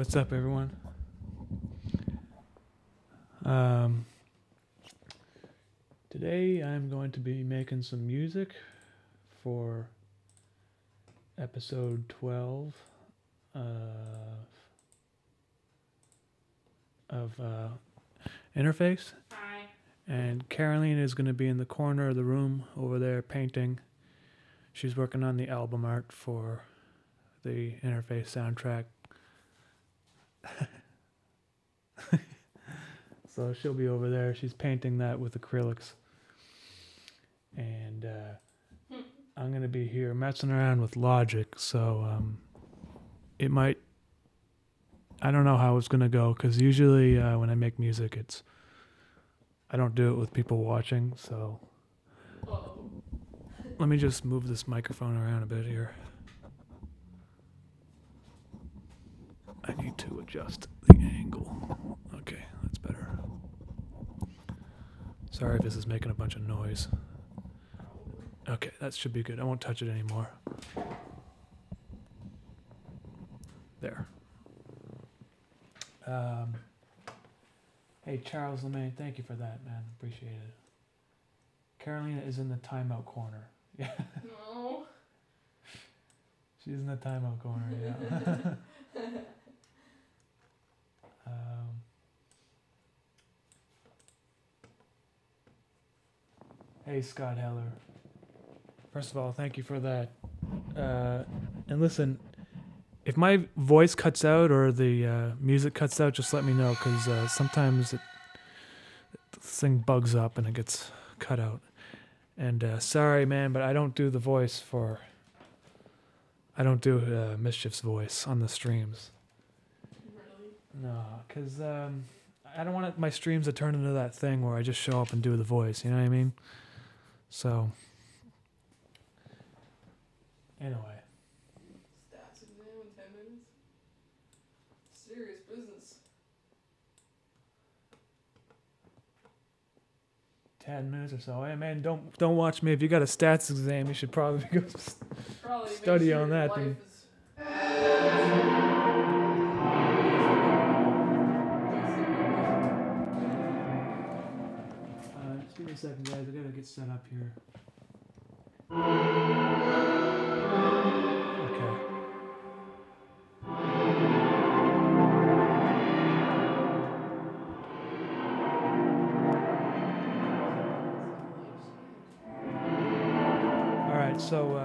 what's up, everyone? Today I'm going to be making some music for episode 12 of Interface. Hi. And Caroline is going to be in the corner of the room over there painting. She's working on the album art for the Interface soundtrack. So she'll be over there. She's painting that with acrylics. And I'm going to be here messing around with Logic. So it might... I don't know how it's going to go, because usually when I make music, I don't do it with people watching. So let me just move this microphone around a bit here. I need to adjust the angle. Okay, that's better. Sorry if this is making a bunch of noise. Okay, that should be good. I won't touch it anymore. There. Hey, Charles Lemaine, thank you for that, man. Appreciate it. Carolina is in the timeout corner. Yeah. No. She's in the timeout corner, yeah. Hey, Scott Heller. First of all, thank you for that. And listen, if my voice cuts out or the music cuts out, just let me know, because sometimes this thing bugs up and it gets cut out. And sorry, man, but I don't do the voice for... I don't do Mischief's voice on the streams. Really? No, because I don't want my streams to turn into that thing where I just show up and do the voice, you know what I mean? So, anyway. Stats exam in 10 minutes? Serious business. 10 minutes or so. Hey, man, don't watch me. If you got a stats exam, you should probably go study make sure on that. Life Then. Just give me a second, guys. I gotta get set up here. Okay. All right, so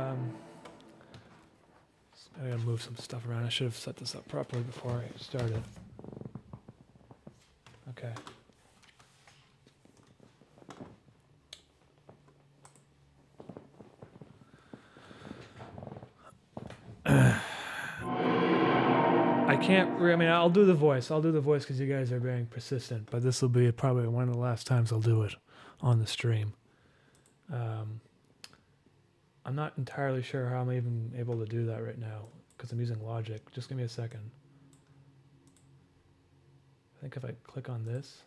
I gotta move some stuff around. I should have set this up properly before I started. Okay. I can't. I mean, I'll do the voice. I'll do the voice because you guys are being persistent. But this will be probably one of the last times I'll do it on the stream. I'm not entirely sure how I'm even able to do that right now because I'm using Logic. Just give me a second. I think if I click on this.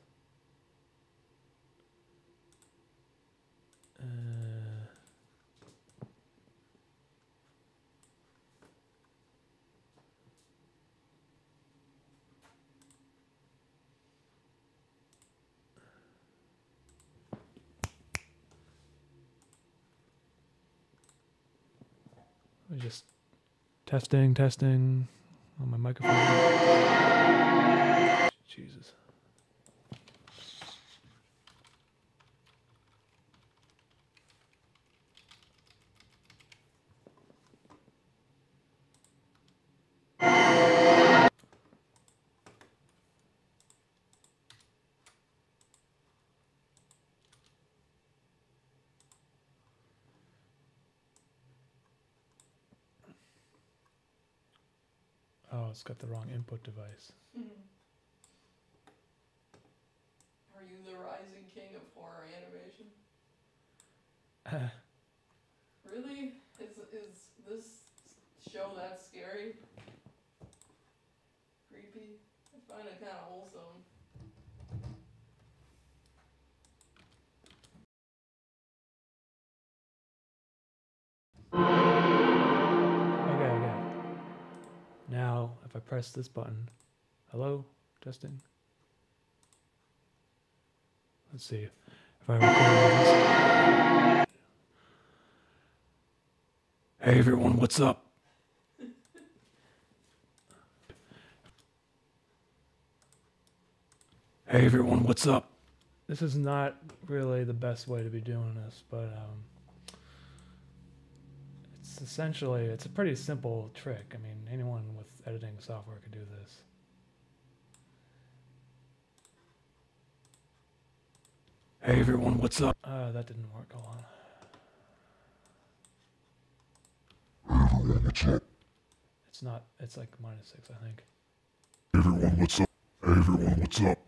Let me just testing on my microphone. Jesus. Oh, it's got the wrong input device. Are you the rising king of horror animation? Really? Is this show that scary? Creepy? I find it kind of wholesome. Okay. Now, if I press this button, Hello? Testing? Let's see if I record this. Hey everyone, what's up? Hey everyone, what's up? This is not really the best way to be doing this, but it's essentially, it's a pretty simple trick. I mean, anyone with editing software can do this. Hey everyone, what's up? That didn't work. Hold on. Hey everyone, what's up? It's not, it's like -6, I think. Hey everyone, what's up? Hey everyone, what's up?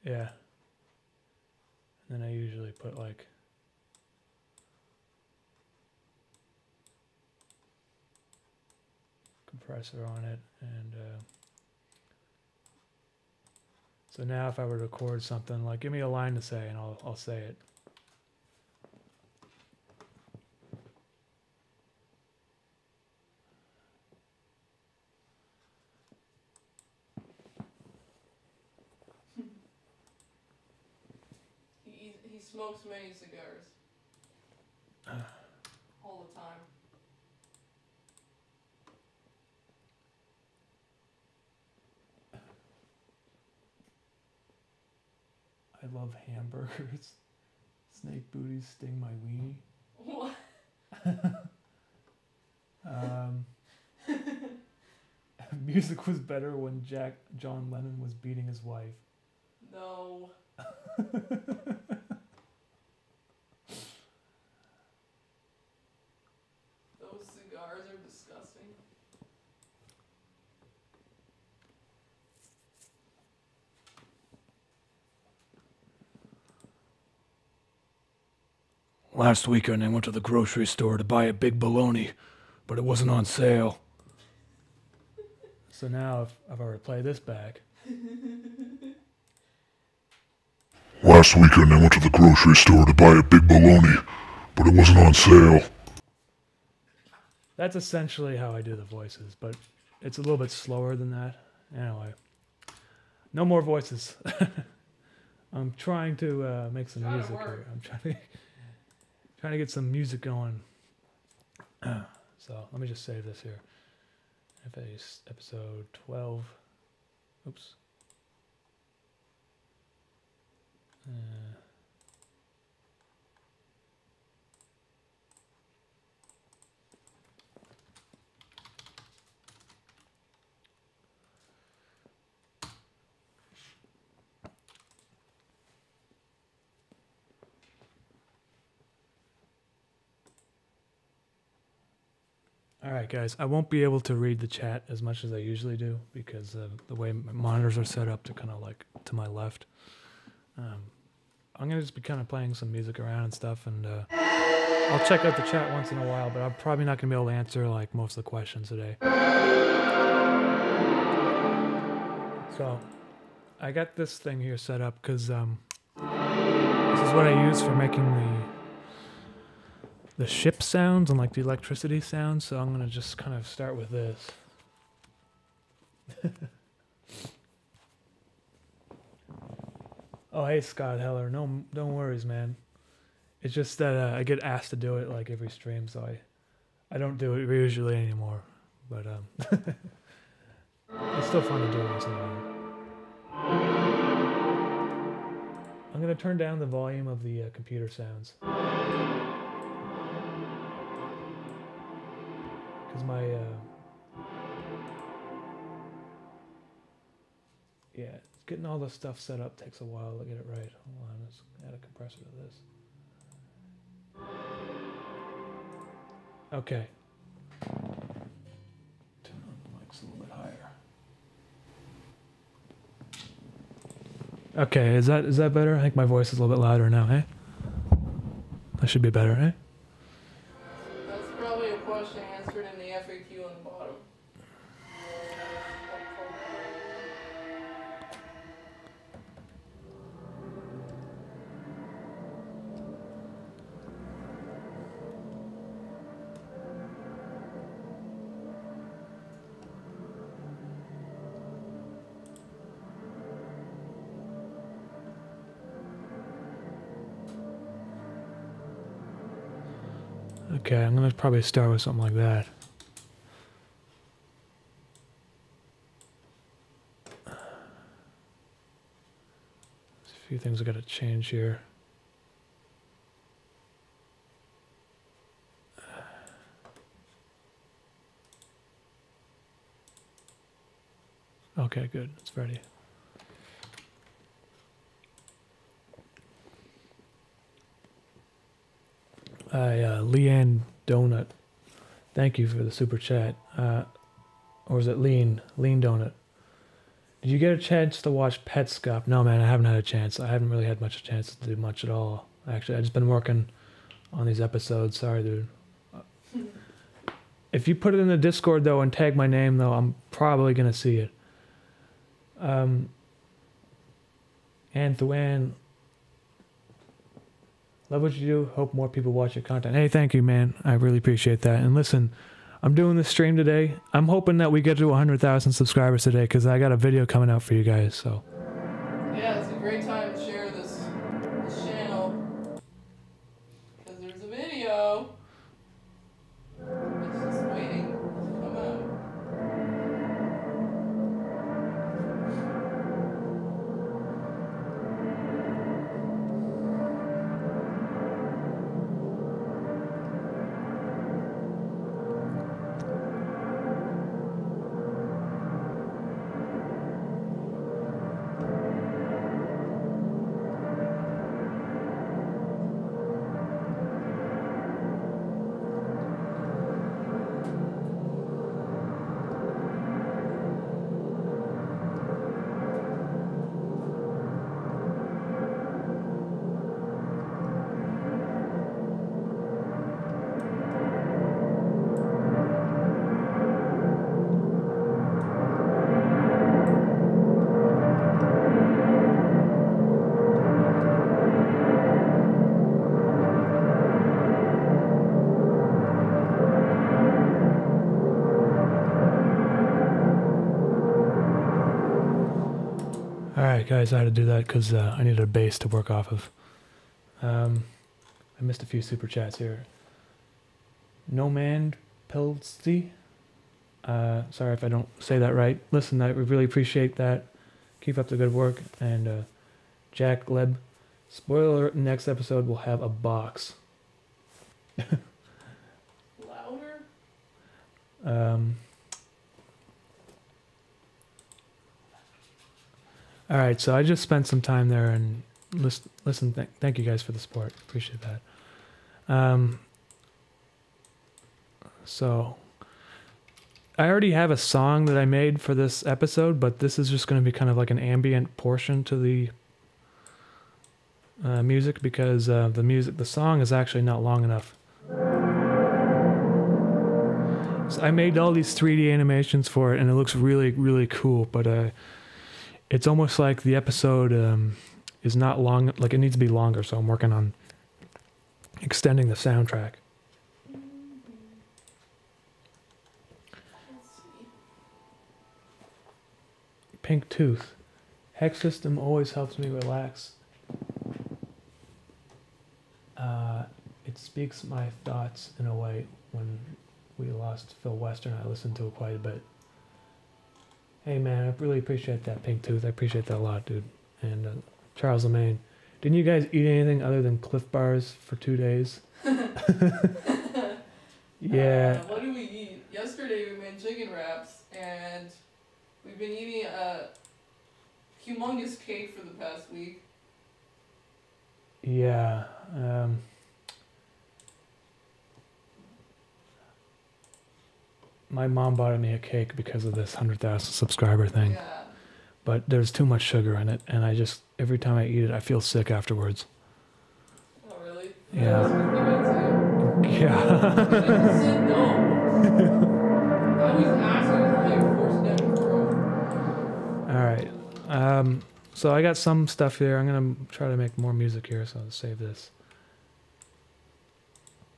Yeah. And then I usually put like compressor on it, and so now if I were to record something, like give me a line to say and I'll say it. He smokes many cigars. All the time. I love hamburgers. Snake booties sting my weenie. What? Music was better when John Lennon was beating his wife. No. Those cigars are disgusting. Last weekend I went to the grocery store to buy a big bologna, but it wasn't on sale. So now if I were to play this back. Last weekend I went to the grocery store to buy a big bologna, but it wasn't on sale. That's essentially how I do the voices, but it's a little bit slower than that. Anyway, no more voices. I'm trying to make some Trying to music work. here. I'm trying to get some music going. So let me just save this here. FA's episode 12. Oops. All right, guys. I won't be able to read the chat as much as I usually do because the way my monitors are set up to kind of like to my left. I'm going to just be kind of playing some music around and stuff, and I'll check out the chat once in a while, but I'm probably not going to be able to answer like most of the questions today. So I got this thing here set up because this is what I use for making the ship sounds and like the electricity sounds, so I'm going to just kind of start with this. Oh, hey, Scott Heller. No worries, man. It's just that I get asked to do it like every stream, so I don't do it usually anymore. But it's still fun to do once in a while. I'm going to turn down the volume of the computer sounds. Because my... yeah, getting all the stuff set up takes a while to get it right. Hold on, let's add a compressor to this. Okay. Turn on the mics a little bit higher. Okay, is that better? I think my voice is a little bit louder now, hey? That should be better, hey? That's probably a question answered in the FAQ on the bottom. Okay, I'm gonna probably start with something like that. There's a few things I gotta change here. Okay, good. It's ready. Leanne Donut. Thank you for the super chat. Or is it Lean Donut? Did you get a chance to watch Petscop? No, man, I haven't had a chance. I haven't really had much chance to do much at all. Actually, I've just been working on these episodes. Sorry, dude. If you put it in the Discord, though, and tag my name, though, I'm probably going to see it. Antoine, love what you do. Hope more people watch your content. Hey, thank you, man. I really appreciate that. And listen, I'm doing this stream today. I'm hoping that we get to 100,000 subscribers today because I got a video coming out for you guys. So yeah, it's a great time to share this channel because there's a video. It's just waiting to come out. Alright guys, I had to do that because I needed a base to work off of. I missed a few super chats here. No Man Pilsty. Sorry if I don't say that right. Listen, I really appreciate that. Keep up the good work. And Jack Leb. Spoiler alert, next episode will have a box. Louder? All right, so I just spent some time there and listen. Thank you guys for the support. Appreciate that. So I already have a song that I made for this episode, but this is just going to be kind of like an ambient portion to the music because the song is actually not long enough. So I made all these 3D animations for it, and it looks really, really cool, but it's almost like the episode is not long, like it needs to be longer, so I'm working on extending the soundtrack. Pink Tooth. Hex System always helps me relax. It speaks my thoughts in a way. When we lost Phil Western, I listened to it quite a bit. Hey man, I really appreciate that, Pink Tooth. I appreciate that a lot, dude. And Charles Lemaine, didn't you guys eat anything other than Cliff Bars for 2 days? Yeah. What did we eat? Yesterday we made chicken wraps, and we've been eating a humongous cake for the past week. Yeah. My mom bought me a cake because of this 100,000 subscriber thing. Yeah. But there's too much sugar in it, and I just, every time I eat it, I feel sick afterwards. Oh, really? Yeah. Yeah. I said no. I was asking for like forced down throat. Alright. So I got some stuff here. I'm going to try to make more music here, so I'll save this.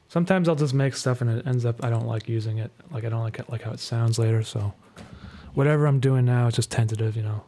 Sometimes I'll just make stuff and it ends up I don't like using it. Like I don't like it, like how it sounds later, so whatever I'm doing now is just tentative, you know.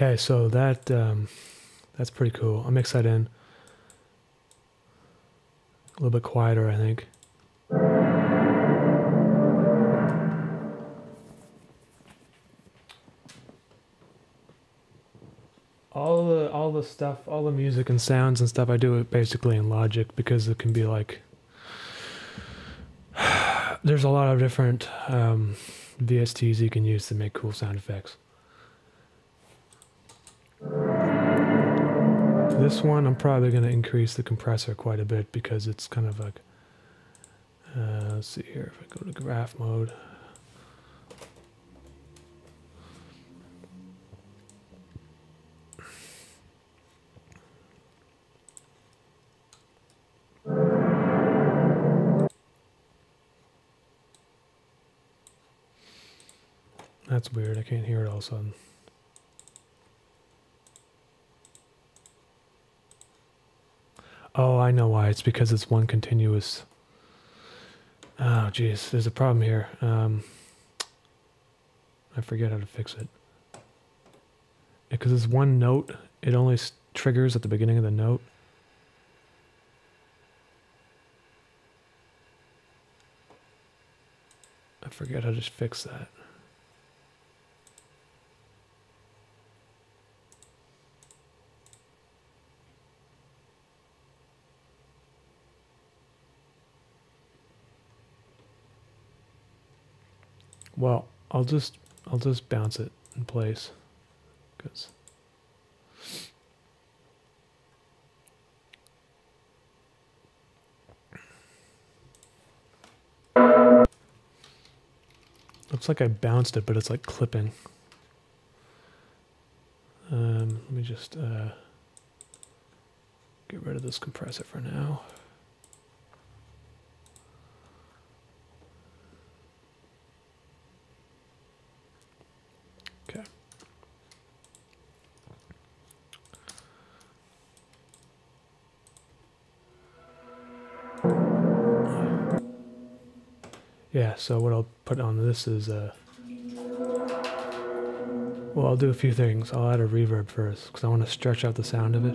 Okay, so that's pretty cool. I'll mix that in. A little bit quieter, I think. All the stuff, all the music and sounds and stuff, I do it basically in Logic because it can be like, there's a lot of different VSTs you can use to make cool sound effects. This one, I'm probably going to increase the compressor quite a bit because it's kind of like, let's see here, if I go to graph mode. That's weird, I can't hear it all of a sudden. Oh, I know why. It's because it's one continuous. Oh, geez, there's a problem here. I forget how to fix it. Because it's one note, it only triggers at the beginning of the note. I forget how to fix that. Well, I'll just bounce it in place, because looks like I bounced it, but it's like clipping. Let me just get rid of this compressor for now. Okay. Yeah, so what I'll put on this is, well, I'll do a few things. I'll add a reverb first, because I want to stretch out the sound of it.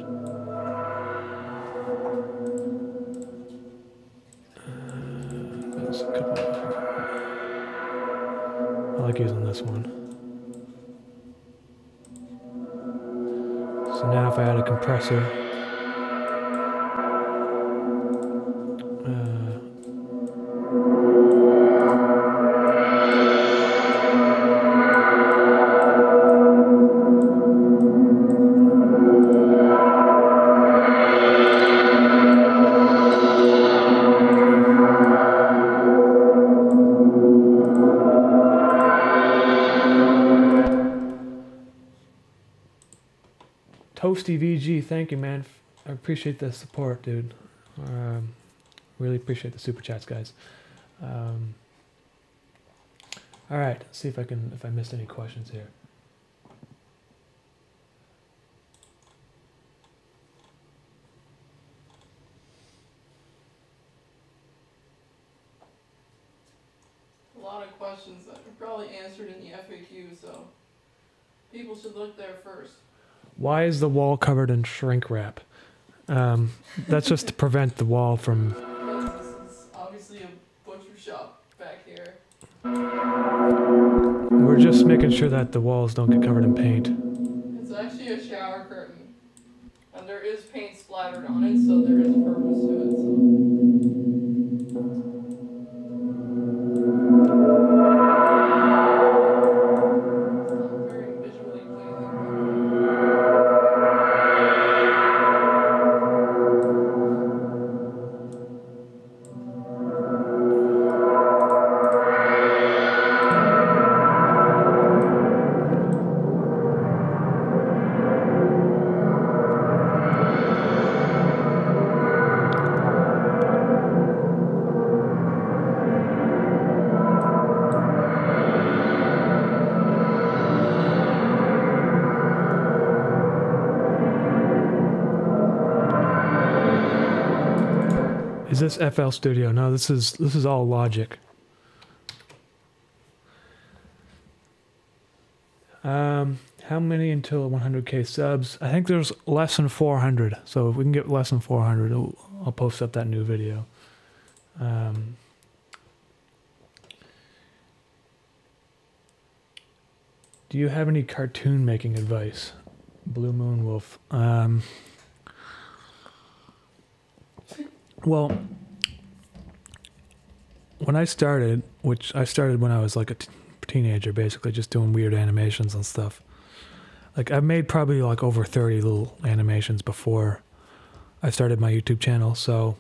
There's a couple of, I like using this one. So now if I add a compressor, Toasty VG, thank you, man. I appreciate the support, dude. Really appreciate the super chats, guys. All right, let's see if I missed any questions here. A lot of questions that are probably answered in the FAQ, so people should look there first. Why is the wall covered in shrink wrap? That's just to prevent the wall from... Because this is obviously a butcher shop back here. We're just making sure that the walls don't get covered in paint. It's actually a shower curtain. And there is paint splattered on it, so there is a purpose to it. Is this FL Studio? No, this is all Logic. How many until 100k subs? I think there's less than 400. So if we can get less than 400, I'll post up that new video. Do you have any cartoon making advice? Blue Moon Wolf. Well, when I started, which I started when I was like a teenager, basically just doing weird animations and stuff. Like I've made probably like over 30 little animations before I started my YouTube channel, so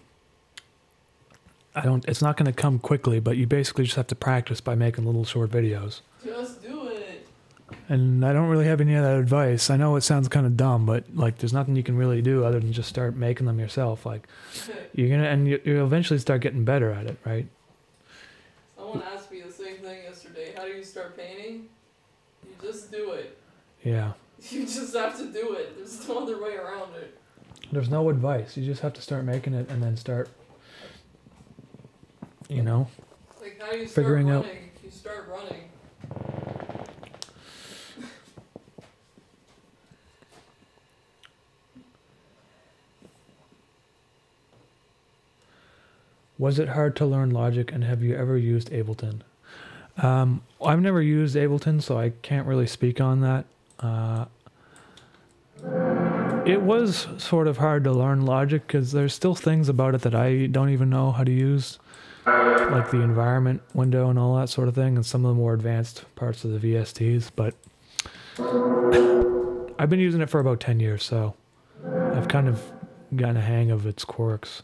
it's not going to come quickly, but you basically just have to practice by making little short videos. Just do it. And I don't really have any other advice. I know it sounds kind of dumb, but like there's nothing you can really do other than just start making them yourself. Like you'll eventually start getting better at it, right? Someone asked me the same thing yesterday. How do you start painting? You just do it. Yeah. You just have to do it. There's no other way around it. There's no advice. You just have to start making it and then start, you know, like how do you figuring start out. running? You start running. Was it hard to learn Logic, and have you ever used Ableton? I've never used Ableton, so I can't really speak on that. It was sort of hard to learn Logic because there's still things about it that I don't even know how to use, like the environment window and all that sort of thing, and some of the more advanced parts of the VSTs, but I've been using it for about 10 years, so I've kind of gotten a hang of its quirks.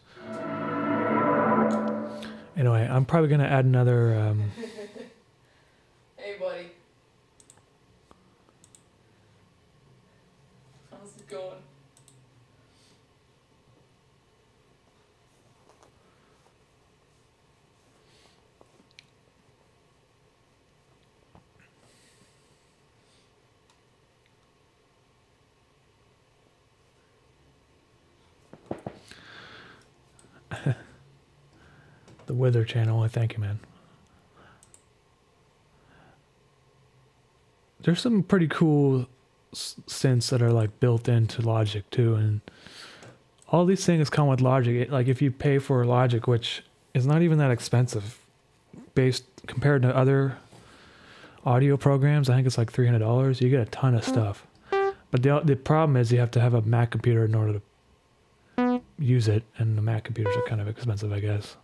Anyway, I'm probably going to add another... Hey, buddy. How's it going? The Wither channel, I thank you, man. There's some pretty cool synths that are like built into Logic too, and all these things come with Logic. Like if you pay for Logic, which is not even that expensive, based compared to other audio programs, I think it's like $300. You get a ton of stuff, but the problem is you have to have a Mac computer in order to use it, and the Mac computers are kind of expensive, I guess.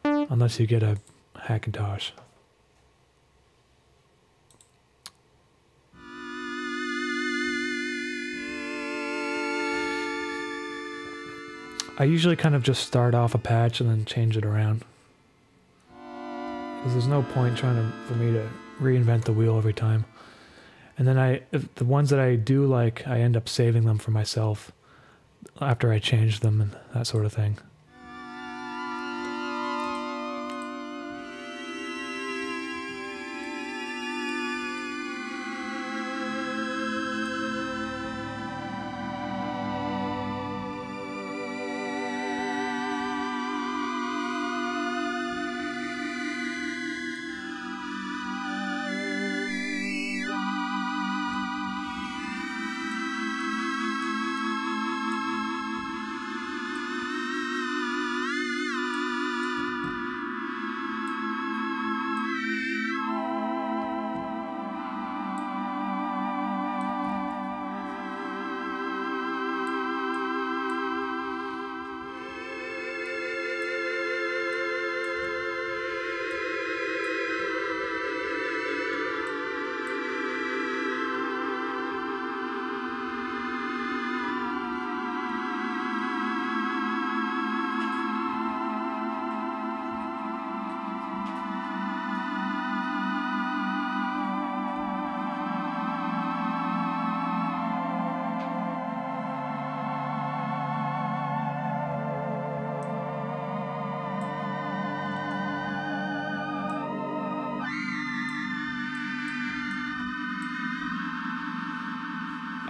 Unless you get a Hackintosh. I usually kind of just start off a patch and then change it around. Because there's no point for me to reinvent the wheel every time. And then the ones that I do like, I end up saving them for myself after I change them and that sort of thing.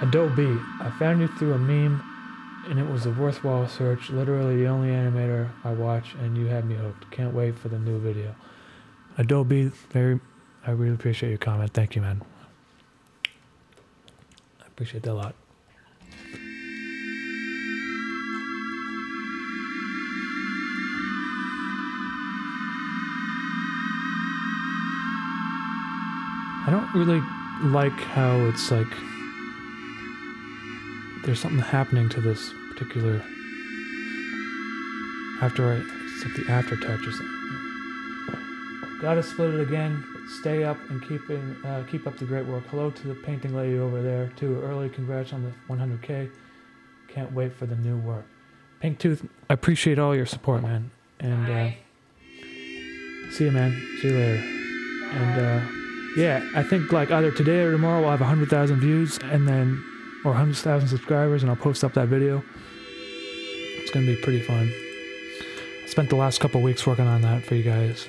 Adobe, I found you through a meme, and it was a worthwhile search. Literally the only animator I watch, and you had me hooked. Can't wait for the new video. Adobe, I really appreciate your comment. Thank you, man. Appreciate that a lot. I don't really like how it's like there's something happening to this particular it's like the aftertouch or something. Gotta split it again. Stay up and keep up the great work. Hello to the painting lady over there too. Early congrats on the 100K. Can't wait for the new work. Pink Tooth, I appreciate all your support, man. And see you, man. See you later. And yeah, I think like either today or tomorrow we'll have 100,000 views and then, or 100,000 subscribers, and I'll post up that video. It's gonna be pretty fun. I spent the last couple weeks working on that for you guys,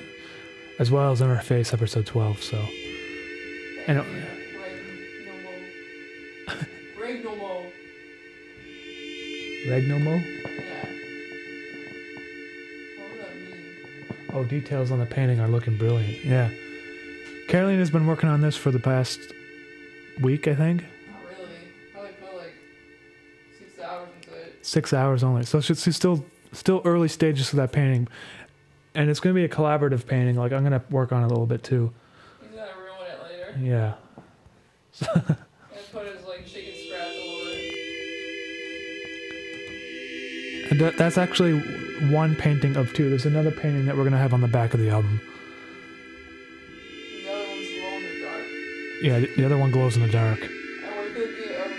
as well as Interface episode 12. So, and Regnomo? Yeah. What would that mean? Oh, details on the painting are looking brilliant. Yeah. Caroline has been working on this for the past week, I think. Not really. Probably put like 6 hours into it. 6 hours only. So she's still early stages of that painting. And it's going to be a collaborative painting. Like, I'm going to work on it a little bit, too. He's going to ruin it later. Yeah. And put his, like, chicken scratch all over it. And that's actually one painting of two. There's another painting that we're going to have on the back of the album. The other one's glow in the dark. Yeah, the other one glows in the dark. And we're thinking of,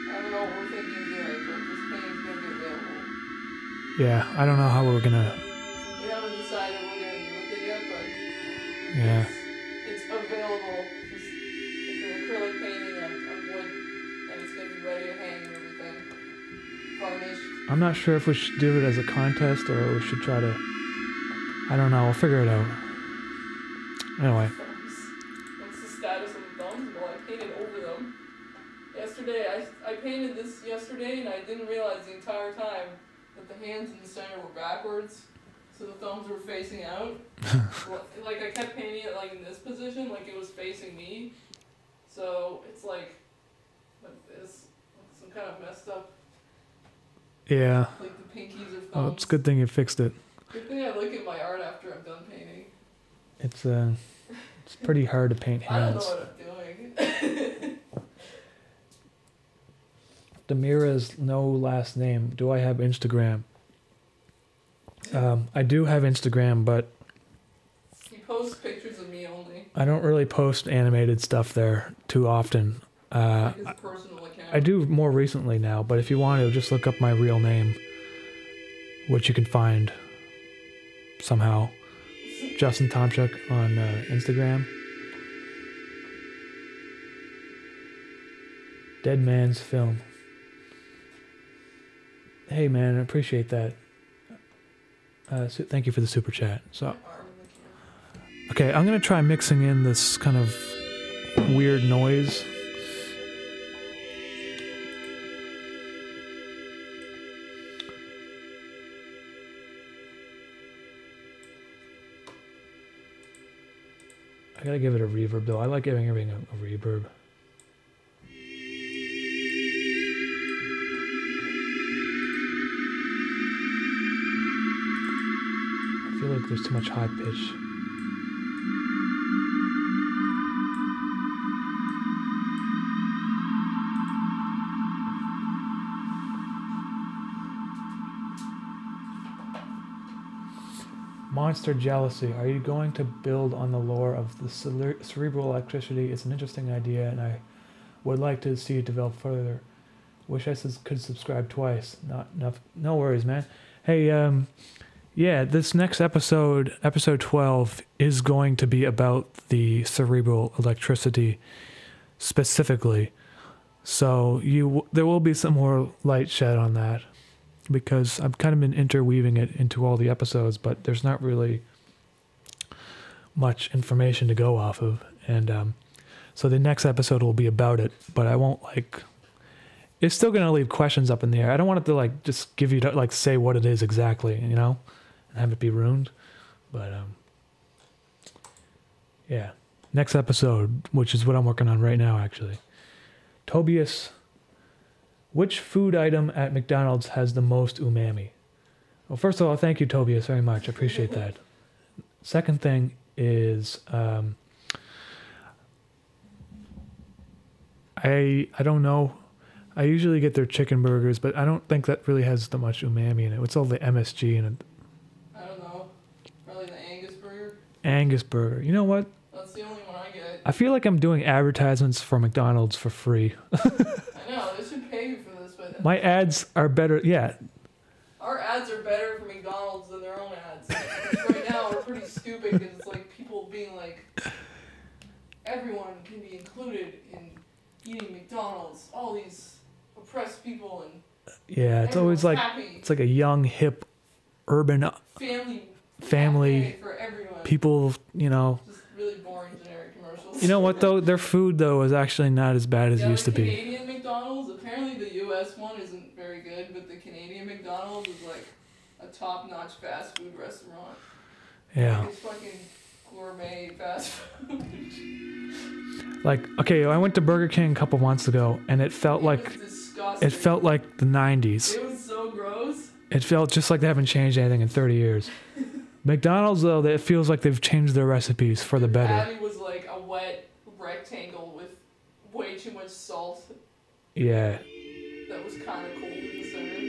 I don't know what we're thinking of doing, but this painting's going to be available. Yeah, I don't know how we're going to... We haven't decided what we're going to do with it yet, but Yeah. it's available. It's an acrylic painting of wood, and it's going to be ready to hang and everything. Varnished. I'm not sure if we should do it as a contest or we should try to... I don't know. We'll figure it out. Anyway. Thumbs. What's the status of the thumbs? Well, I painted over them. Yesterday, I painted this yesterday, and I didn't realize the entire time that the hands in the center were backwards, so the thumbs were facing out. Like, I kept painting it like in this position, like it was facing me. So it's like this, like some kind of messed up. Yeah. Like the pinkies or thumbs. Oh, it's a good thing you fixed it. Good thing I look at my art after I'm done painting. It's pretty hard to paint hands. I don't know what I'm doing. Demira's no last name. Do I have Instagram? I do have Instagram, but He posts pictures of me only. I don't really post animated stuff there too often. Like his personal account. I do more recently now, but if you want to, just look up my real name, which you can find somehow. Justin Tomchuk on Instagram. Dead Man's Film. Hey man, I appreciate that. Thank you for the super chat. So, okay, I'm gonna try mixing in this kind of weird noise. I gotta give it a reverb though. I like giving everything a reverb. I feel like there's too much high pitch. Monster Jealousy. Are you going to build on the lore of the cerebral electricity? It's an interesting idea, and I would like to see it develop further. Wish I could subscribe twice. Not enough. No worries, man. Hey, yeah, this next episode, episode 12, is going to be about the cerebral electricity specifically. So there will be some more light shed on that, because I've kind of been interweaving it into all the episodes, but there's not really much information to go off of. And so the next episode will be about it, but I won't it's still going to leave questions up in the air. I don't want it to just give you to say what it is exactly, and have it be ruined. But yeah, next episode, which is what I'm working on right now, actually. Tobias, which food item at McDonald's has the most umami? Well, first of all, thank you, Tobias, very much. I appreciate that. Second thing is, I don't know. I usually get their chicken burgers, but I don't think that really has that much umami in it. What's all the MSG in it? I don't know. Probably the Angus burger. Angus burger. You know what? That's the only one I get. I feel like I'm doing advertisements for McDonald's for free. I know, they should pay you for this, but My ads are better. Yeah. our ads are better for McDonald's than their own ads. Which right now we're pretty stupid because it's like people being like, everyone can be included in eating McDonald's. All these oppressed people and Yeah, it's always like happy. it's like a young, hip, urban family for everyone. people, you know. Just really boring generic commercials. You know what though? Their food though is actually not as bad as it used to be. Canadian McDonald's, apparently the US one isn't very good, but the Canadian McDonald's is like a top-notch fast food restaurant. Yeah. Like, it's fucking gourmet fast food. Like, okay, I went to Burger King a couple months ago, and it felt like disgusting. it felt like the 90s. It was so gross. It felt just like they haven't changed anything in 30 years. McDonald's though, it feels like they've changed their recipes for the better. Patty was like a wet rectangle with way too much salt. Yeah. That was kind of cold in the center.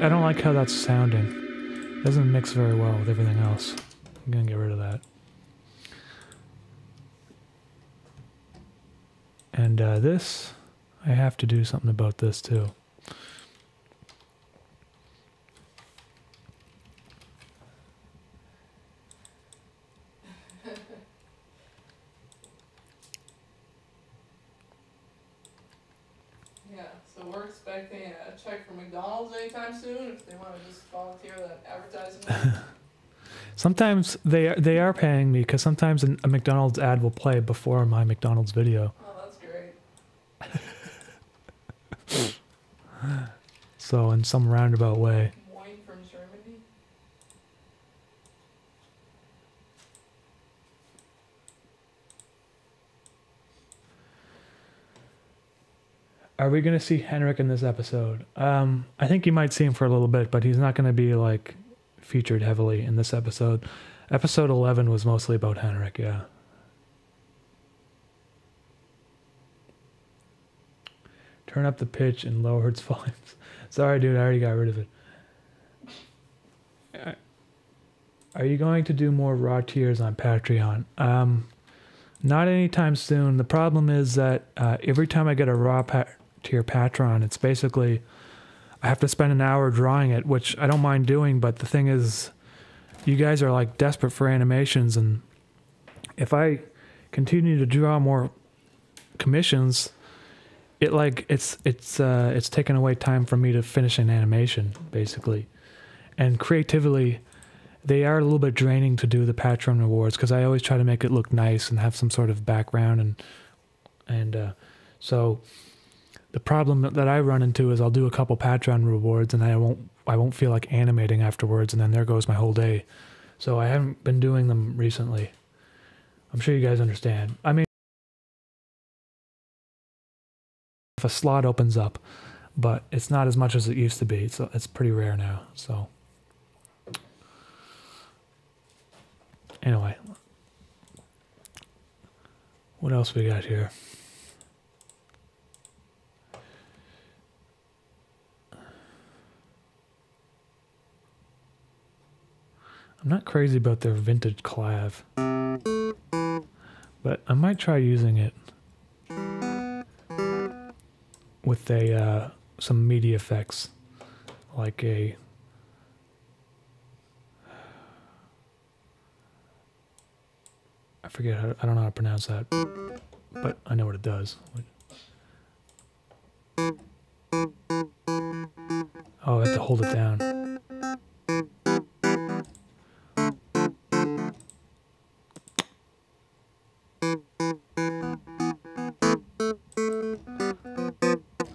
I don't like how that's sounding. It doesn't mix very well with everything else. I'm gonna get rid of that. And this, I have to do something about this too. Yeah, so we're expecting a check from McDonald's anytime soon if they want to just volunteer that advertisement. Sometimes they are paying me because sometimes a McDonald's ad will play before my McDonald's video. Oh, that's great. So in some roundabout way. Moin from Germany. Are we gonna see Henrik in this episode? I think you might see him for a little bit, but he's not gonna be like featured heavily in this episode. Episode 11 was mostly about Henrik, yeah. Turn up the pitch and lower its volumes. Sorry, dude, I already got rid of it. Are you going to do more raw tiers on Patreon? Not anytime soon. The problem is that every time I get a raw tier Patreon, it's basically I have to spend an hour drawing it, which I don't mind doing, but the thing is, you guys are like desperate for animations, and if I continue to draw more commissions, it's taken away time for me to finish an animation, basically. And creatively, they are a little bit draining to do the Patreon rewards because I always try to make it look nice and have some sort of background, and so the problem that I run into is I'll do a couple Patreon rewards and I won't feel like animating afterwards, and then there goes my whole day. So I haven't been doing them recently. I'm sure you guys understand. I mean, if a slot opens up, but it's not as much as it used to be. So it's pretty rare now. So anyway, what else we got here? I'm not crazy about their vintage clav, but I might try using it with some MIDI effects, like I forget I don't know how to pronounce that, but I know what it does. hold it down.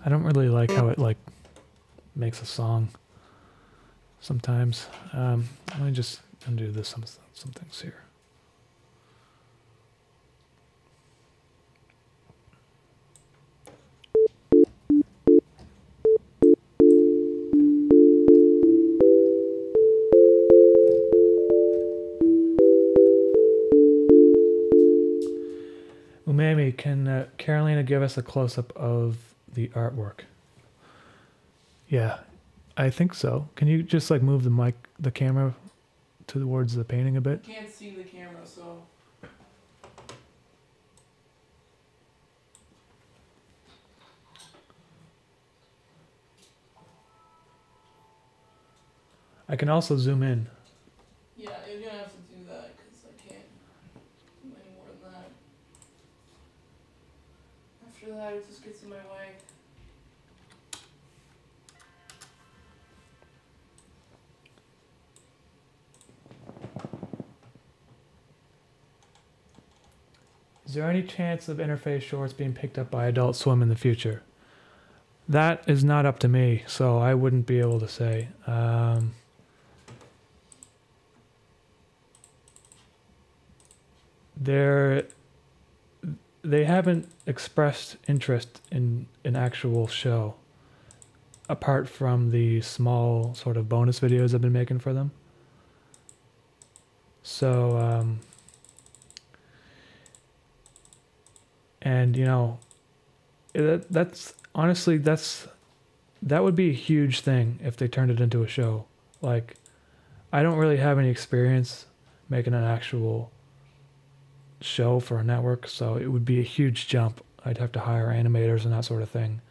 I don't really like how it like makes a song sometimes. Let me just undo this some things here. Umami, can Carolina give us a close-up of the artwork? Yeah, I think so. Can you just like move the camera towards the painting a bit? I can't see the camera, so. I can also zoom in. Yeah, you're gonna have to do that because I can't do any more than that. After that, it just gets in my way. Is there any chance of interface shorts being picked up by Adult Swim in the future? That is not up to me, so I wouldn't be able to say. They haven't expressed interest in an actual show, apart from the small sort of bonus videos I've been making for them. So, and you know, that's honestly, that would be a huge thing if they turned it into a show. Like, I don't really have any experience making an actual show for a network, so it would be a huge jump. I'd have to hire animators and that sort of thing.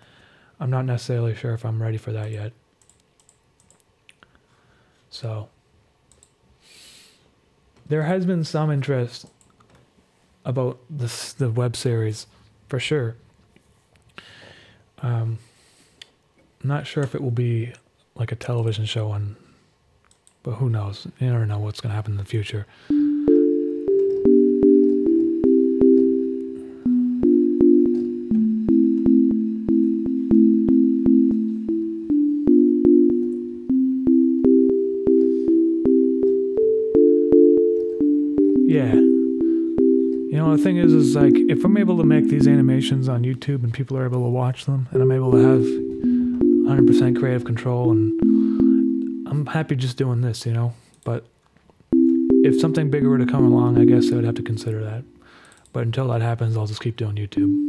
I'm not necessarily sure if I'm ready for that yet. So there has been some interest about the web series for sure. I'm not sure if it will be like a television show on, but who knows? You never know what's going to happen in the future. Yeah. You know, the thing is like, if I'm able to make these animations on YouTube and people are able to watch them, and I'm able to have 100% creative control, and I'm happy just doing this, you know? But if something bigger were to come along, I guess I would have to consider that. But until that happens, I'll just keep doing YouTube.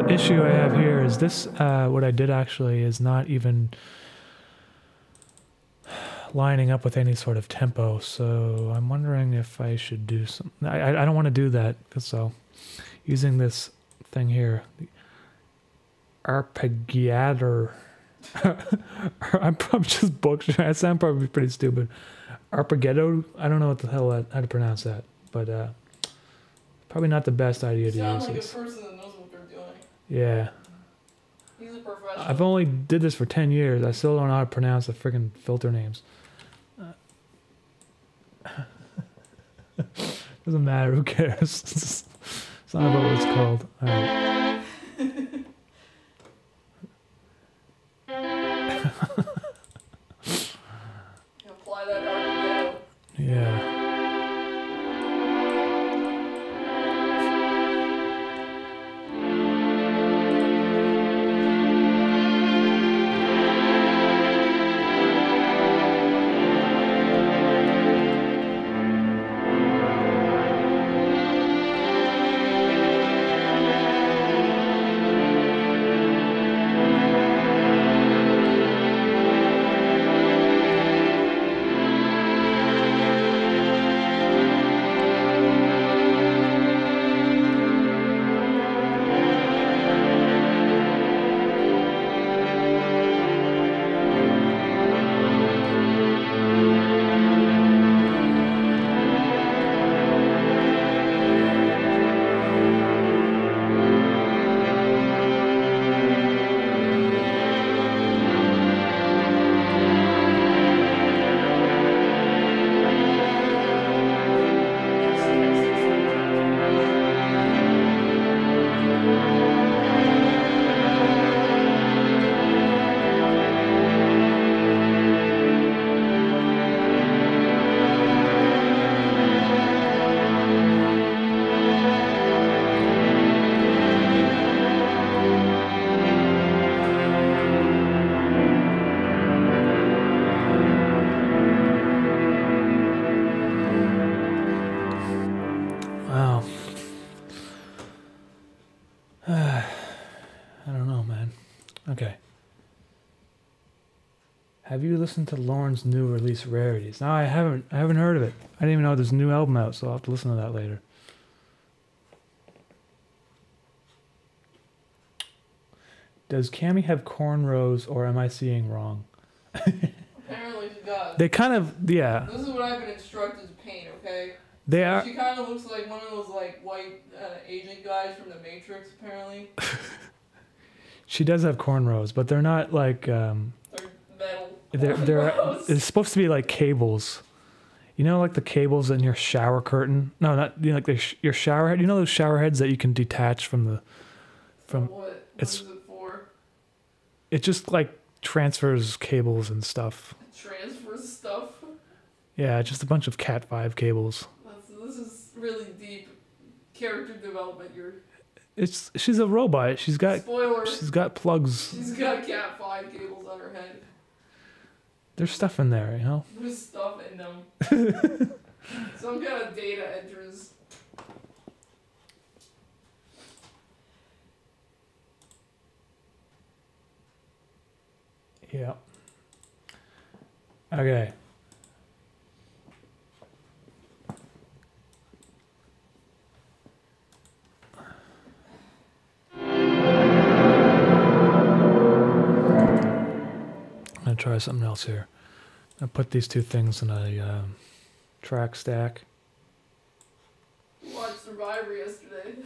Issue I have here is this, what I did actually is not even lining up with any sort of tempo, so I'm wondering if I should do some, I don't want to do that, so using this thing here, the arpeggiator, I'm just butchering, I sound probably pretty stupid, arpeggiato, I don't know what the hell how to pronounce that, but probably not the best idea to use like this. a person that knows what they're doing. Yeah. He's a professional. I've only did this for 10 years. I still don't know how to pronounce the friggin' filter names. Doesn't matter. Who cares? It's not about what it's called. All right. Apply that arpeggiato. Yeah. I don't know, man. Okay. Have you listened to Lauren's new release, Rarities? No, I haven't heard of it. I didn't even know there's a new album out, so I'll have to listen to that later. Does Cammy have cornrows, or am I seeing wrong? Apparently she does. They kind of, yeah. This is what I've been instructed to paint, okay? They are. She kind of looks like one of those like white Asian guys from the Matrix, apparently. She does have cornrows, but they're not like. They're metal. They're it's supposed to be like cables. You know, like the cables in your shower curtain. No, not you know, like your shower head. You know those shower heads that you can detach from the. From what it's. What is it for? It just like transfers cables and stuff. It transfers stuff. Yeah, just a bunch of Cat 5 cables. This is really deep character development. She's a robot. She's got. Spoiler. She's got plugs. She's got Cat 5 cables on her head. There's stuff in there, you know? There's stuff in them. Some kind of data enters. Yeah. Okay. I'm gonna try something else here. I put these two things in a track stack. We watched Survivor yesterday.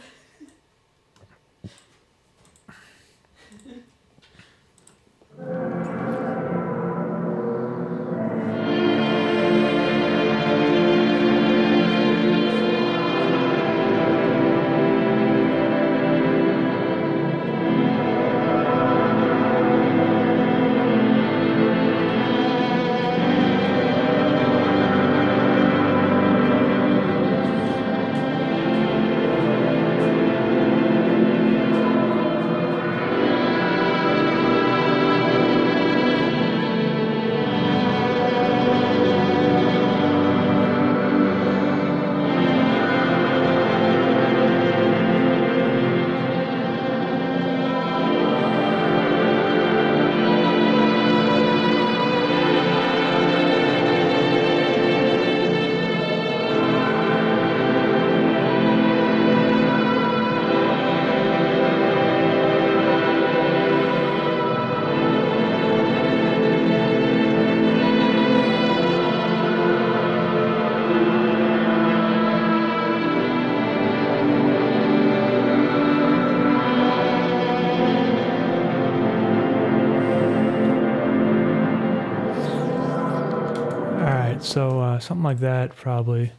So something like that probably,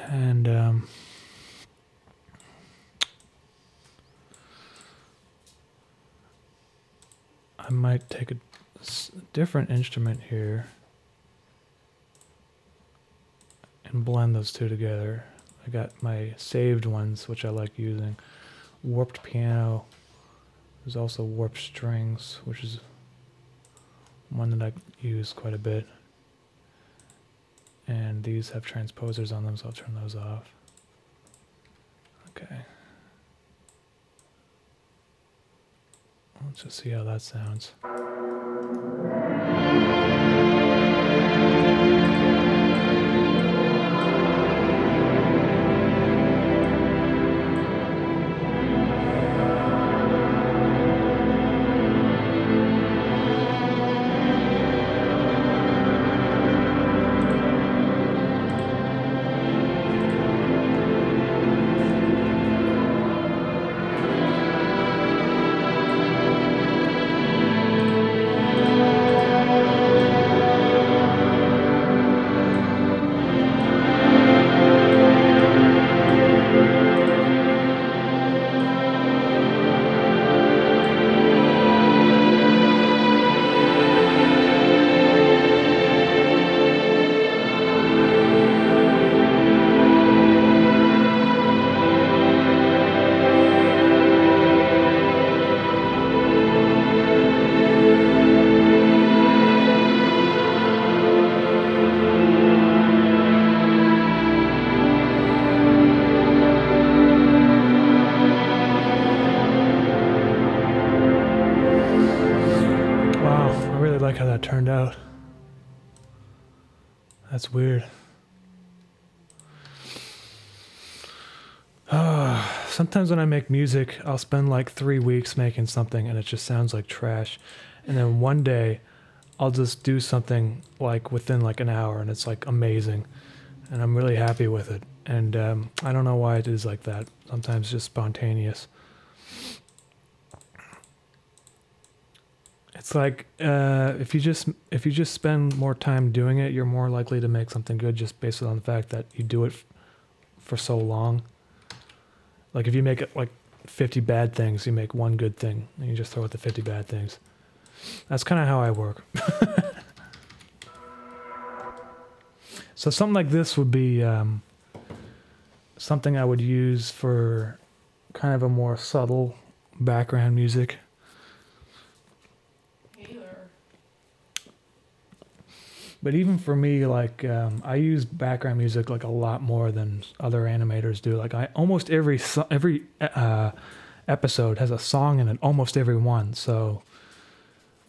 and I might take a different instrument here and blend those two together. I got my saved ones, which I like using. Warped piano. There's also warped strings, which is one that I use quite a bit. And these have transposers on them, so I'll turn those off. Okay. Let's just see how that sounds. like how that turned out. That's weird. Sometimes when I make music, I'll spend like 3 weeks making something and it just sounds like trash. And then one day, I'll just do something like within like an hour and it's like amazing. And I'm really happy with it. And I don't know why it is like that. Sometimes it's just spontaneous. It's like if you just spend more time doing it, you're more likely to make something good just based on the fact that you do it for so long. Like if you make it like 50 bad things, you make one good thing, and you just throw out the 50 bad things. That's kind of how I work. So something like this would be something I would use for kind of a more subtle background music. But even for me, like I use background music like a lot more than other animators do. Like almost every episode has a song in it, almost every one. So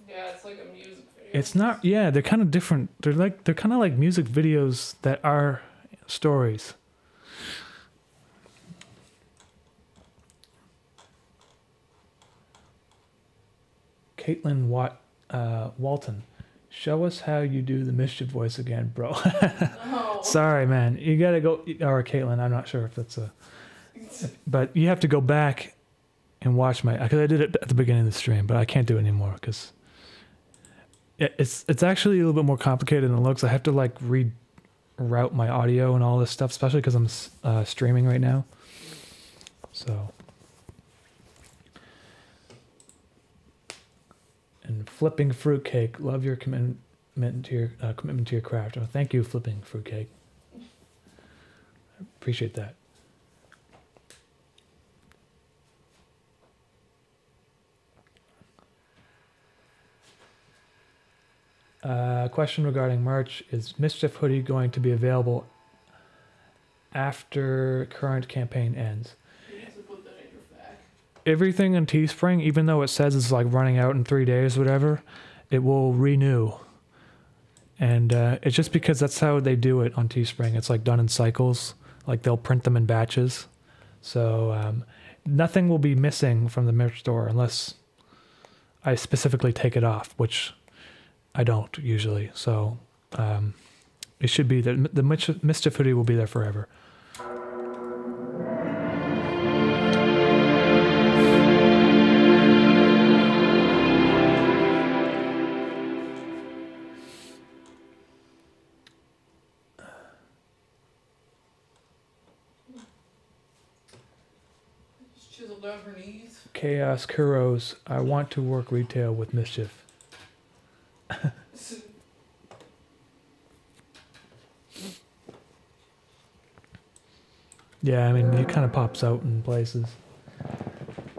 yeah, it's like a music video. It's not. Yeah, they're kind of different. They're kind of like music videos that are stories. Caitlin Walton. Show us how you do the mischief voice again, bro. Oh. Sorry, man. You gotta go. Or Caitlin, I'm not sure if that's a. But you have to go back and watch because I did it at the beginning of the stream, but I can't do it anymore because it's actually a little bit more complicated than it looks. I have to like reroute my audio and all this stuff, especially because I'm streaming right now. So. And flipping fruitcake, love your commitment to your craft. Oh, thank you, flipping fruitcake. I appreciate that. Question regarding merch: is Mischief Hoodie going to be available after current campaign ends? Everything in Teespring, even though it says it's like running out in 3 days, whatever, it will renew. And it's just because that's how they do it on Teespring. It's like done in cycles. Like they'll print them in batches. So nothing will be missing from the merch store unless I specifically take it off, which I don't usually. So it should be the Mischief Hoodie will be there forever. Chaos Kuros, I want to work retail with Mischief. Yeah, I mean, it kind of pops out in places.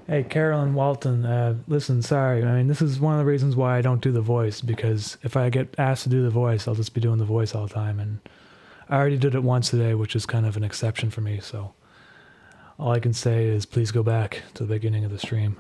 Hey, Carolyn Walton, listen, sorry. I mean, this is one of the reasons why I don't do the voice, because if I get asked to do the voice, I'll just be doing the voice all the time. And I already did it once today, which is kind of an exception for me, so all I can say is please go back to the beginning of the stream.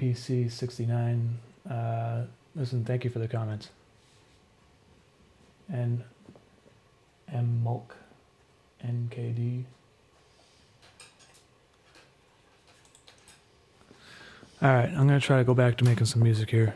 NPC69, listen, thank you for the comments. And M Mulk NKD. Alright, I'm gonna try to go back to making some music here.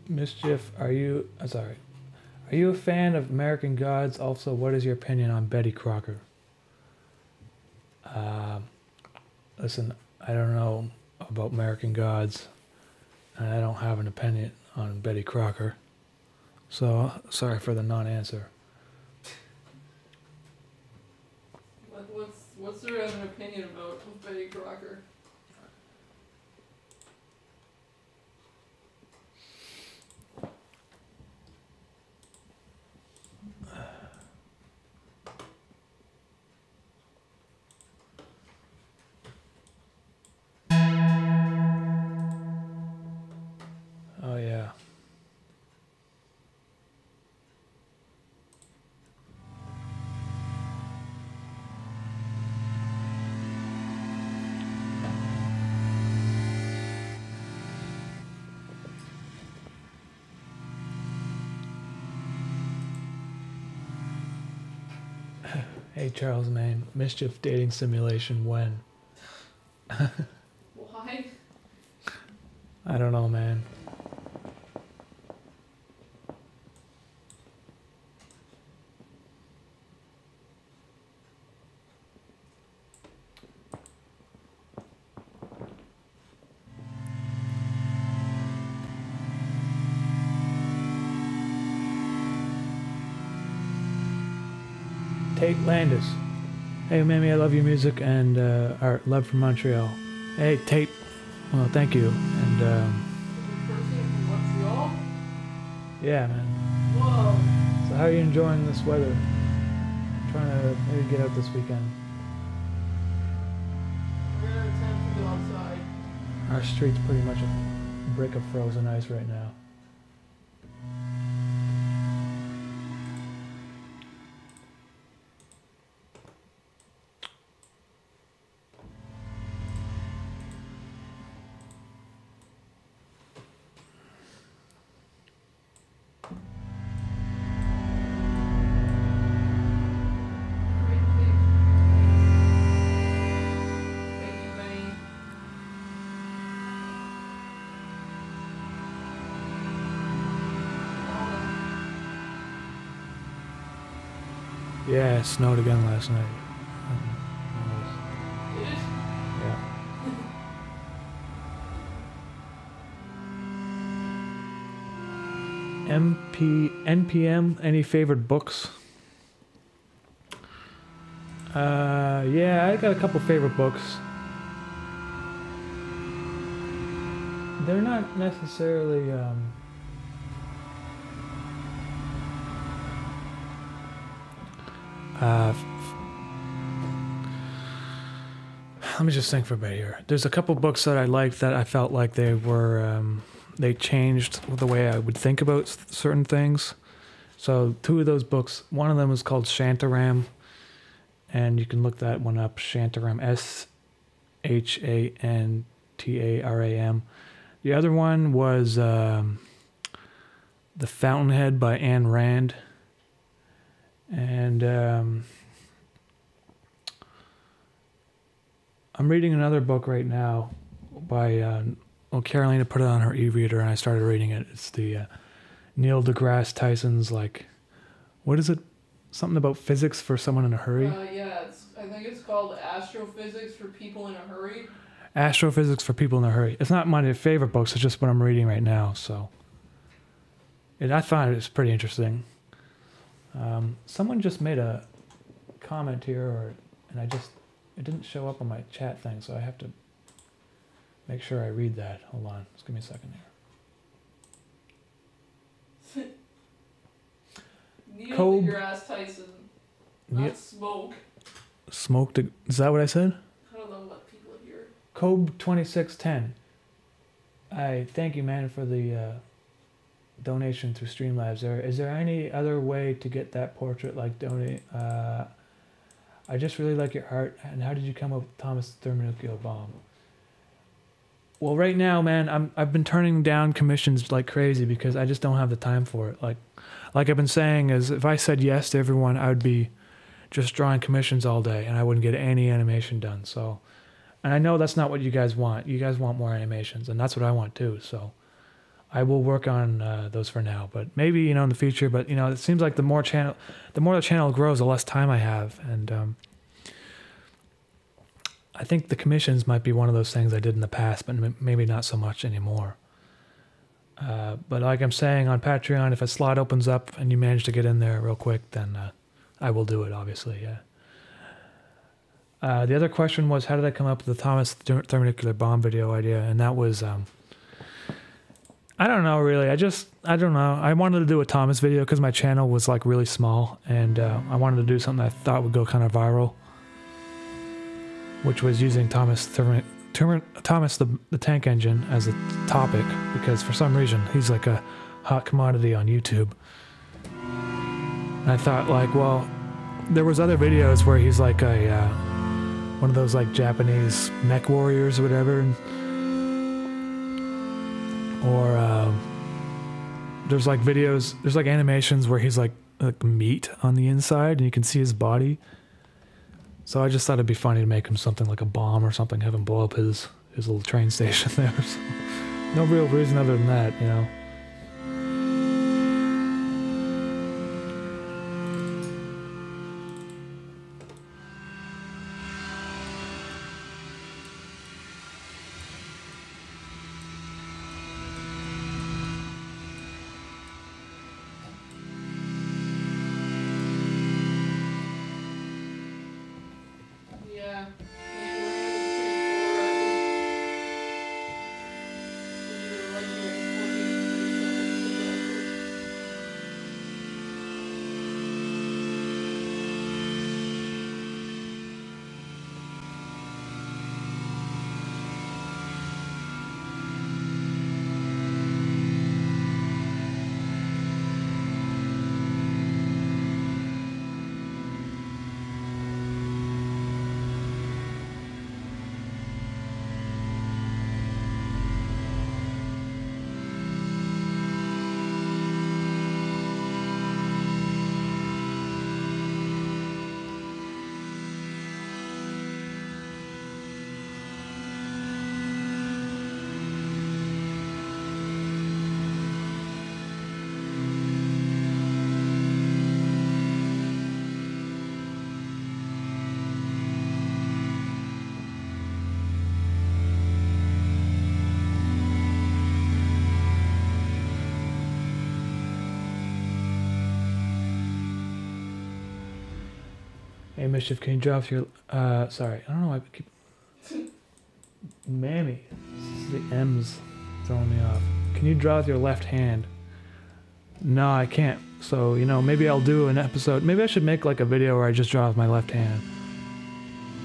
Mischief, are you a fan of American Gods? Also, what is your opinion on Betty Crocker? Listen, I don't know about American Gods, and I don't have an opinion on Betty Crocker. So, sorry for the non-answer. What's there to have an opinion about with Betty Crocker? Oh yeah. Hey Charles Maine, Mischief dating simulation when? Why? I don't know, man. Tate Landis. Hey, Mammy, I love your music and art. Love from Montreal. Hey, Tate. Well, thank you. And, Person from Montreal? yeah, man. Whoa. So how are you enjoying this weather? Trying to maybe get out this weekend. We're gonna attempt to go outside. Our street's pretty much a brick of frozen ice right now. Great pick. Thank you, Benny. Yeah, it snowed again last night. It is. Yeah. NPM, any favorite books? Yeah, I got a couple favorite books. They're not necessarily, let me just think for a bit here. There's a couple books that I liked that I felt like they were, they changed the way I would think about certain things. So two of those books, one of them was called Shantaram, and you can look that one up, Shantaram, Shantaram. The other one was The Fountainhead by Ayn Rand. And I'm reading another book right now by, Carolina put it on her e-reader and I started reading it. It's the Neil deGrasse Tyson's, like, what is it? Something about physics for someone in a hurry? Yeah, I think it's called Astrophysics for People in a Hurry. Astrophysics for People in a Hurry. It's not my favorite books, it's just what I'm reading right now, so. I find it's pretty interesting. Someone just made a comment here, and it didn't show up on my chat thing, so I have to make sure I read that. Hold on, just give me a second here. Neil Cold- deGrasse Tyson. Not Smoke. Smoke, is that what I said? I don't know what people hear. Cobe 2610. I thank you, man, for the donation through Streamlabs. Is there any other way to get that portrait like donate? I just really like your art. And how did you come up with Thomas Thermonuclear Bomb? Well, right now, man, I've been turning down commissions like crazy because I just don't have the time for it. Like I've been saying, is if I said yes to everyone, I would be just drawing commissions all day and I wouldn't get any animation done. So, and I know that's not what you guys want. You guys want more animations, and that's what I want too. So, I will work on those for now, but maybe, you know, in the future. But, you know, it seems like the more the channel grows, the less time I have. And I think the commissions might be one of those things I did in the past, but maybe not so much anymore. But like I'm saying, on Patreon, if a slot opens up and you manage to get in there real quick, then I will do it, obviously, yeah. The other question was, how did I come up with the Thomas thermonuclear bomb video idea? And that was, I don't know, really. I don't know. I wanted to do a Thomas video because my channel was like really small, and I wanted to do something I thought would go kind of viral, which was using Thomas the tank engine as a topic, because for some reason he's like a hot commodity on YouTube. And I thought, like, well, there was other videos where he's like a one of those like Japanese mech warriors or whatever, or there's like videos, there's like animations where he's like meat on the inside and you can see his body. So I just thought it'd be funny to make him something like a bomb or something, have him blow up his little train station there. So, no real reason other than that, you know. Hey, Mischief, can you draw with your, sorry, I don't know why I keep, Mammy, the M's throwing me off. Can you draw with your left hand? No, I can't. So, you know, maybe I'll do an episode, maybe I should make like a video where I just draw with my left hand.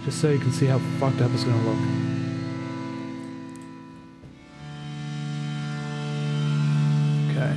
Just so you can see how fucked up it's gonna look. Okay.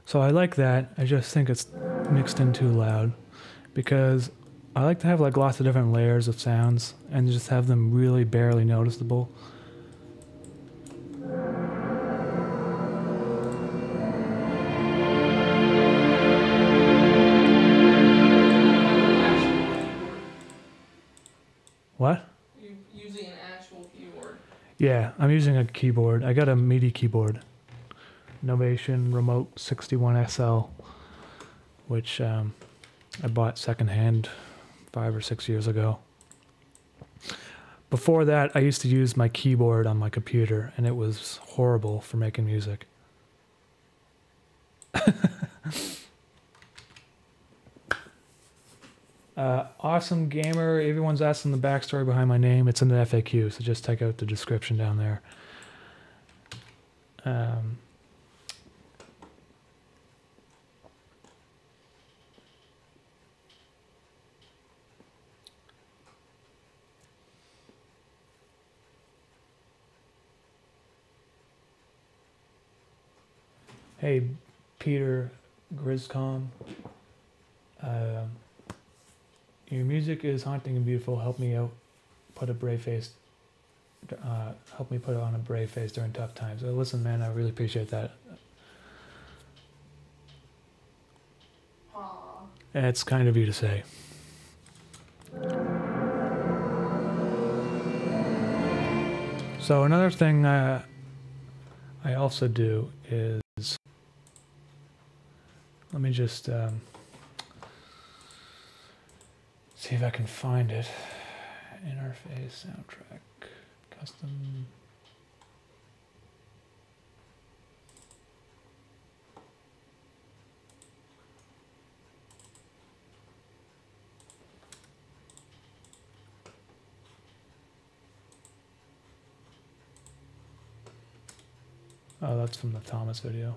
So I like that. I just think it's mixed in too loud, because I like to have like lots of different layers of sounds and just have them really barely noticeable. What? You're using an actual keyboard. Yeah, I'm using a keyboard. I got a MIDI keyboard. Novation Remote 61SL, which I bought secondhand 5 or 6 years ago. Before that, I used to use my keyboard on my computer, and it was horrible for making music. Awesome Gamer, everyone's asking the backstory behind my name. It's in the FAQ, so just check out the description down there. Hey, Peter Griscom. Your music is haunting and beautiful. Help me out. Put a brave face. Help me put on a brave face during tough times. Listen, man, I really appreciate that. Aww. It's kind of you to say. So another thing I also do is, let me just see if I can find it. Interface, soundtrack, custom. Oh, that's from the Thomas video.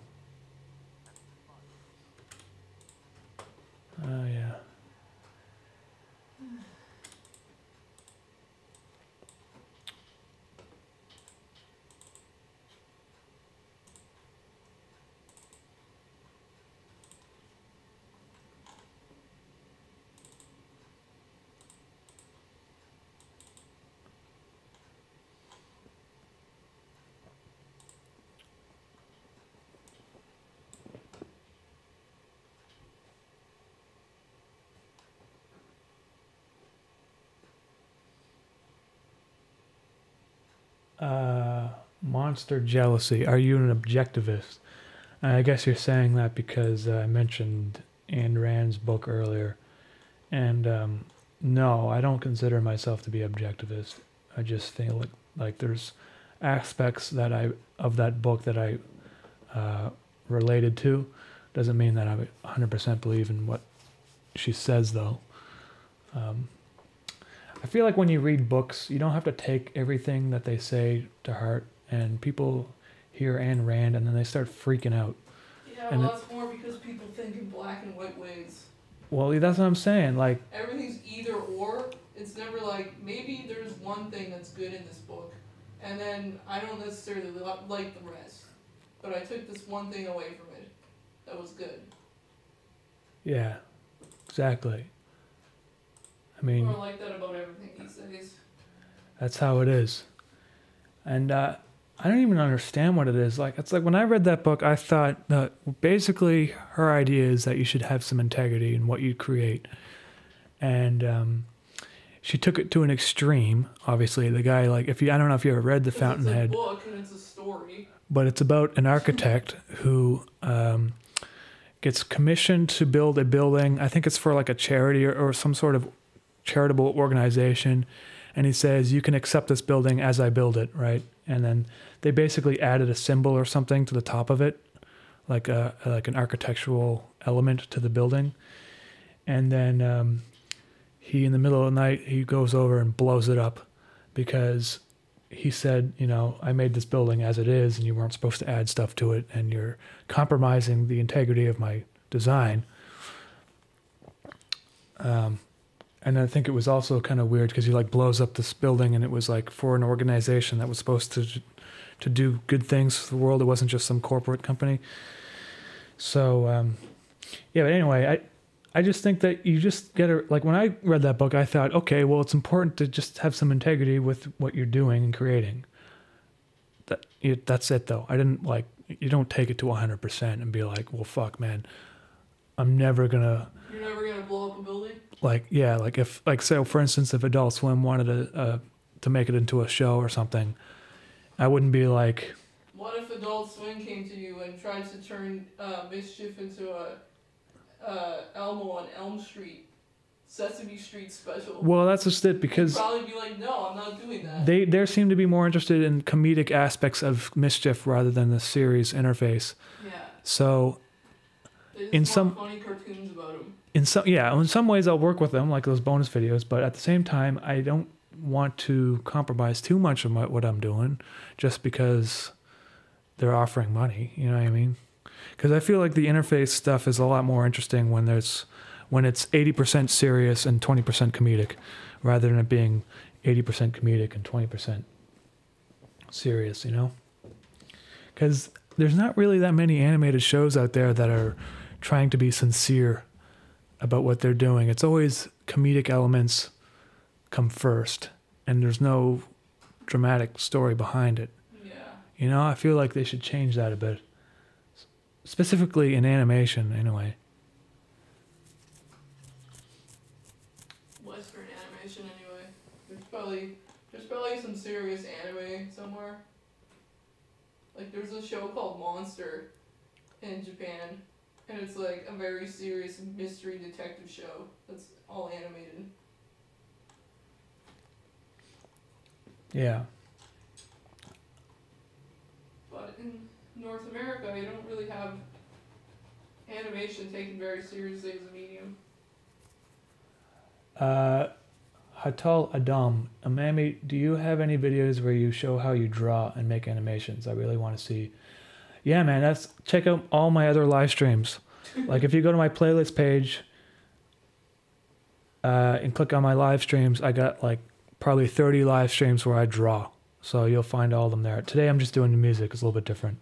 Oh, yeah. Monster jealousy. Are you an objectivist? I guess you're saying that because I mentioned Ayn Rand's book earlier. And no, I don't consider myself to be objectivist. I just feel like there's aspects that of that book that I related to. Doesn't mean that I 100% believe in what she says, though. I feel like when you read books, you don't have to take everything that they say to heart, and people hear Ayn Rand and then they start freaking out. Yeah, and well, that's more because people think in black and white ways. Well, that's what I'm saying. Like, everything's either or. It's never like, maybe there's one thing that's good in this book, and then I don't necessarily like the rest, but I took this one thing away from it that was good. Yeah, exactly. I mean, I like that about everything these days. That's how it is. And I don't even understand what it is. Like, it's like when I read that book, I thought that basically her idea is that you should have some integrity in what you create. And she took it to an extreme. Obviously, the guy, like, I don't know if you ever read The Fountainhead. It's a book and it's a story. But it's about an architect who gets commissioned to build a building. I think it's for like a charity or some sort of charitable organization. And he says, you can accept this building as I build it, right? And then they basically added a symbol or something to the top of it, like an architectural element to the building. And then he, in the middle of the night, he goes over and blows it up because he said, you know, I made this building as it is, and you weren't supposed to add stuff to it, and you're compromising the integrity of my design. And I think it was also kind of weird because he like blows up this building, and it was like for an organization that was supposed to do good things for the world. It wasn't just some corporate company. So yeah, but anyway, I just think that you just gotta, like, when I read that book, I thought, okay, well, it's important to just have some integrity with what you're doing and creating. That's it, though. I didn't, like, you don't take it to 100% and be like, well, fuck, man, I'm never gonna... You're never gonna blow up a building? like if so for instance, if Adult Swim wanted to make it into a show or something, I wouldn't be like, what if Adult Swim came to you and tried to turn Mischief into a Elmo on Elm Street, Sesame Street special? well, that's just it, because you'd probably be like, no, I'm not doing that. they seem to be more interested in comedic aspects of Mischief rather than the series interface. Yeah. So in some funny cartoons about him. In some ways I'll work with them, like those bonus videos, but at the same time I don't want to compromise too much of what I'm doing just because they're offering money, you know what I mean? Because I feel like the interface stuff is a lot more interesting when it's 80% serious and 20% comedic, rather than it being 80% comedic and 20% serious, you know? Because there's not really that many animated shows out there that are trying to be sincere about what they're doing. It's always comedic elements come first, and there's no dramatic story behind it. Yeah. You know, I feel like they should change that a bit. Specifically in animation, anyway. Western animation, anyway. There's probably some serious anime somewhere. Like, there's a show called Monster in Japan, and it's like a very serious mystery detective show that's all animated. Yeah. But in North America, you don't really have animation taken very seriously as a medium. Hatal Adam, Umami, do you have any videos where you show how you draw and make animations? I really want to see. Yeah, man, check out all my other live streams. Like if you go to my playlist page and click on my live streams, I got like probably 30 live streams where I draw. So you'll find all of them there. Today I'm just doing the music. It's a little bit different.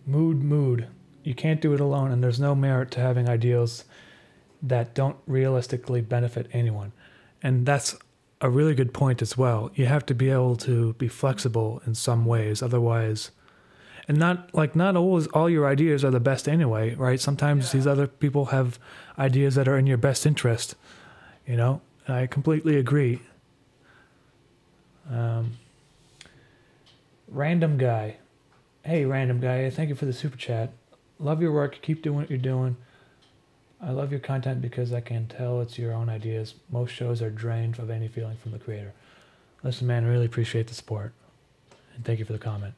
Mood. You can't do it alone, and there's no merit to having ideals that don't realistically benefit anyone. And that's a really good point as well. You have to be able to be flexible in some ways, otherwise, and not always all your ideas are the best anyway, right? Sometimes these other people have ideas that are in your best interest, you know? I completely agree. Random guy. Hey, random guy, thank you for the super chat. Love your work. Keep doing what you're doing. I love your content because I can tell it's your own ideas. Most shows are drained of any feeling from the creator. Listen, man, I really appreciate the support. And thank you for the comment.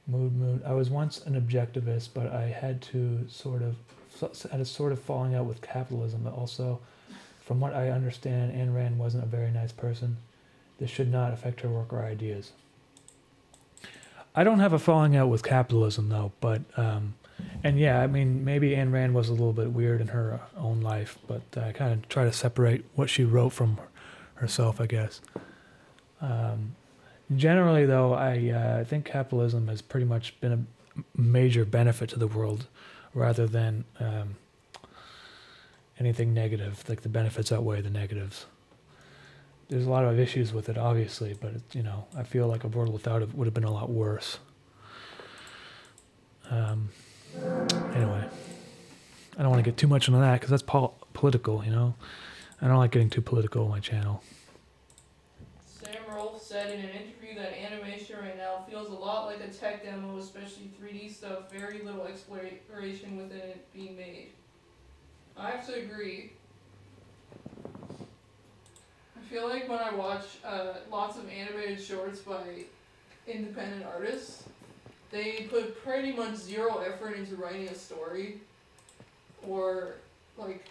Mood. I was once an objectivist, but I had a sort of falling out with capitalism. But also, from what I understand, Ayn Rand wasn't a very nice person. This should not affect her work or ideas. I don't have a falling out with capitalism, though, but, and yeah, I mean, maybe Ayn Rand was a little bit weird in her own life, but I kind of try to separate what she wrote from herself, I guess. Generally, though, I think capitalism has pretty much been a major benefit to the world, rather than anything negative. Like, the benefits outweigh the negatives. There's a lot of issues with it, obviously, but you know, I feel like a world without it would have been a lot worse. Anyway, I don't want to get too much into that because that's political, you know. I don't like getting too political on my channel. Sam Rolfe said in an interview that animation right now feels a lot like a tech demo, especially 3D stuff. Very little exploration within it being made. I have to agree. I feel like when I watch lots of animated shorts by independent artists, they put pretty much zero effort into writing a story or like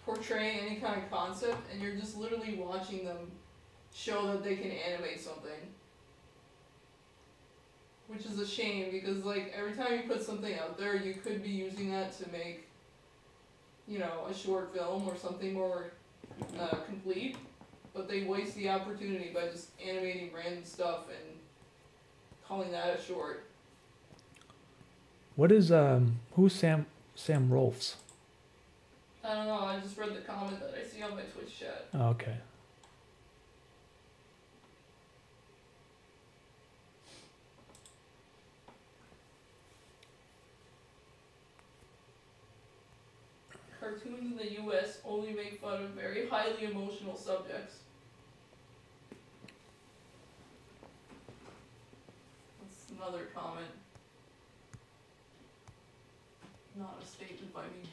portraying any kind of concept, and you're just literally watching them show that they can animate something. Which is a shame because like every time you put something out there, you could be using that to make, you know, a short film or something more complete. But they waste the opportunity by just animating random stuff and calling that a short. What is who's Sam Rolfes? I don't know. I just read the comment that I see on my Twitch chat. Oh, okay. cartoons in the US only make fun of very highly emotional subjects. That's another comment. Not a statement by me.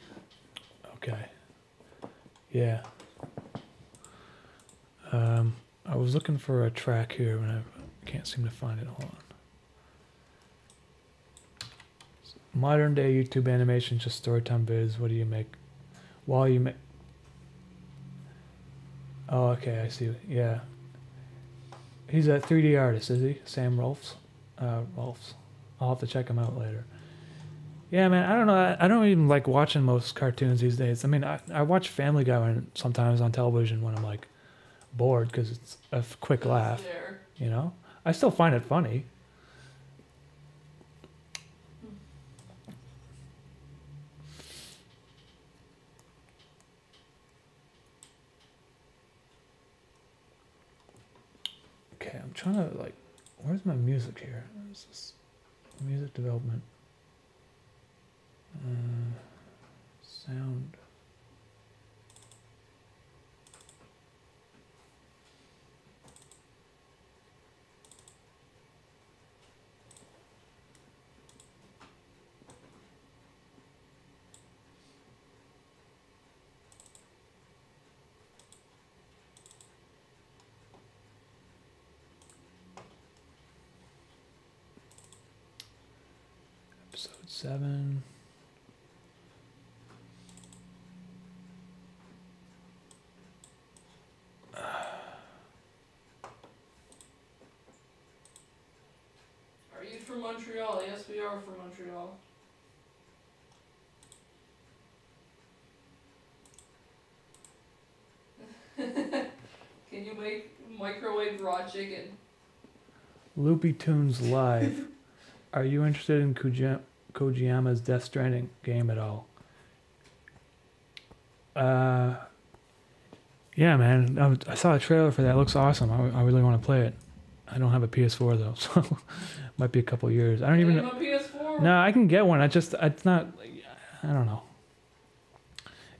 Okay. Yeah. I was looking for a track here and I can't seem to find it. Hold on. Modern day YouTube animation, just storytime vids. What do you make? While you make. Oh, okay, I see. Yeah. He's a 3D artist, is he? Sam Rolfs? Rolfs. I'll have to check him out later. Yeah, man, I don't know. I don't even like watching most cartoons these days. I mean, I watch Family Guy sometimes on television when I'm like bored because it's a quick laugh. There. You know? I still find it funny. Okay, I'm trying to like, where's my music here? Where's this? Music development. Sound. Episode 7. Are you from Montreal? Yes, we are from Montreal. Can you make microwave raw chicken? Loopy Tunes Live. Are you interested in Kojiyama's Death Stranding game at all? Yeah, man. I saw a trailer for that. It looks awesome. I really want to play it. I don't have a PS4 though, so might be a couple years. I don't even know. A PS4? No, I can get one. It's not. I don't know.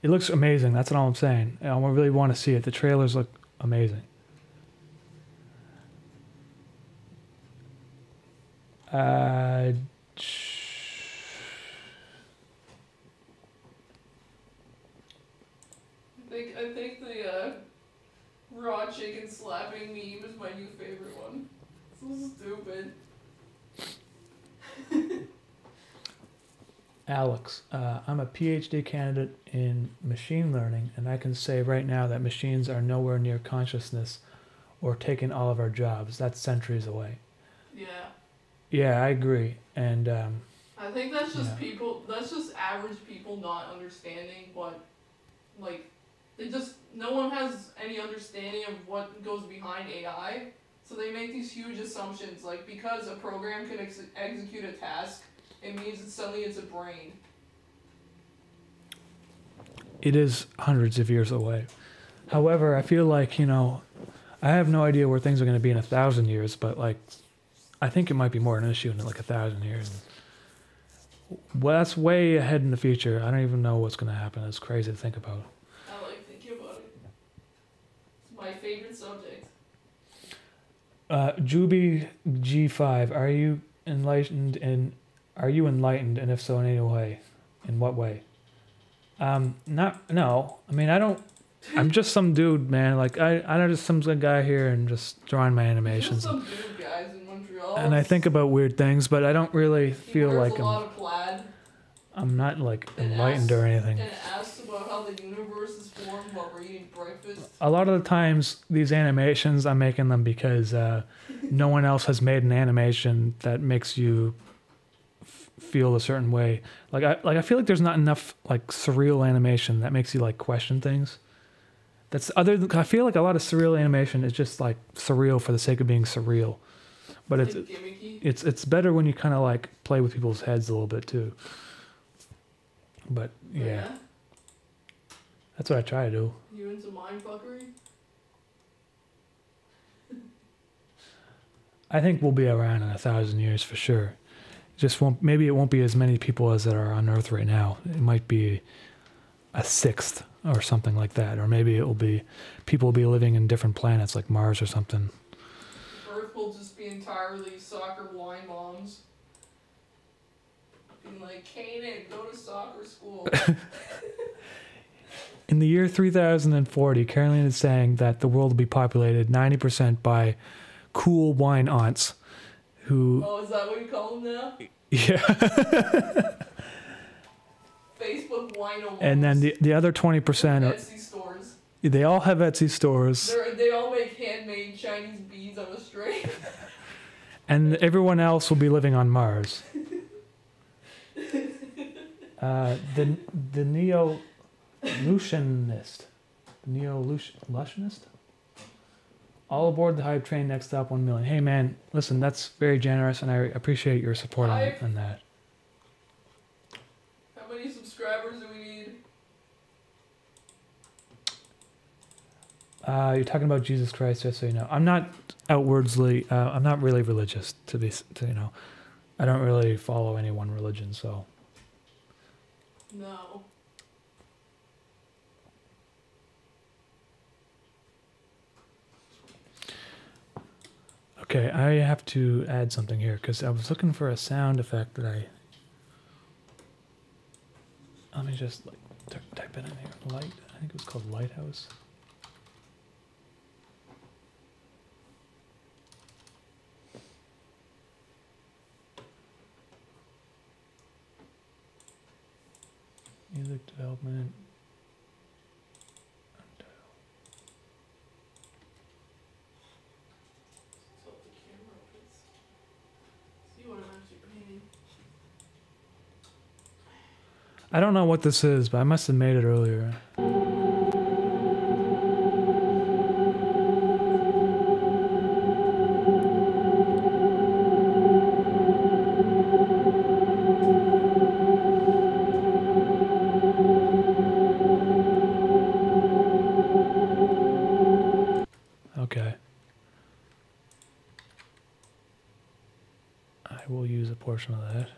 It looks amazing. That's all I'm saying. I really want to see it. The trailers look amazing. I think the raw chicken slapping meme is my new favorite one. So stupid. Alex, I'm a PhD candidate in machine learning, and I can say right now that machines are nowhere near consciousness or taking all of our jobs. That's centuries away. Yeah. Yeah, I agree. And I think that's just people, that's just average people not understanding what, like, no one has any understanding of what goes behind AI, so they make these huge assumptions, like, because a program can execute a task, it means that suddenly it's a brain. it is hundreds of years away. However, I feel like, I have no idea where things are going to be in 1,000 years, but like, I think it might be more an issue in like 1,000 years. Well, that's way ahead in the future. I don't even know what's going to happen. It's crazy to think about. I like thinking about it. It's my favorite subject. Juby G5, are you enlightened, and if so, in any way? In what way? No. I mean, I don't. I'm just some dude, man. Like I'm just some guy here and just drawing my animations. Just some dude, guys, in Montreal. And I think about weird things, but I don't really feel like a lot of plaid. I'm not like enlightened or anything. And asks about how the universe is formed while we're eating breakfast. A lot of the times, these animations, I'm making them because no one else has made an animation that makes you feel a certain way. I feel like there's not enough like surreal animation that makes you like question things. I feel like a lot of surreal animation is just like surreal for the sake of being surreal, but it's better when you kind of like play with people's heads a little bit too. But yeah, that's what I try to do. You into mindfuckery? I think we'll be around in 1,000 years for sure. Maybe it won't be as many people as that are on Earth right now. It might be, a sixth or something like that, or maybe it will be people will be living in different planets like Mars or something. Earth will just be entirely soccer blind moms. Being like, Kanan, go to soccer school. In the year 3040, Caroline is saying that the world will be populated 90% by cool wine aunts who... Oh, is that what you call them now? Yeah. Facebook wino moms. And then the other 20% are... Etsy stores. They all have Etsy stores. They all make handmade Chinese beads on a string. And everyone else will be living on Mars. The neo-lutionist. Neo-lutionist? All aboard the hype train, next up 1 million. Hey man, listen, that's very generous and I appreciate your support on that. How many subscribers do we need? You're talking about Jesus Christ, just so you know. I'm not outwardly, I'm not really religious, you know. I don't really follow any one religion, so. No. Okay, I have to add something here because I was looking for a sound effect that I... Let me just like type it in here. Light, I think it was called Lighthouse. Music development. I don't know what this is, but I must have made it earlier. Okay. I will use a portion of that.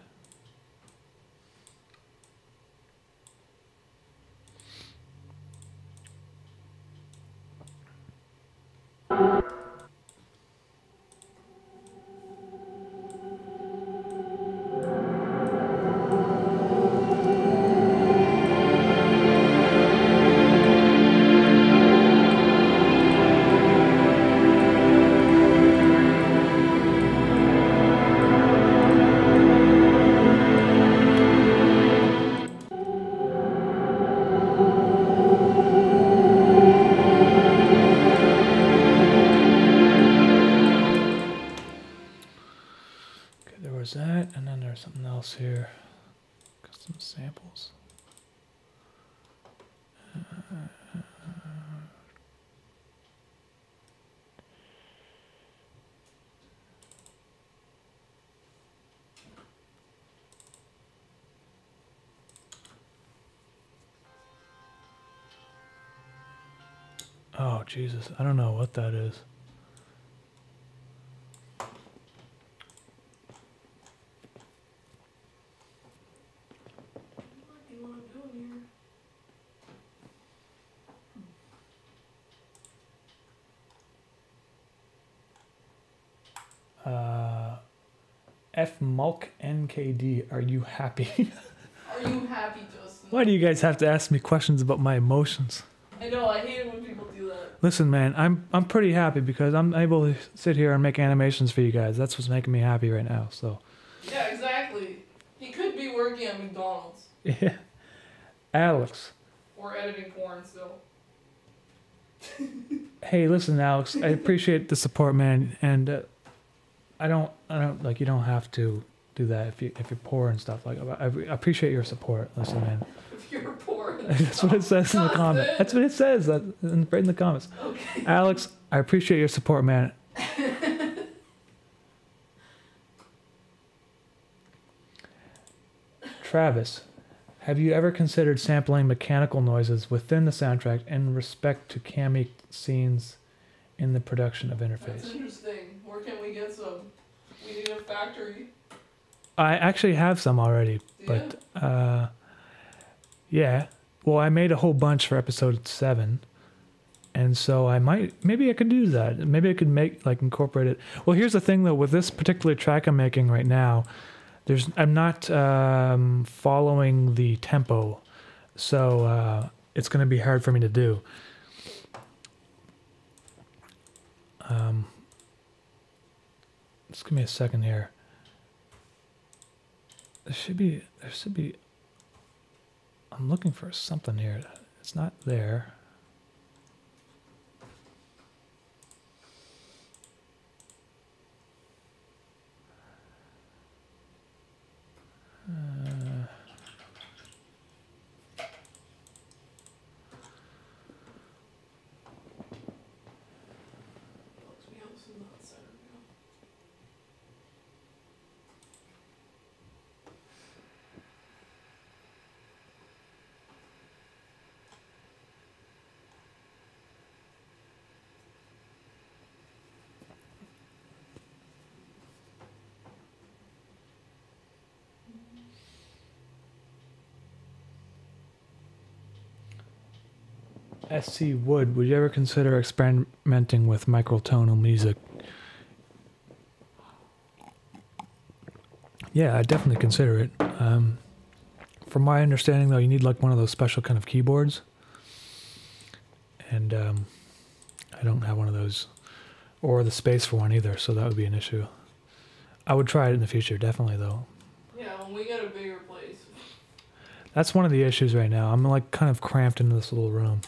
That, and then there's something else here. Custom samples. Oh, Jesus. I don't know what that is. F Mulk NKD, are you happy? Are you happy, Justin? Why do you guys have to ask me questions about my emotions? I know, I hate it when people do that. Listen, man, I'm pretty happy because I'm able to sit here and make animations for you guys. That's what's making me happy right now. So. Yeah, exactly. He could be working at McDonald's. Yeah. Alex. Or editing porn still. Hey, listen, Alex. I appreciate the support, man, and I don't like you don't have to do that if you're poor and stuff. Like I appreciate your support. Listen, man. If you're poor. That's what it says in the comment. That's what it says right in the comments. Okay. Alex, I appreciate your support, man. Travis, have you ever considered sampling mechanical noises within the soundtrack in respect to Cami scenes in the production of interface? That's interesting. Where can we get some? We need a factory. I actually have some already, but yeah. well, I made a whole bunch for episode 7. And so maybe I could do that. Maybe I could incorporate it. Well, here's the thing though, with this particular track I'm making right now, I'm not following the tempo. So it's going to be hard for me to do. Just give me a second here. There should be, I'm looking for something here. It's not there. SC Wood, would you ever consider experimenting with microtonal music? Yeah, I'd definitely consider it. From my understanding, though, you need like one of those special kind of keyboards. And I don't have one of those, or the space for one either, so that would be an issue. I would try it in the future, definitely, though. Yeah, when we get a bigger place. That's one of the issues right now. I'm like kind of cramped into this little room.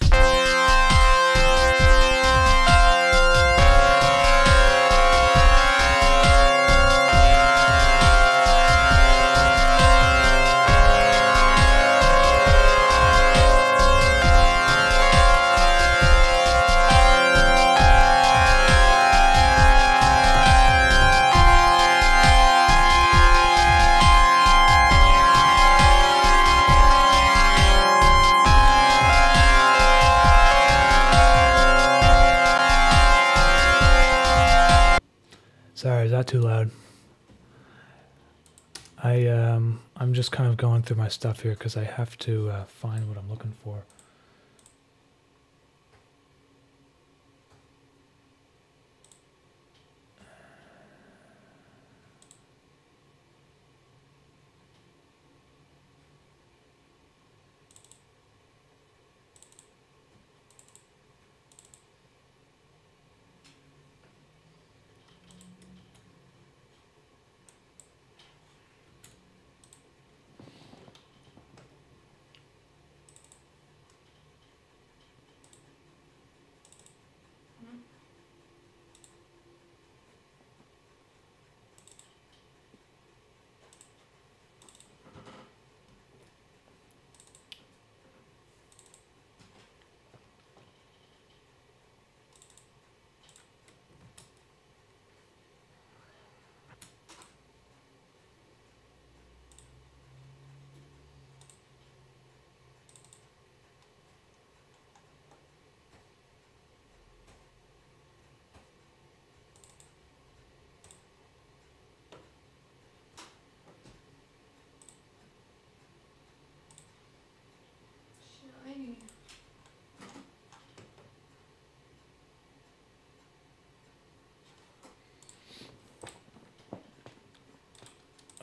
Sorry, is that too loud? I'm just kind of going through my stuff here because I have to find what I'm looking for.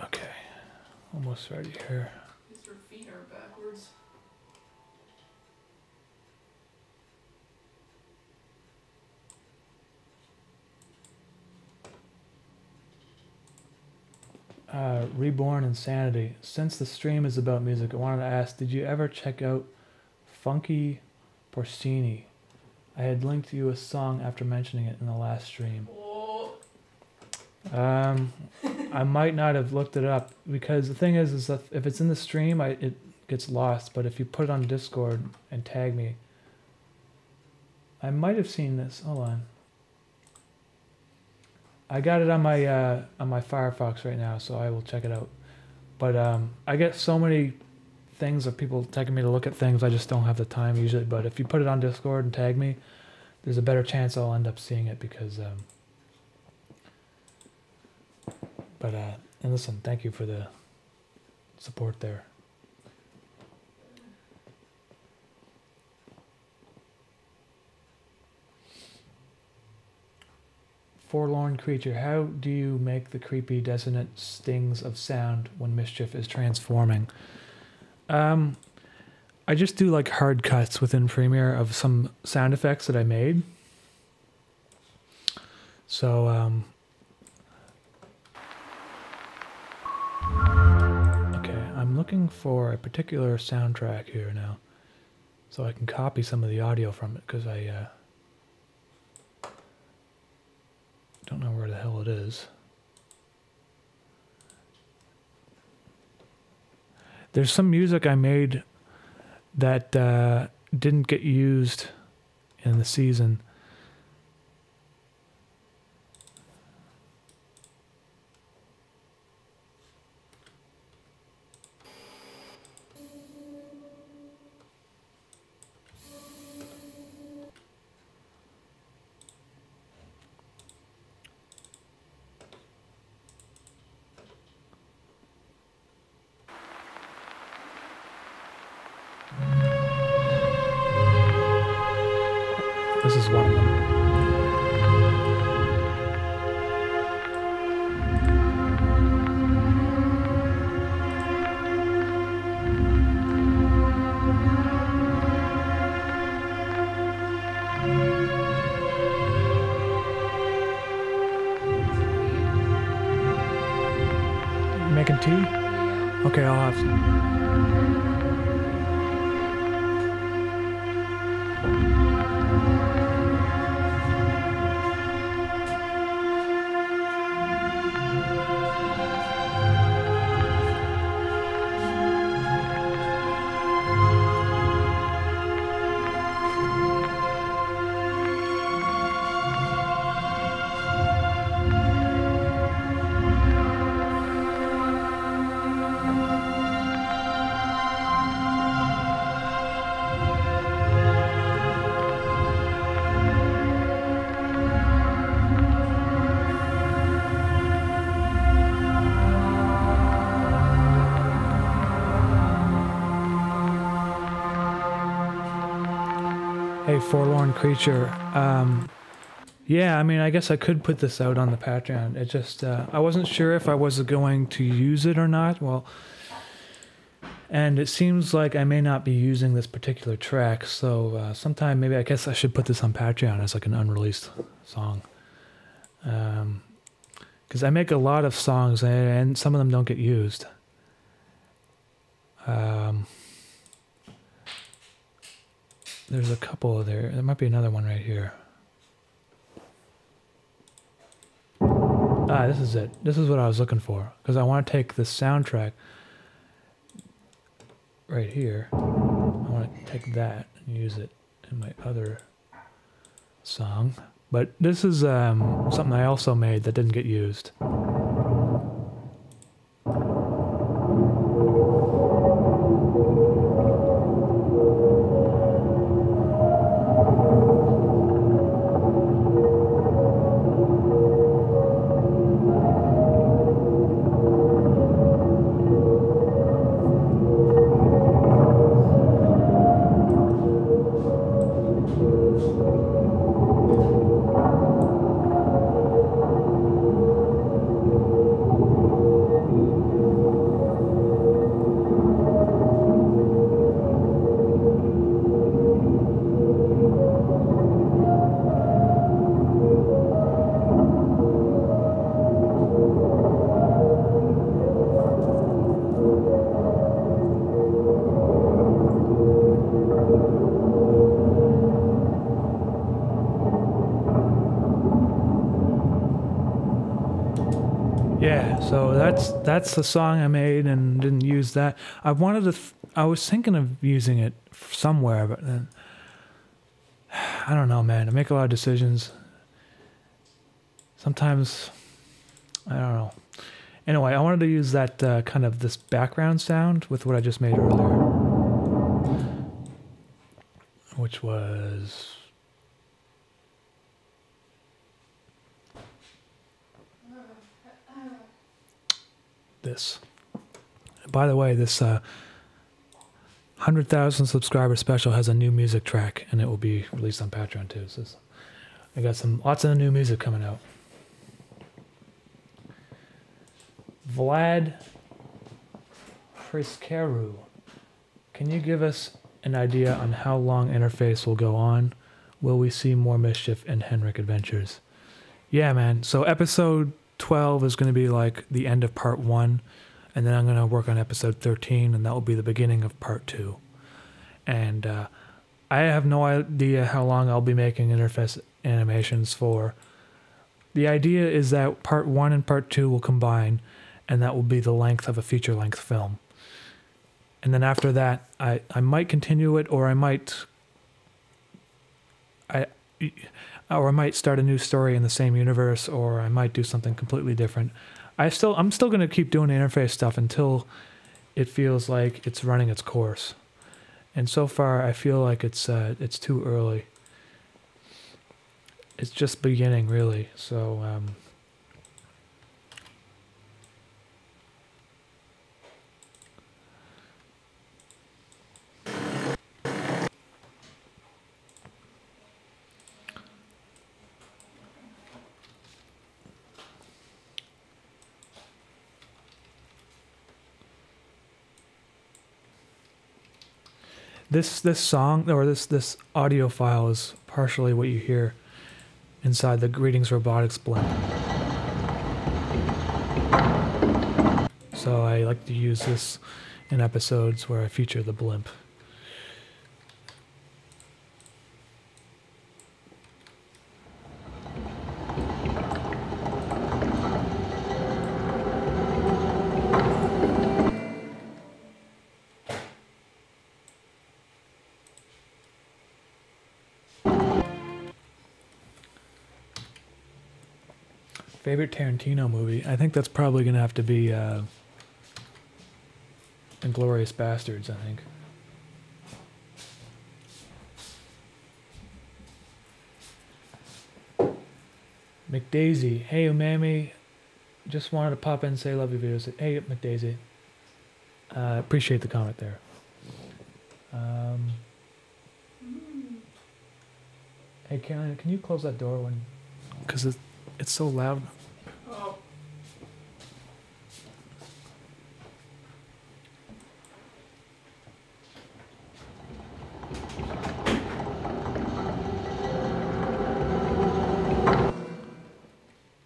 Okay, almost ready here. Because your feet are backwards. Reborn Insanity. Since the stream is about music, I wanted to ask, did you ever check out Funky Porcini? I had linked you a song after mentioning it in the last stream. Oh. I might not have looked it up because the thing is that if it's in the stream, it gets lost. But if you put it on Discord and tag me, I might have seen this. Hold on. I got it on my Firefox right now, so I will check it out. But I get so many things of people tagging me to look at things, I just don't have the time usually. But if you put it on Discord and tag me, there's a better chance I'll end up seeing it because. And listen, thank you for the support there. Forlorn creature, how do you make the creepy dissonant stings of sound when mischief is transforming? I just do like hard cuts within Premiere of some sound effects that I made. So, okay, I'm looking for a particular soundtrack here now, so I can copy some of the audio from it, because I don't know where the hell it is. There's some music I made that didn't get used in the season. This is one of them. You making tea? Okay, I'll have some. Hey, Forlorn Creature. Yeah, I mean, I guess I could put this out on the Patreon. It just, I wasn't sure if I was going to use it or not. Well, and it seems like I may not be using this particular track, so sometime maybe I guess I should put this on Patreon as like an unreleased song. Because I make a lot of songs and some of them don't get used. There's a couple there. There might be another one right here. Ah, this is it. This is what I was looking for. Because I want to take the soundtrack right here. I want to take that and use it in my other song. But this is something I also made that didn't get used. So that's the song I made and didn't use that. I wanted to. I was thinking of using it somewhere, but then I don't know, man. I make a lot of decisions. Sometimes I don't know. Anyway, I wanted to use that kind of this background sound with what I just made earlier, which was. This. By the way, this 100,000 subscriber special has a new music track, and it will be released on Patreon too. So I got lots of new music coming out. Vlad Friskeru, can you give us an idea on how long interface will go on? Will we see more mischief in Henrik Adventures? Yeah, man. So episode 12 is going to be like the end of part 1, and then I'm going to work on episode 13, and that will be the beginning of part 2. And I have no idea how long I'll be making interface animations for. The idea is that part 1 and part 2 will combine, and that will be the length of a feature-length film. And then after that, I might continue it, or I might start a new story in the same universe, or I might do something completely different. I'm still going to keep doing the interface stuff until it feels like it's running its course. And so far, I feel like it's too early. It's just beginning, really. So. This song, or this audio file, is partially what you hear inside the Greetings Robotics blimp. So I like to use this in episodes where I feature the blimp. Favorite Tarantino movie? I think that's probably going to have to be Inglourious Bastards, I think. McDaisy. Hey, Umami. Just wanted to pop in and say love your videos. Hey, McDaisy. Appreciate the comment there. Hey, Caroline, can you close that door when... Because it's so loud. Oh.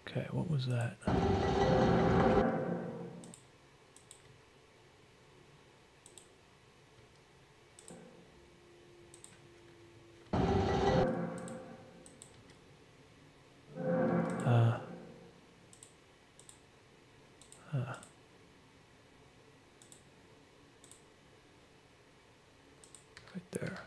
Okay, what was that? Right there.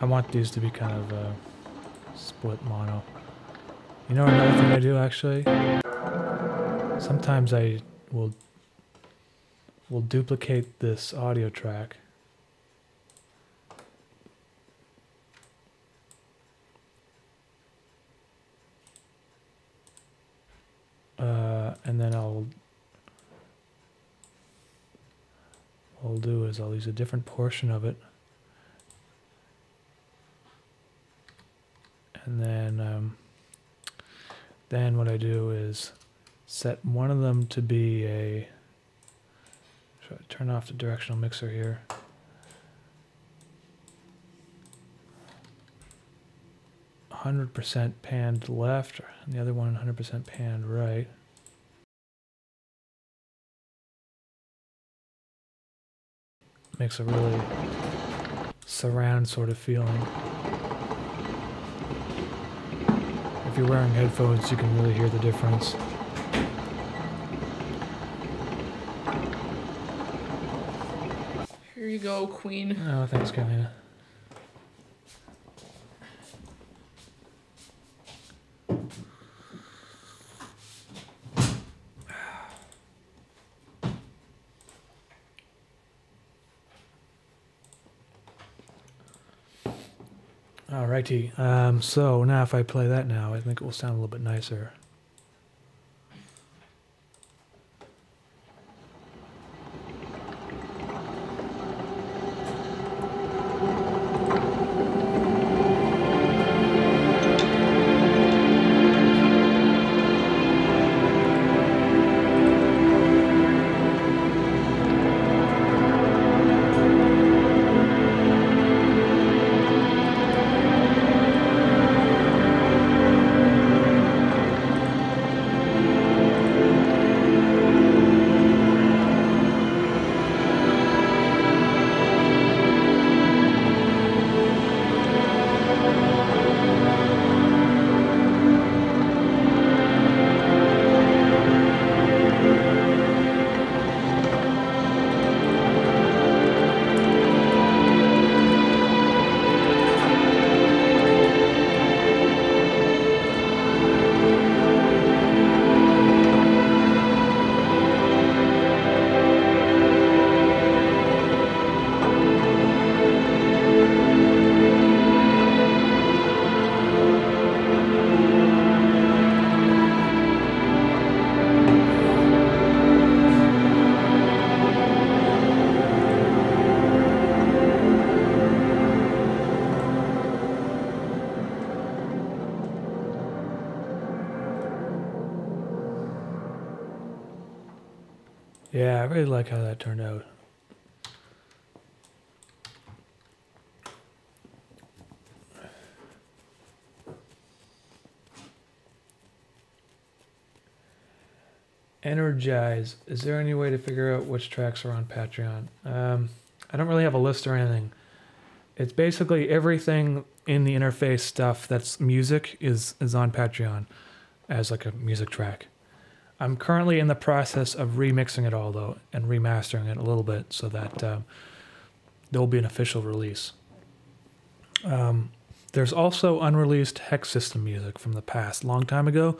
I want these to be kind of split mono. You know another thing I do actually? Sometimes I will duplicate this audio track And then what I'll do is I'll use a different portion of it. And then what I do is set one of them to be a, turn off the directional mixer here. %, panned left, and the other one 100% panned right. Makes a really surround sort of feeling. If you're wearing headphones, you can really hear the difference. Here you go, Queen. Oh, thanks, Carolina. Alrighty, so now if I play that now, I think it will sound a little bit nicer. Yeah, I really like how that turned out. Energize. Is there any way to figure out which tracks are on Patreon? I don't really have a list or anything. It's basically everything in the interface stuff that's music is on Patreon as like a music track. I'm currently in the process of remixing it all though and remastering it a little bit so that there will be an official release. There's also unreleased Hex System music from the past, long time ago,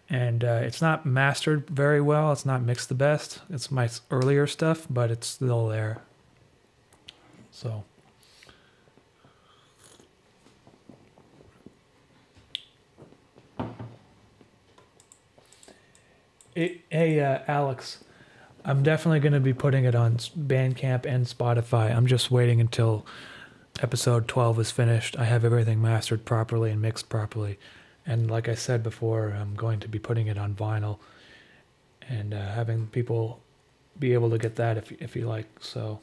and it's not mastered very well. It's not mixed the best. It's my earlier stuff, but it's still there. So. Hey, Alex, I'm definitely going to be putting it on Bandcamp and Spotify. I'm just waiting until episode 12 is finished. I have everything mastered properly and mixed properly. And like I said before, I'm going to be putting it on vinyl and having people be able to get that if you like. So,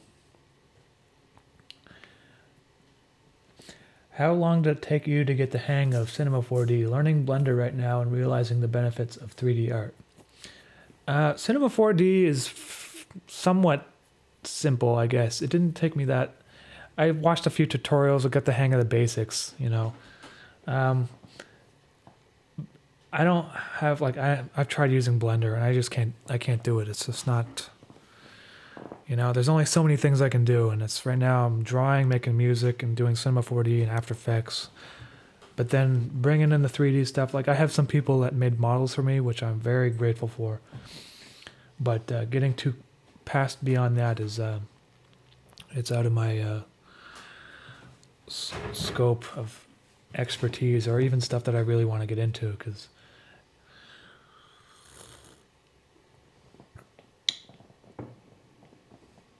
how long did it take you to get the hang of Cinema 4D, learning Blender right now and realizing the benefits of 3D art? Cinema 4D is somewhat simple, I guess. It didn't take me that. I watched a few tutorials. I got the hang of the basics, you know. I don't have like I've tried using Blender and I can't do it. It's just not. You know, there's only so many things I can do, and it's right now I'm drawing, making music, and doing Cinema 4D and After Effects. But then bringing in the 3D stuff, like I have some people that made models for me, which I'm very grateful for. But getting past beyond that is, it's out of my scope of expertise, or even stuff that I really want to get into, because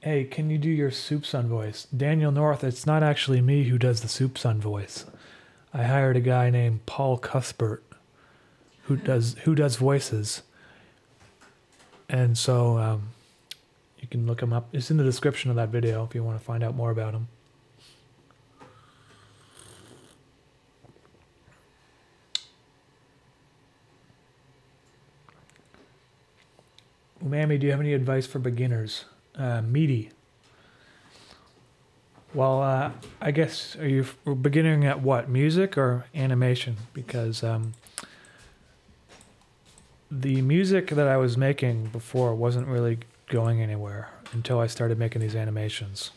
Hey, can you do your Soup Son voice? Daniel North, it's not actually me who does the Soup Son voice. I hired a guy named Paul Cuthbert who does voices. And so you can look him up. It's in the description of that video if you want to find out more about him. Umami, do you have any advice for beginners? Meaty. Well, I guess, are you beginning at what? Music or animation? Because the music that I was making before wasn't really going anywhere until I started making these animations.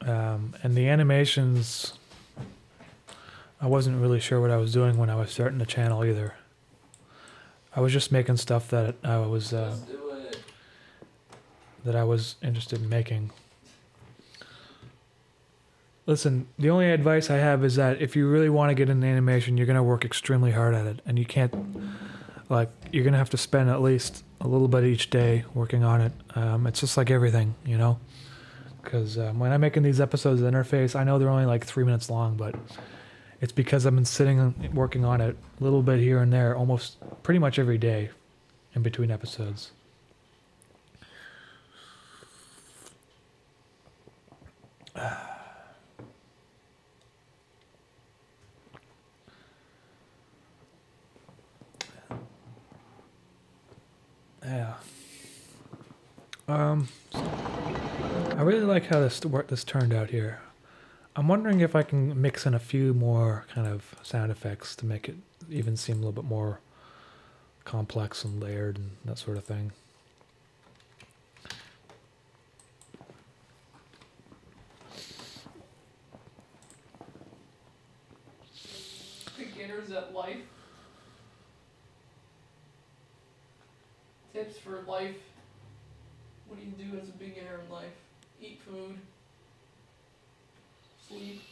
And the animations, I wasn't really sure what I was doing when I was starting the channel either. I was just making stuff that I was interested in making. Listen, the only advice I have is that if you really want to get into animation, you're going to work extremely hard at it. And you can't, like, you're going to have to spend at least a little bit each day working on it. It's just like everything, you know? Because when I'm making these episodes of Interface, I know they're only like 3 minutes long, but it's because I've been sitting and working on it a little bit here and there, almost pretty much every day in between episodes. Yeah. I really like how this turned out here. I'm wondering if I can mix in a few more kind of sound effects to make it even seem a little bit more complex and layered and that sort of thing. Beginners at life. Tips for life. What do you do as a beginner in life? Eat food. Sleep.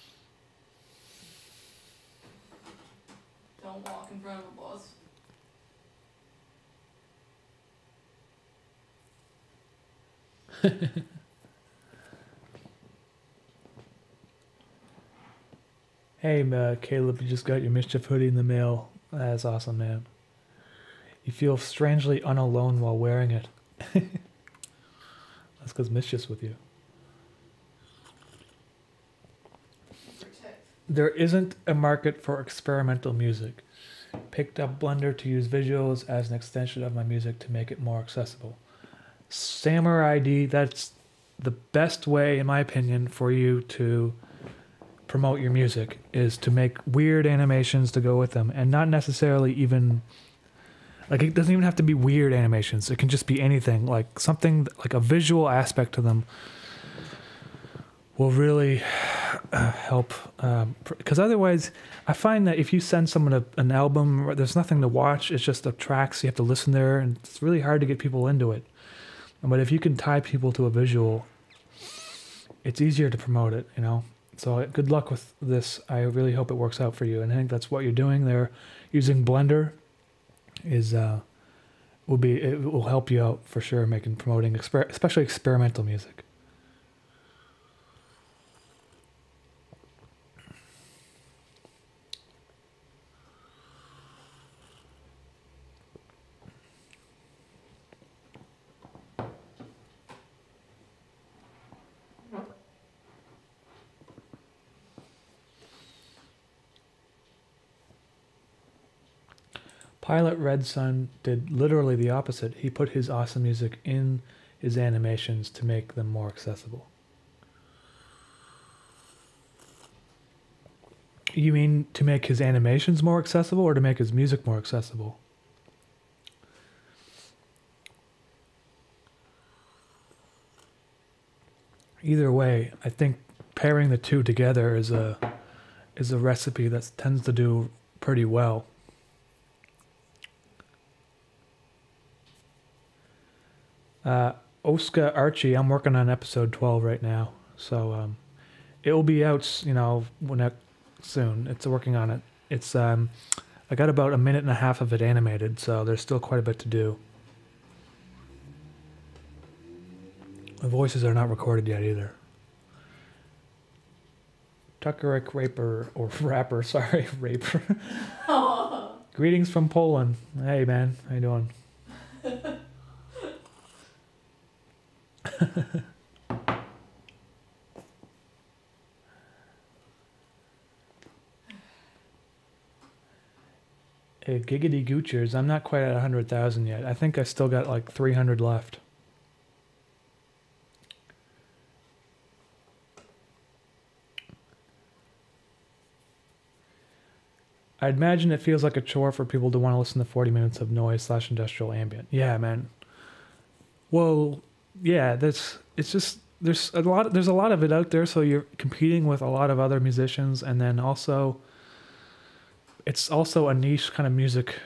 Don't walk in front of a bus. Hey, Caleb, you just got your Mischief hoodie in the mail. That's awesome, man. You feel strangely unalone while wearing it. That's because Mischief's with you. There isn't a market for experimental music. Picked up Blender to use visuals as an extension of my music to make it more accessible. Samurai ID, that's the best way, in my opinion, for you to promote your music, is to make weird animations to go with them, and not necessarily even, like, it doesn't even have to be weird animations. It can just be anything, like something, like a visual aspect to them will really help, because otherwise I find that if you send someone an album, there's nothing to watch, it's just the tracks, you have to listen there, and it's really hard to get people into it. But if you can tie people to a visual, it's easier to promote it, you know. So good luck with this. I really hope it works out for you, and I think that's what you're doing there. Using Blender is it will help you out for sure, promoting especially experimental music. Pilot Red Sun did literally the opposite. He put his awesome music in his animations to make them more accessible. You mean to make his animations more accessible or to make his music more accessible? Either way, I think pairing the two together is a recipe that tends to do pretty well. Oscar Archie, I'm working on episode 12 right now, so it will be out, you know, soon. It's working on it. It's I got about 1.5 minutes of it animated, so there's still quite a bit to do. The voices are not recorded yet either. Tuckerick Raper, or Rapper, sorry, Raper. Greetings from Poland. Hey man, how you doing? Hey, Giggity Goochers, I'm not quite at 100,000 yet. I think I still got like 300 left. I'd imagine it feels like a chore for people to want to listen to 40 minutes of noise/industrial ambient. Yeah, man. Well, yeah, it's just there's a lot of it out there, so you're competing with a lot of other musicians, and then also it's also a niche kind of music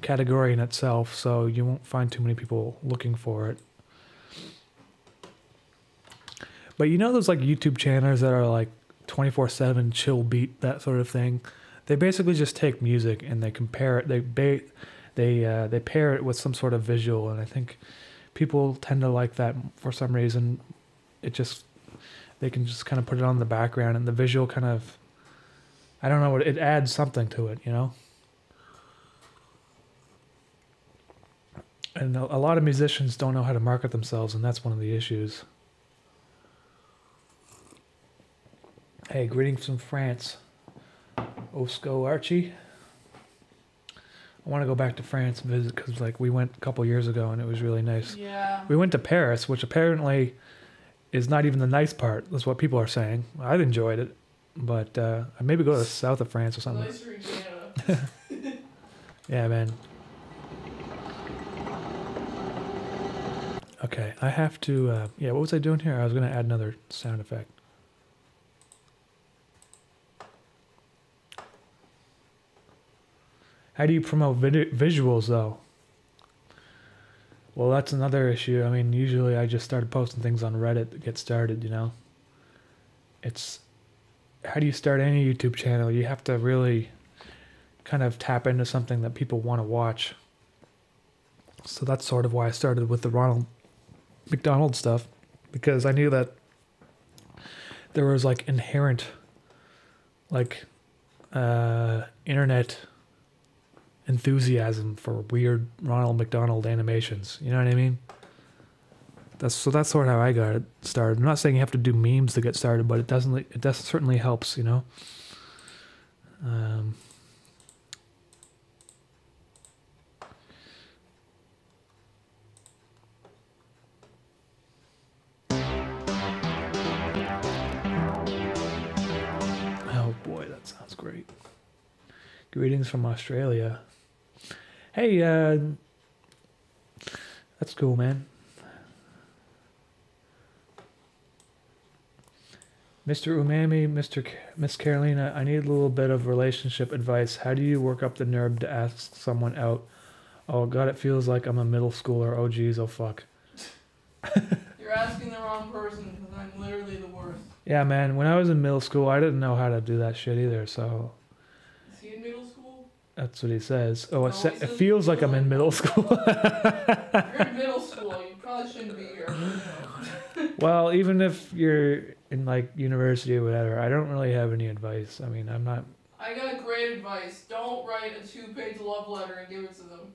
category in itself, so you won't find too many people looking for it. But you know those like YouTube channels that are like 24/7 chill beat, that sort of thing? They basically just take music and they compare it. They pair it with some sort of visual, and I think people tend to like that for some reason. They can just kind of put it on in the background, and the visual kind of, I don't know, it adds something to it, you know? And a lot of musicians don't know how to market themselves, and that's one of the issues. Hey, greetings from France. Osco Archie. I want to go back to France and visit because like we went a couple years ago and it was really nice. Yeah. We went to Paris, which apparently is not even the nice part. That's what people are saying. I've enjoyed it, but maybe go to the south of France or something. Nicer in Canada. Yeah, man. Okay, I have to. Yeah, what was I doing here? I was gonna add another sound effect. How do you promote visuals, though? Well, that's another issue. I mean, usually I just started posting things on Reddit to get started, you know? How do you start any YouTube channel? You have to really kind of tap into something that people want to watch. So that's sort of why I started with the Ronald McDonald stuff, because I knew that there was like inherent, like, internet enthusiasm for weird Ronald McDonald animations. You know what I mean? That's sort of how I got it started. I'm not saying you have to do memes to get started, but it certainly helps, you know? Oh boy, that sounds great. Greetings from Australia. Hey, that's cool, man. Mr. Umami, Miss Carolina, I need a little bit of relationship advice. How do you work up the nerve to ask someone out? Oh God, it feels like I'm a middle schooler. Oh geez, oh fuck. You're asking the wrong person because I'm literally the worst. Yeah, man. When I was in middle school, I didn't know how to do that shit either. So. Is he in middle school? That's what he says. Oh, No, it feels like I'm in middle school. You're in middle school. You probably shouldn't be here. Well, even if you're in like university or whatever, I don't really have any advice. I mean, I'm not. I got great advice. Don't write a 2-page love letter and give it to them.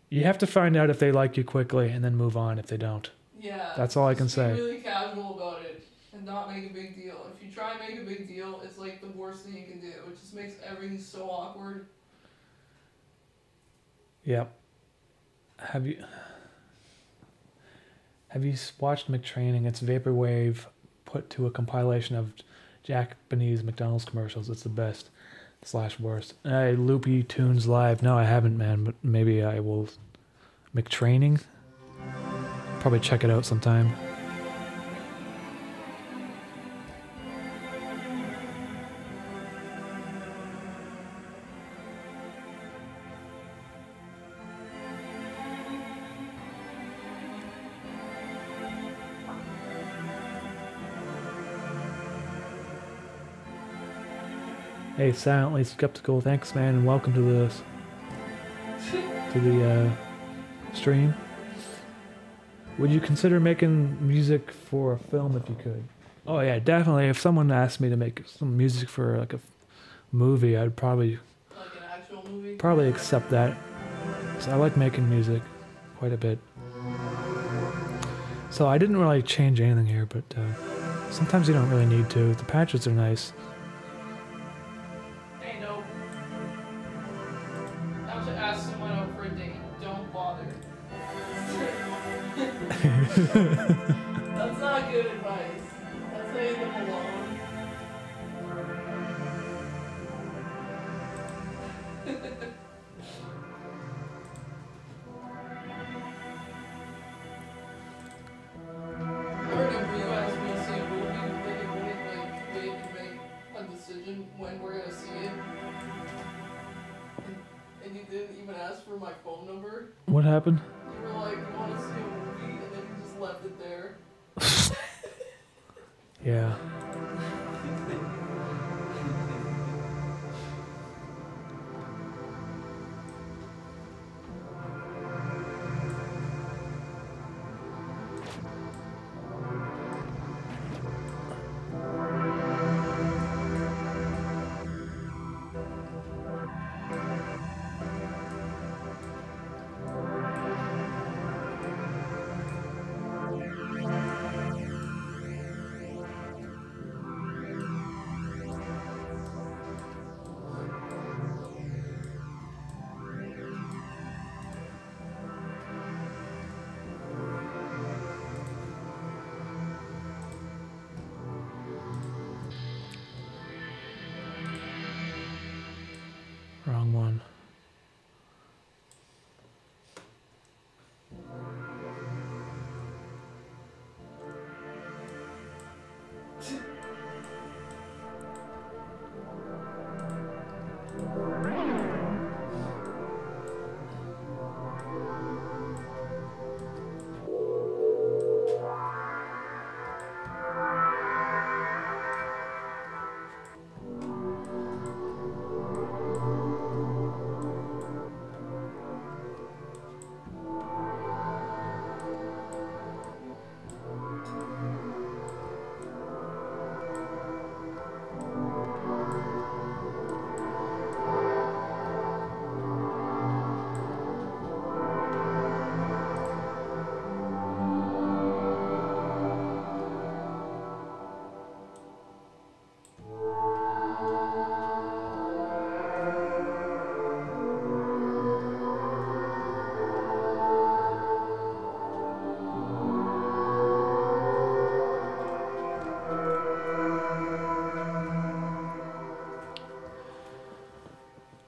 You have to find out if they like you quickly and then move on if they don't. Yeah. That's all I can say. Be really casual about it and not make a big deal. If you try and make a big deal, it's like the worst thing you can do. It just makes everything so awkward. Yep. Have you watched McTraining? It's Vaporwave put to a compilation of Japanese McDonald's commercials. It's the best / worst. Hey, Loopy Tunes Live. No, I haven't, man, but maybe I will. McTraining? Probably check it out sometime. Hey, Silently Skeptical, thanks man, and welcome to the stream. Would you consider making music for a film if you could? Oh yeah, definitely. If someone asked me to make some music for like a movie, I'd probably Like an actual movie? probably accept that. 'Cause I like making music quite a bit. So I didn't really change anything here, but sometimes you don't really need to. The patches are nice. Hey, no. How to ask someone out for a date. Don't bother. That's not good advice. That's leaving them alone. I remember you asked me to see a movie, like it wouldn't like wait and make a decision when we're gonna see it. And you didn't even ask for my phone number. What happened? You were like, you want to see a movie, and then you just left it there. Yeah. Wrong one.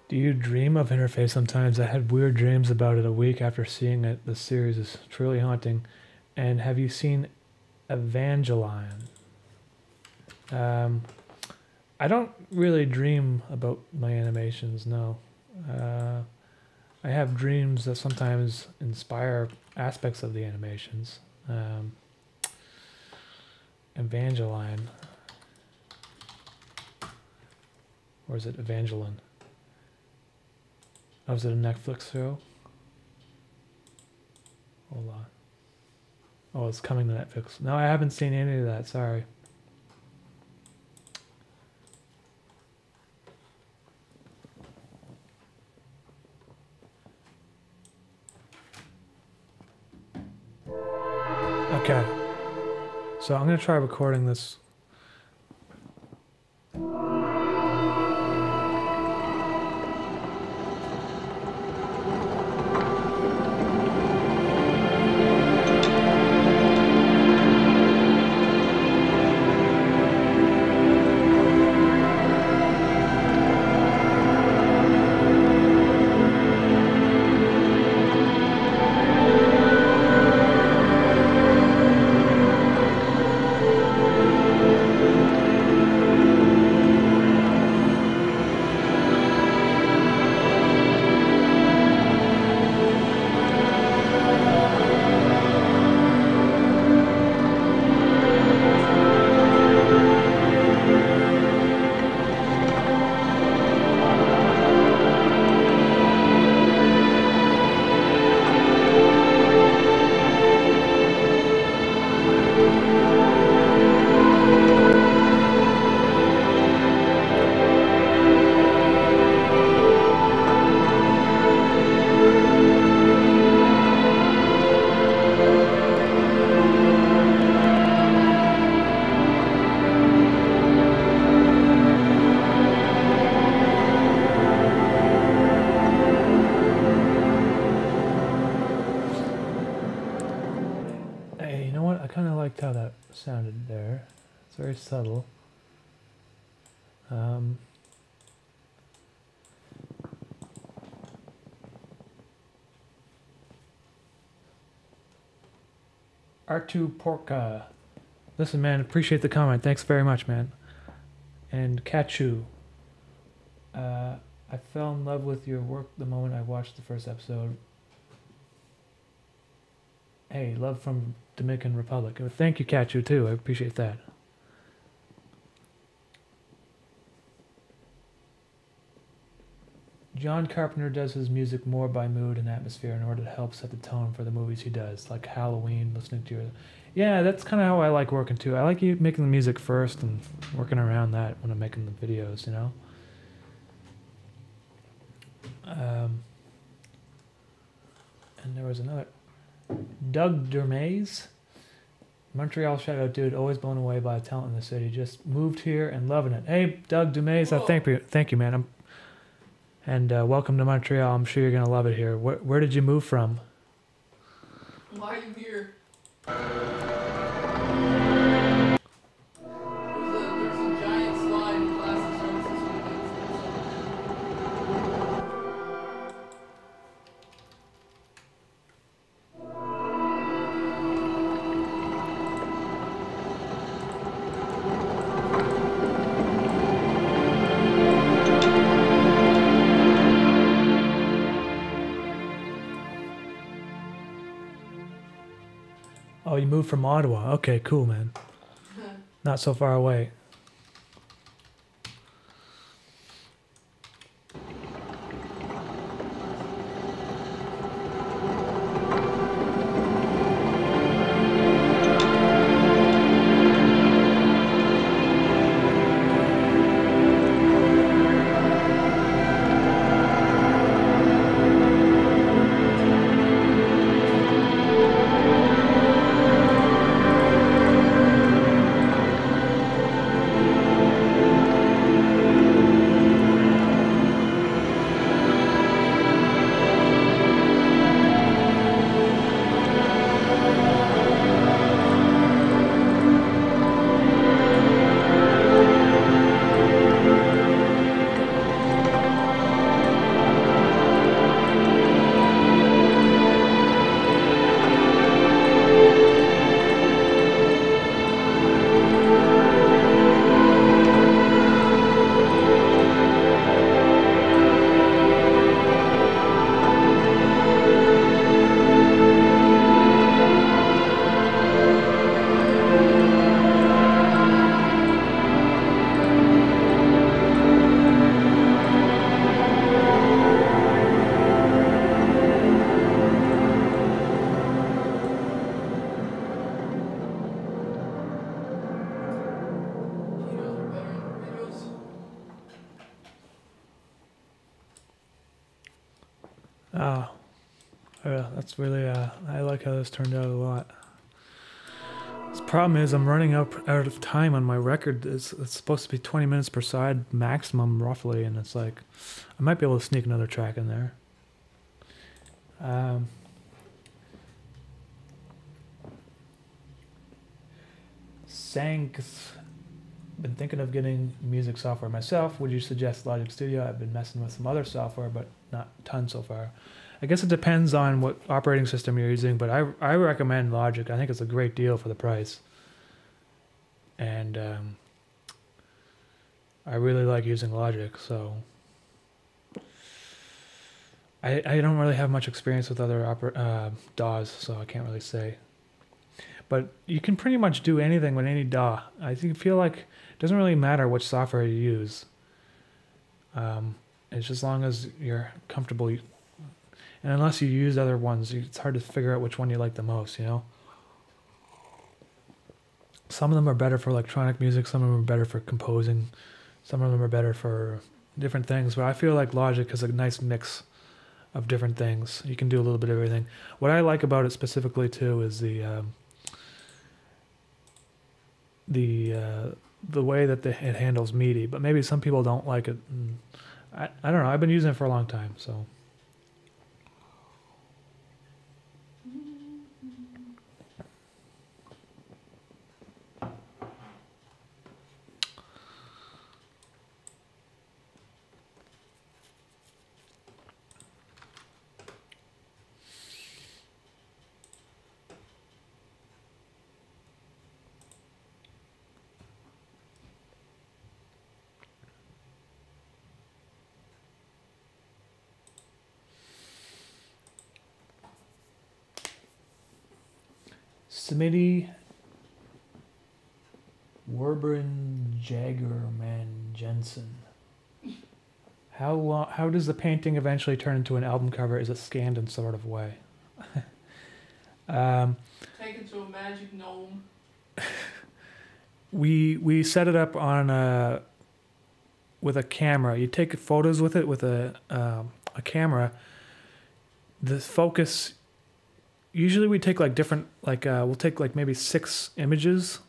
Do you dream of Interface sometimes? I had weird dreams about it a week after seeing it. The series is truly haunting. And have you seen Evangeline? I don't really dream about my animations, no. I have dreams that sometimes inspire aspects of the animations. Evangeline. Or is it Evangeline? Oh, is it a Netflix show? Hold on. Oh, it's coming to Netflix. No, I haven't seen any of that, sorry. Okay. So I'm going to try recording this. kind of liked how that sounded there. It's very subtle. R2 Porca. Listen, man, appreciate the comment. Thanks very much, man. And Kachu. I fell in love with your work the moment I watched the first episode. Hey, love from Dominican Republic. Thank you, Kachu, too. I appreciate that. John Carpenter does his music more by mood and atmosphere in order to help set the tone for the movies he does, like Halloween, listening to your... Yeah, that's kind of how I like working, too. I like you making the music first and working around that when I'm making the videos, you know? And there was another... Doug Dermaze. Montreal shout-out dude, always blown away by the talent in the city. Just moved here and loving it. Hey, Doug Dermaze, thank you, man. And welcome to Montreal. I'm sure you're going to love it here. Where did you move from? Why are you here? There's a giant slide in plastic surfaces. Oh, you moved from Ottawa. Okay, cool, man. Not so far away. That's really, I like how this turned out a lot. The problem is I'm running out of time on my record. It's supposed to be 20 minutes per side maximum, roughly, and it's like, I might be able to sneak another track in there. Thanks. Been thinking of getting music software myself. Would you suggest Logic Studio? I've been messing with some other software, but not tons so far. I guess it depends on what operating system you're using, but I recommend Logic. I think it's a great deal for the price. And I really like using Logic, so... I don't really have much experience with other DAWs, so I can't really say. But you can pretty much do anything with any DAW. I feel like it doesn't really matter which software you use. It's just as long as you're comfortable. And unless you use other ones, it's hard to figure out which one you like the most, you know? Some of them are better for electronic music, some of them are better for composing, some of them are better for different things, but I feel like Logic is a nice mix of different things. You can do a little bit of everything. What I like about it specifically, too, is the way that it handles MIDI, but maybe some people don't like it. I don't know, I've been using it for a long time, so... Smitty Werbrin Jagerman Jensen. How does the painting eventually turn into an album cover? Is it scanned in sort of way? Take it to a magic gnome. We set it up on with a camera. You take photos with it with a camera. The focus. Usually we take like different we'll take like maybe 6 images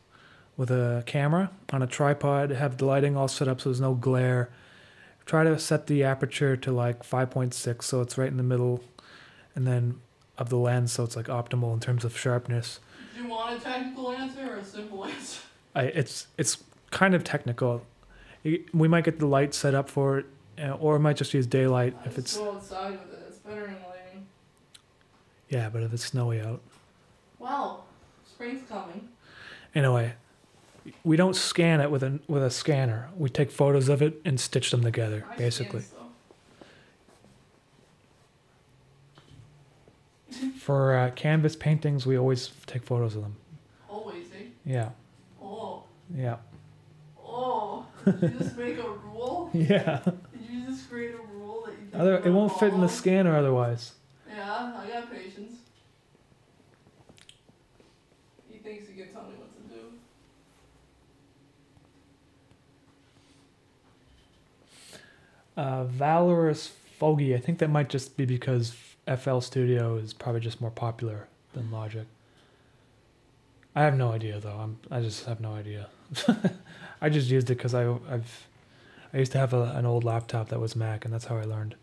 with a camera on a tripod. Have the lighting all set up so there's no glare. Try to set the aperture to like 5.6 so it's right in the middle, and then of the lens so it's like optimal in terms of sharpness. Do you want a technical answer or a simple answer? It's kind of technical. We might get the light set up for it, or we might just use daylight if it's. Go outside with it. It's better in lighting. Yeah, but if it's snowy out. Well, spring's coming. Anyway, we don't scan it with a scanner. We take photos of it and stitch them together, basically. For canvas paintings, we always take photos of them. Always, eh? Yeah. Oh. Yeah. Oh. Did you just make a rule? Yeah. Did you just create a rule that you It won't fit in the scanner otherwise. Yeah, I got patience. He thinks he can tell me what to do. Valorous Foggy. I think that might just be because FL Studio is probably just more popular than Logic. I have no idea though. I just have no idea. I just used it because I used to have an old laptop that was Mac, and that's how I learned.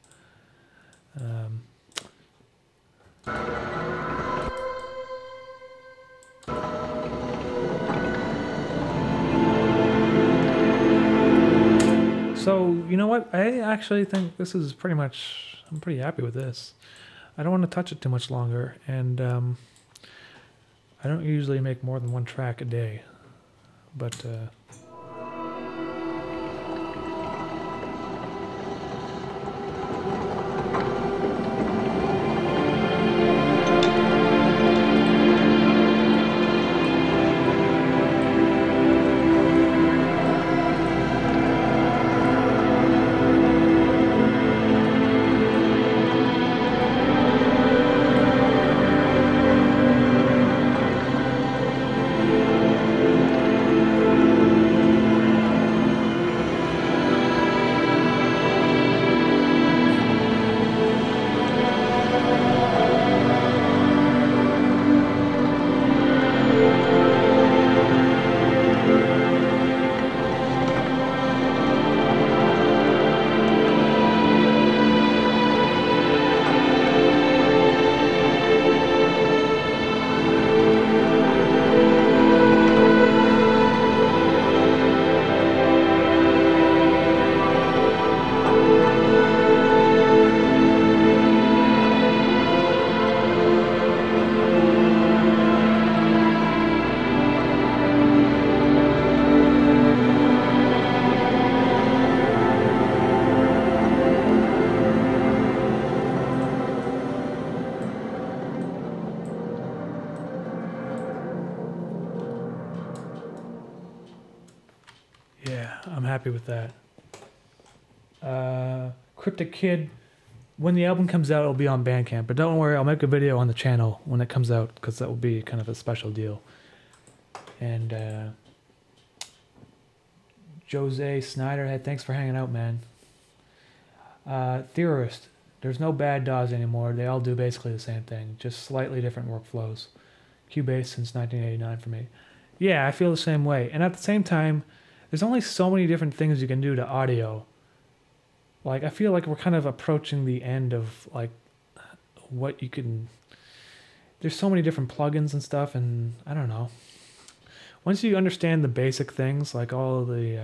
So, you know what? I actually think this is pretty much... I'm pretty happy with this. I don't want to touch it too much longer, and I don't usually make more than 1 track a day. But... I'm happy with that. Cryptic Kid, when the album comes out, it'll be on Bandcamp. But don't worry, I'll make a video on the channel when it comes out, because that will be kind of a special deal. And Jose Snyder, hey, thanks for hanging out, man. Theorist, there's no bad DAWs anymore. They all do basically the same thing, just slightly different workflows. Cubase since 1989 for me. Yeah, I feel the same way. And at the same time, there's only so many different things you can do to audio. Like, I feel like we're kind of approaching the end of, like, what you can... There's so many different plugins and stuff, and I don't know. Once you understand the basic things, like all of the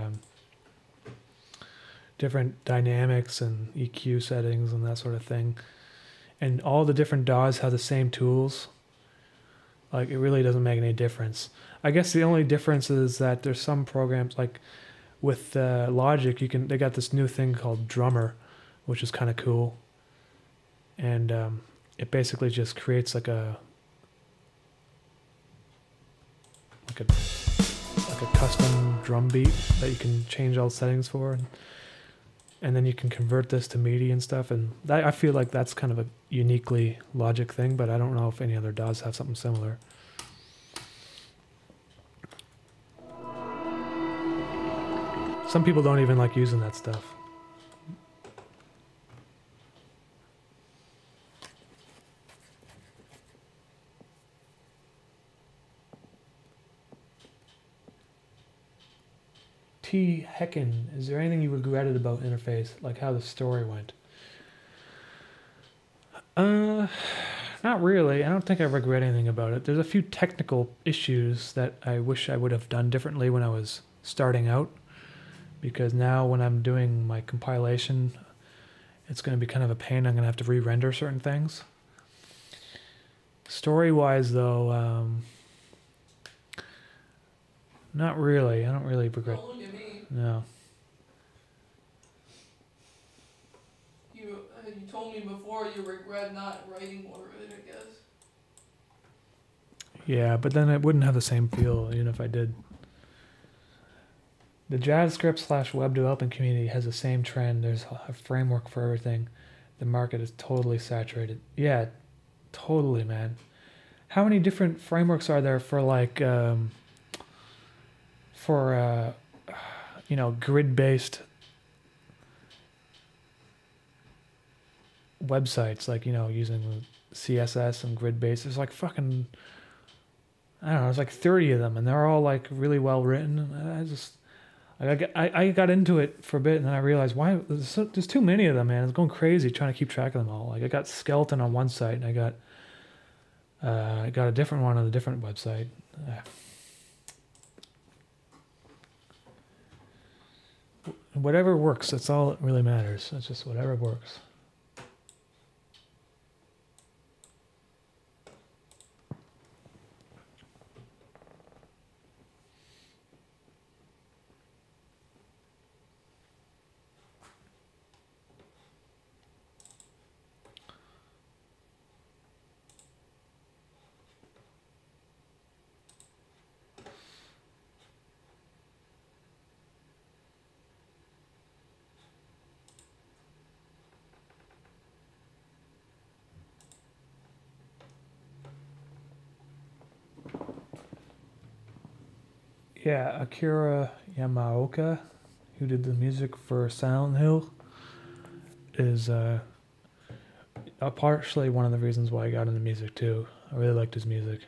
different dynamics and EQ settings and that sort of thing, and all the different DAWs have the same tools, like, it really doesn't make any difference. I guess the only difference is that there's some programs, like with Logic, they got this new thing called Drummer, which is kind of cool. And it basically just creates like a like a custom drum beat that you can change all settings for, and then you can convert this to MIDI and stuff. And that, I feel like that's kind of a uniquely Logic thing, but I don't know if any other DAWs have something similar. Some people don't even like using that stuff. T. Hecken, is there anything you regretted about Interface, like how the story went? Not really. I don't think I regret anything about it. There's a few technical issues that I wish I would have done differently when I was starting out, because now when I'm doing my compilation, it's going to be kind of a pain. I'm going to have to re-render certain things. Story-wise, though, not really. I don't really regret. Don't look at me. No. You told me before you regret not writing more of it, I guess. Yeah, but then it wouldn't have the same feel even if I did. The JavaScript / web development community has the same trend. There's a framework for everything. The market is totally saturated. Yeah, totally, man. How many different frameworks are there for like, you know, grid-based websites, like, you know, using CSS and grid-based? There's like fucking, I don't know, there's like 30 of them, and they're all like really well written. I got into it for a bit, and then I realized why there's too many of them, man. It's going crazy trying to keep track of them all. Like I got Skeleton on one site, and I got a different one on a different website. Whatever works, that's all that really matters. It's just whatever works. Yeah, Akira Yamaoka, who did the music for Silent Hill, is partially one of the reasons why I got into music too. I really liked his music.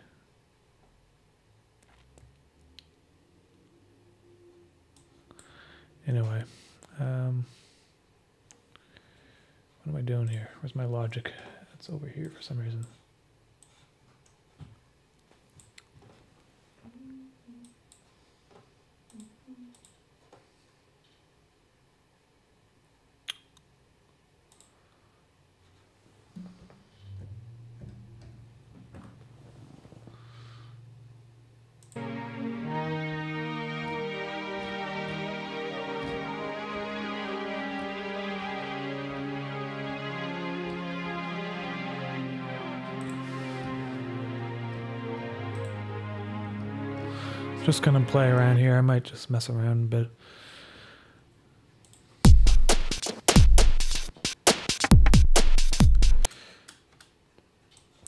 Anyway, what am I doing here? Where's my Logic? It's over here for some reason. Just gonna play around here. I might just mess around a bit.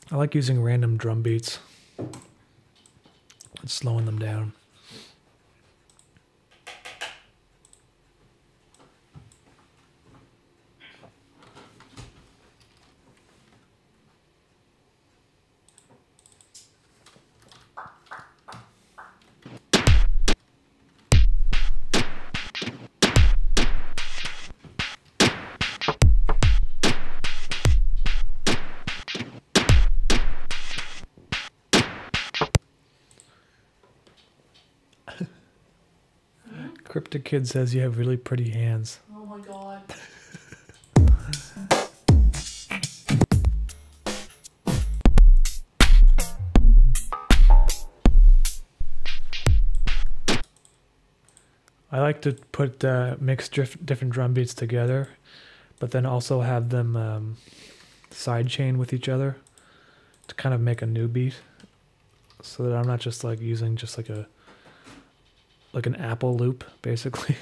I like using random drum beats and slowing them down. Cryptic Kid says you have really pretty hands. Oh my god. I like to put mix different drum beats together, but then also have them sidechain with each other to kind of make a new beat. so that I'm not just like using just like an Apple loop, basically.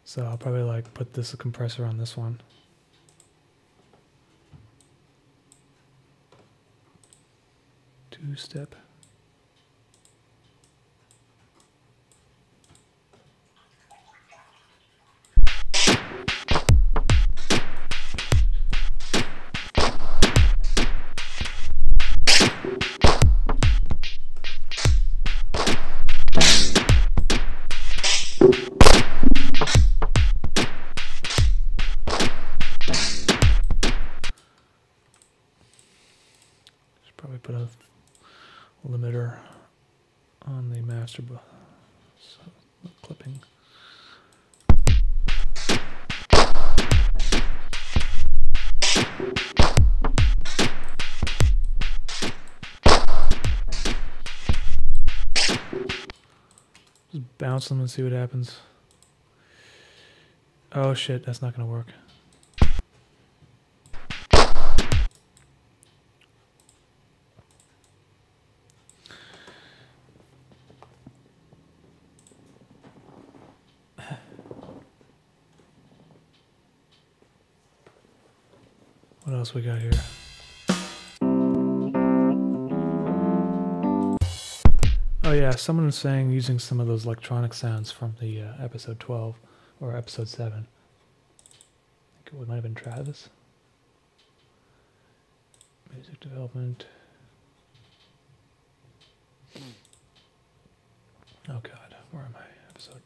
So I'll probably like put this compressor on this one. Two-step. Probably put a limiter on the master clipping. Just bounce them and see what happens. Oh shit, that's not gonna work. What else we got here? Oh yeah, someone was saying using some of those electronic sounds from the episode 12 or episode 7. I think it might have been Travis. Music development. Oh god, where am I? Episode.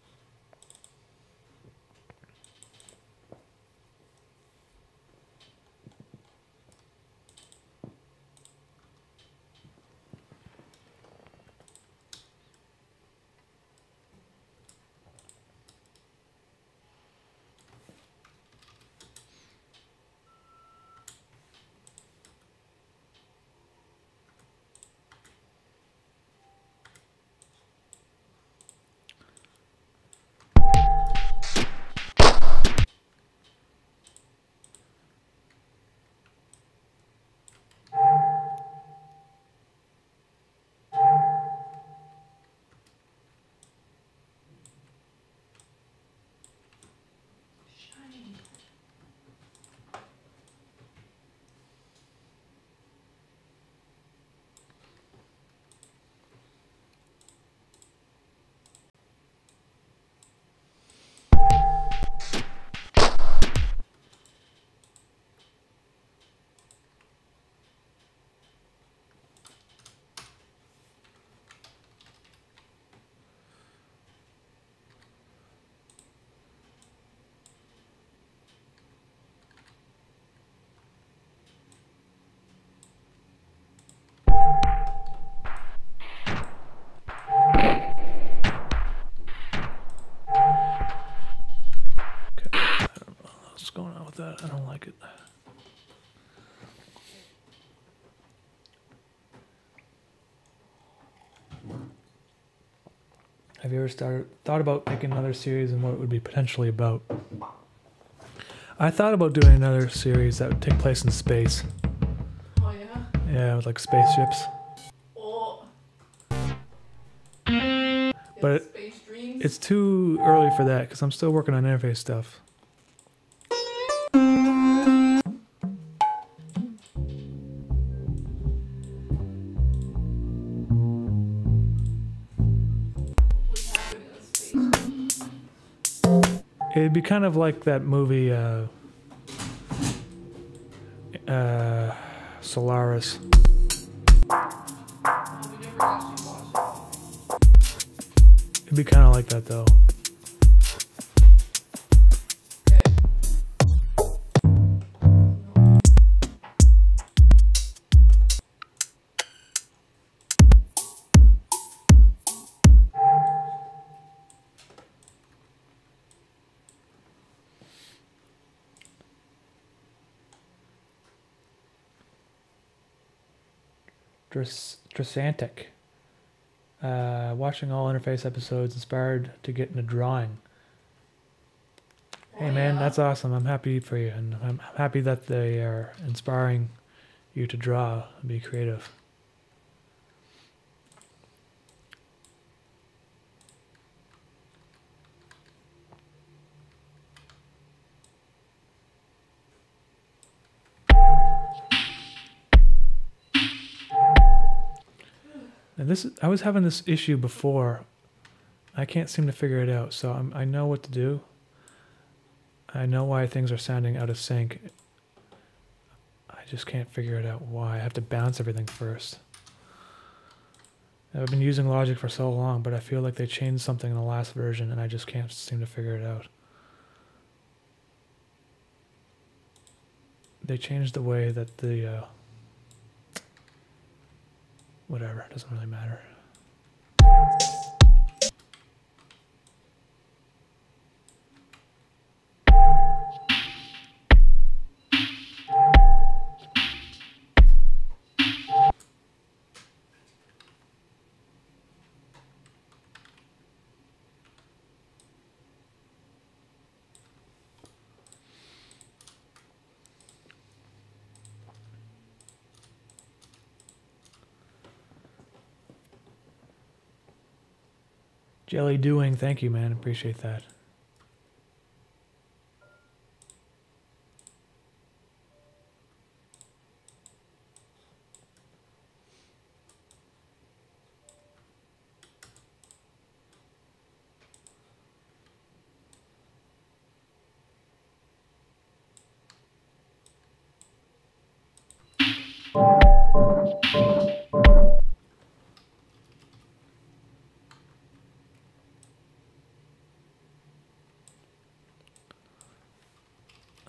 That I don't like it. Have you ever thought about making another series and what it would be potentially about? I thought about doing another series that would take place in space. Oh yeah? Yeah, with like spaceships. Oh. But Space dreams? it's too early for that because I'm still working on interface stuff. It'd be kind of like that movie, Solaris. We never actually watched it. It'd be kind of like that, though. Strasantic. Watching all interface episodes inspired to get into drawing. Hey man, that's awesome. I'm happy for you, and I'm happy that they are inspiring you to draw and be creative. And this, I was having this issue before. I can't seem to figure it out, so I know what to do. I know why things are sounding out of sync. I just can't figure it out why. I have to bounce everything first. I've been using Logic for so long, but I feel like they changed something in the last version and I just can't seem to figure it out. They changed the way that the... whatever, it doesn't really matter. Jelly doing, thank you, man. Appreciate that.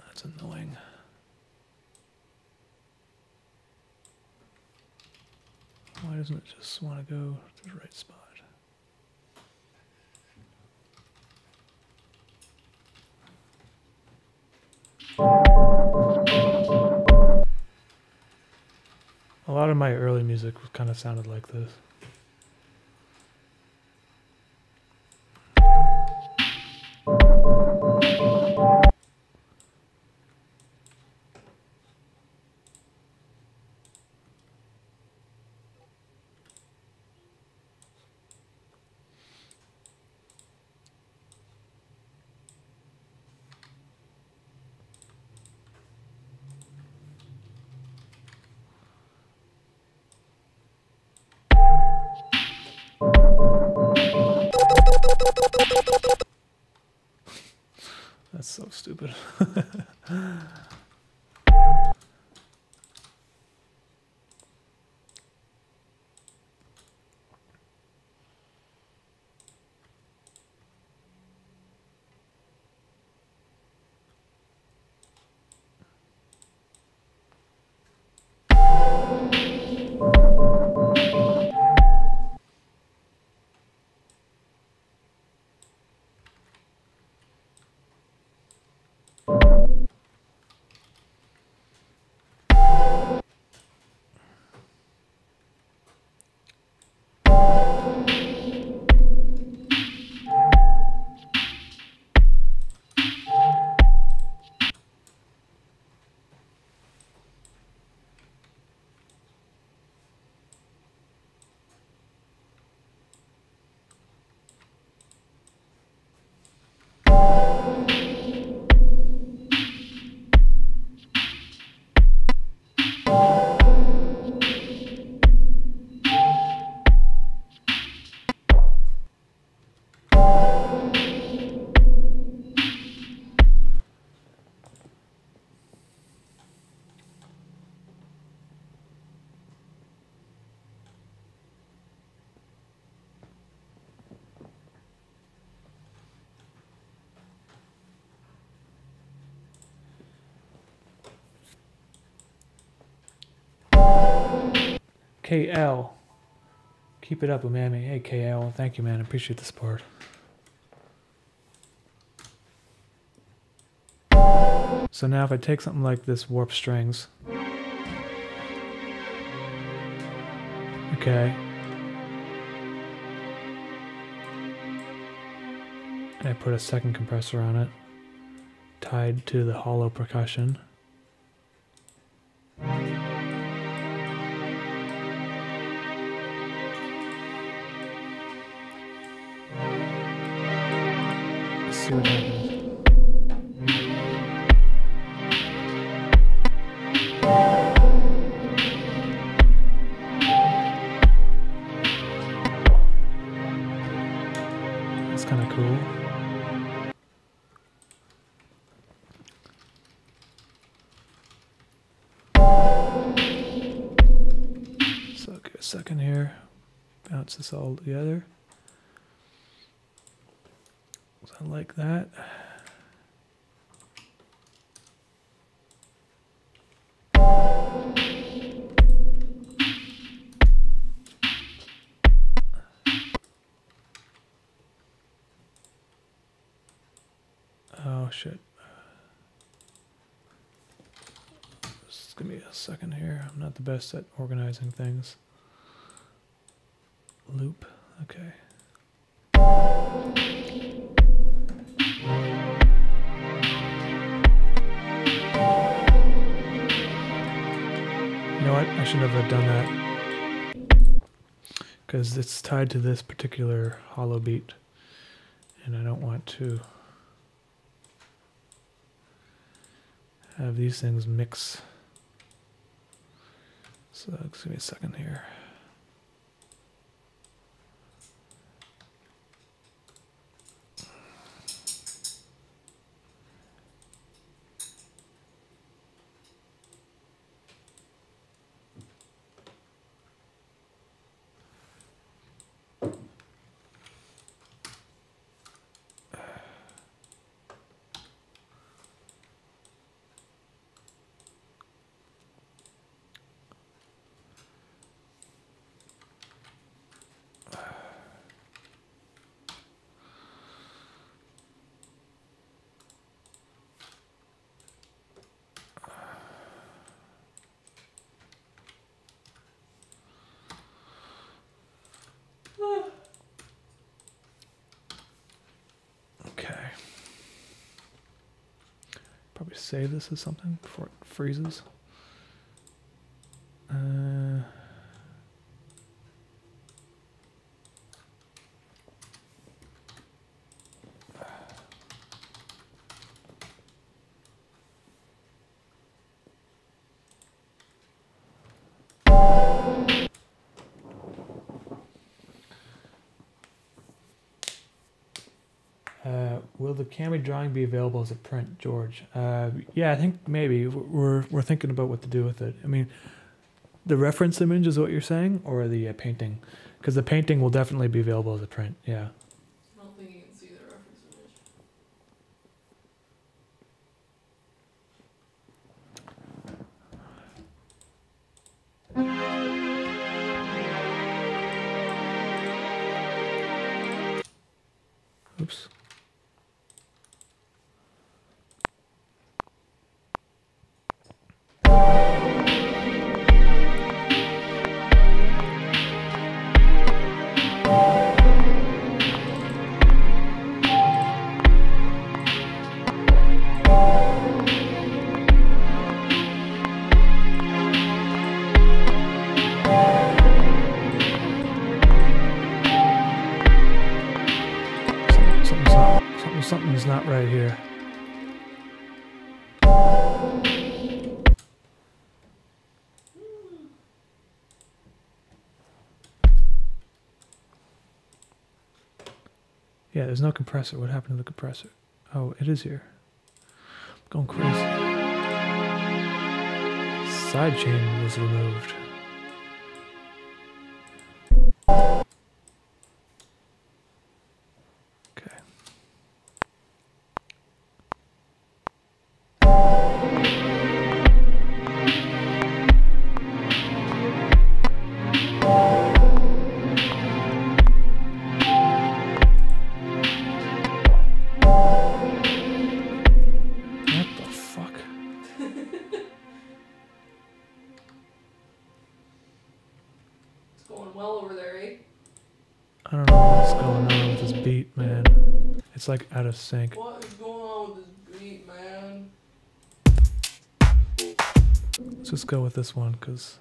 That's annoying. Why doesn't it just want to go to the right spot? A lot of my early music kind of sounded like this. That's so stupid. KL. Keep it up, Umami. Hey, KL. Thank you, man. I appreciate the support. So now if I take something like this warp strings, Okay. And I put a second compressor on it, tied to the hollow percussion. Let's see what happens. That's kind of cool. So give a second here, bounce this all together. So like that. Oh shit. Just give me a second here. I'm not the best at organizing things. Loop. Okay. You know what? I should never have done that. Because it's tied to this particular hollow beat. And I don't want to have these things mix. So just give me a second here. Okay. Probably save this as something before it freezes. Will the Cami drawing be available as a print, George? Yeah, I think maybe we're thinking about what to do with it. I mean, the reference image is what you're saying, or the painting? Because the painting will definitely be available as a print. Yeah. I don't think you can see the reference image. Oops. Something's not right here. Yeah, there's no compressor. What happened to the compressor? Oh, it is here. I'm going crazy. Sidechain was removed. Okay. It's like out of sync. What is going on with this beat, man? Let's just go with this one, because...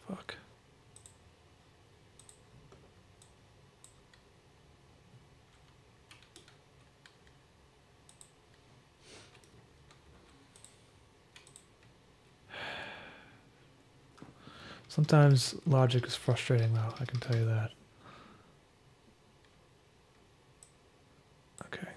Fuck. Sometimes logic is frustrating, though, I can tell you that. Okay.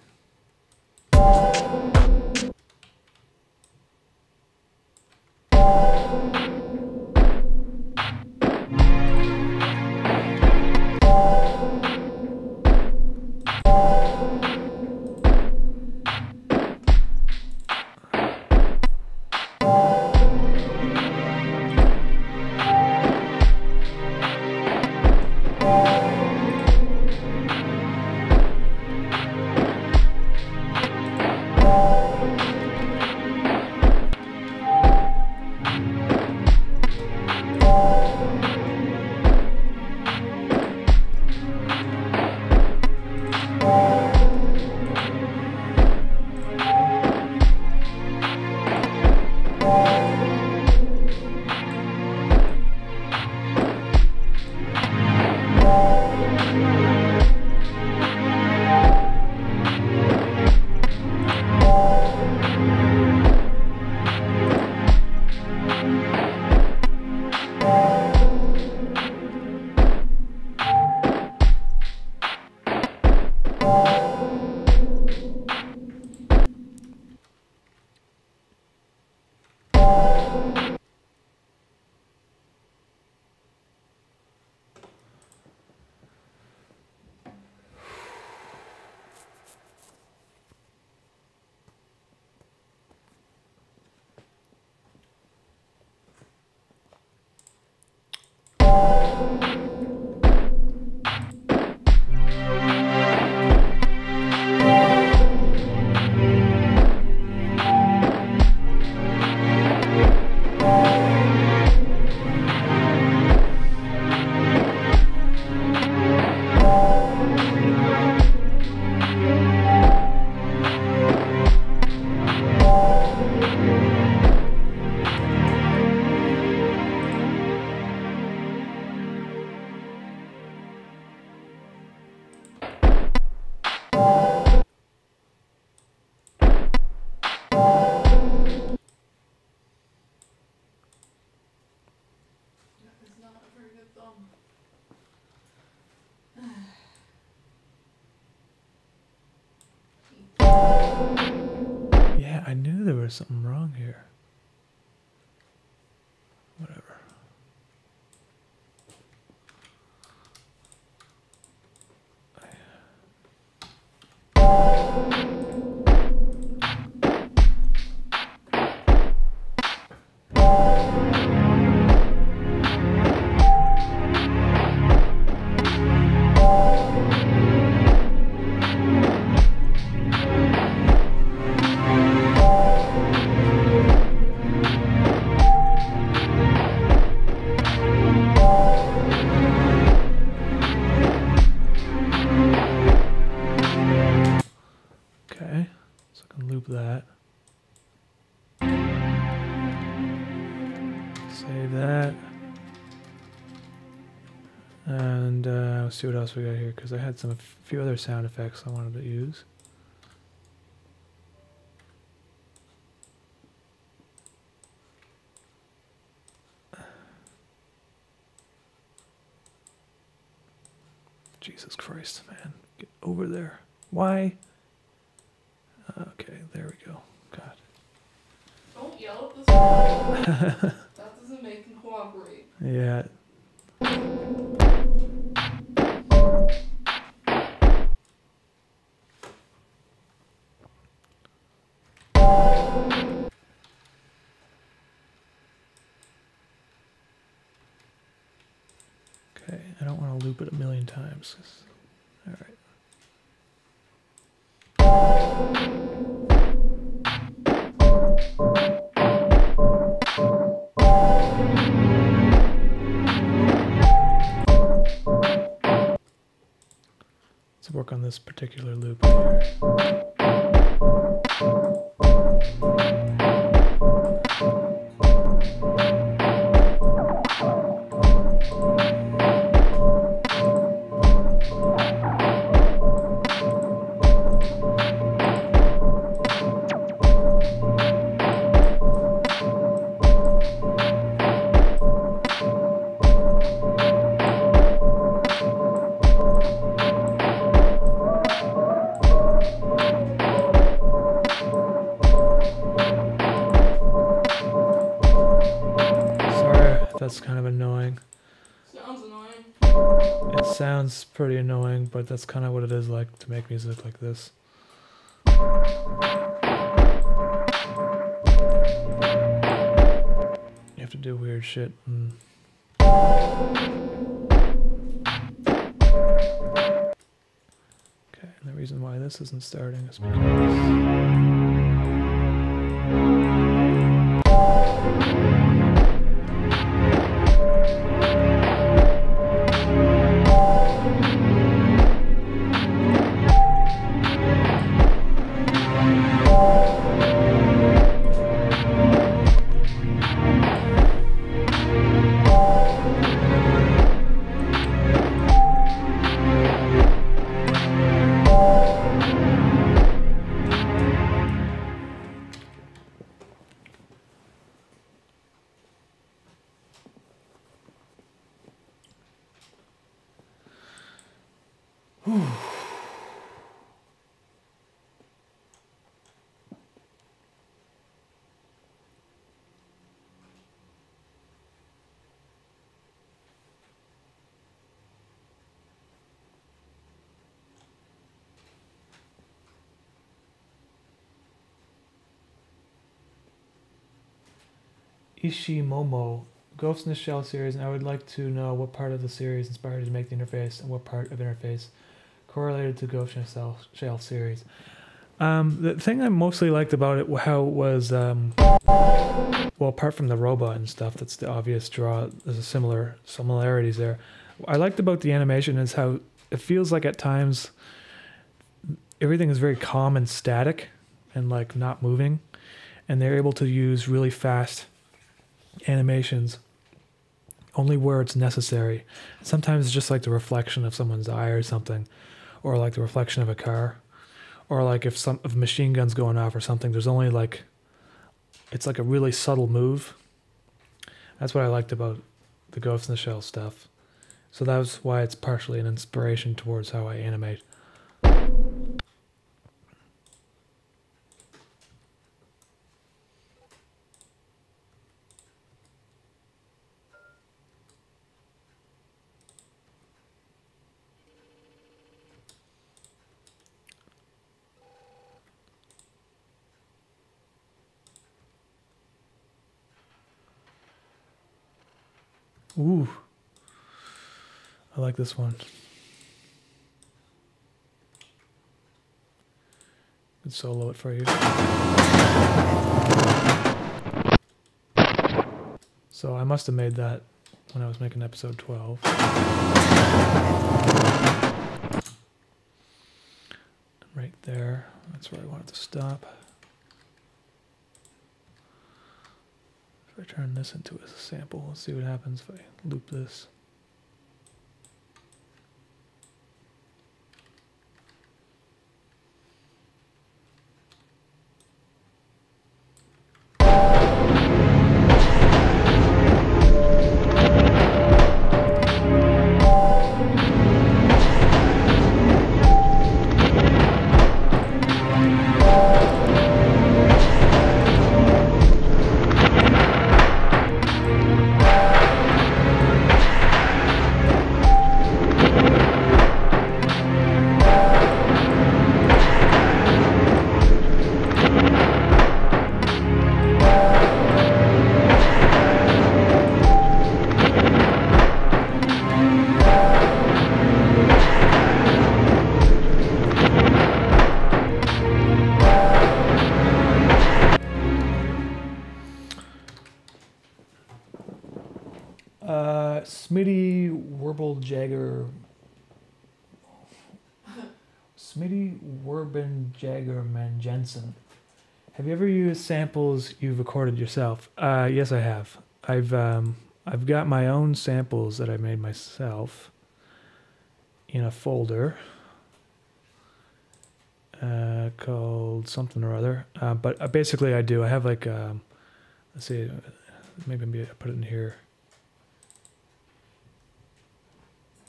Yeah, I knew there was something wrong here. Whatever. Okay, so I can loop that. Save that. And let's see what else we got here, because I had a few other sound effects I wanted to use. Jesus Christ, man. Get over there. Why? Okay, there we go. God. Don't yell at this one. That doesn't make him cooperate. Yeah. Okay, I don't want to loop it a million times. All right. Let's work on this particular loop here. That's kind of annoying. Sounds annoying. It sounds pretty annoying, but that's kind of what it is like to make music like this. You have to do weird shit. Okay, and the reason why this isn't starting is because... Ishimomo, Ghost in the Shell series, and I would like to know what part of the series inspired you to make the interface and what part of interface correlated to Ghost in the Shell series. The thing I mostly liked about it, how it was, well, apart from the robot and stuff, that's the obvious draw, there's a similarities there. What I liked about the animation is how it feels like at times everything is very calm and static and like not moving, and they're able to use really fast animations only where it's necessary. Sometimes it's just like the reflection of someone's eye or something, or like the reflection of a car, or like if a machine gun's going off or something, there's only like, it's like a really subtle move. That's what I liked about the Ghost in the Shell stuff. So that was why it's partially an inspiration towards how I animate. Ooh, I like this one. Could solo it for you. So I must have made that when I was making episode 12. Right there, that's where I wanted to stop. If I turn this into a sample, let's see what happens if I loop this. Warble Jagger. Smitty Werben Jagger Man Jensen. Have you ever used samples you've recorded yourself? Yes, I have. I've got my own samples that I made myself in a folder called something or other. But basically, I do. I have like, let's see, maybe I put it in here.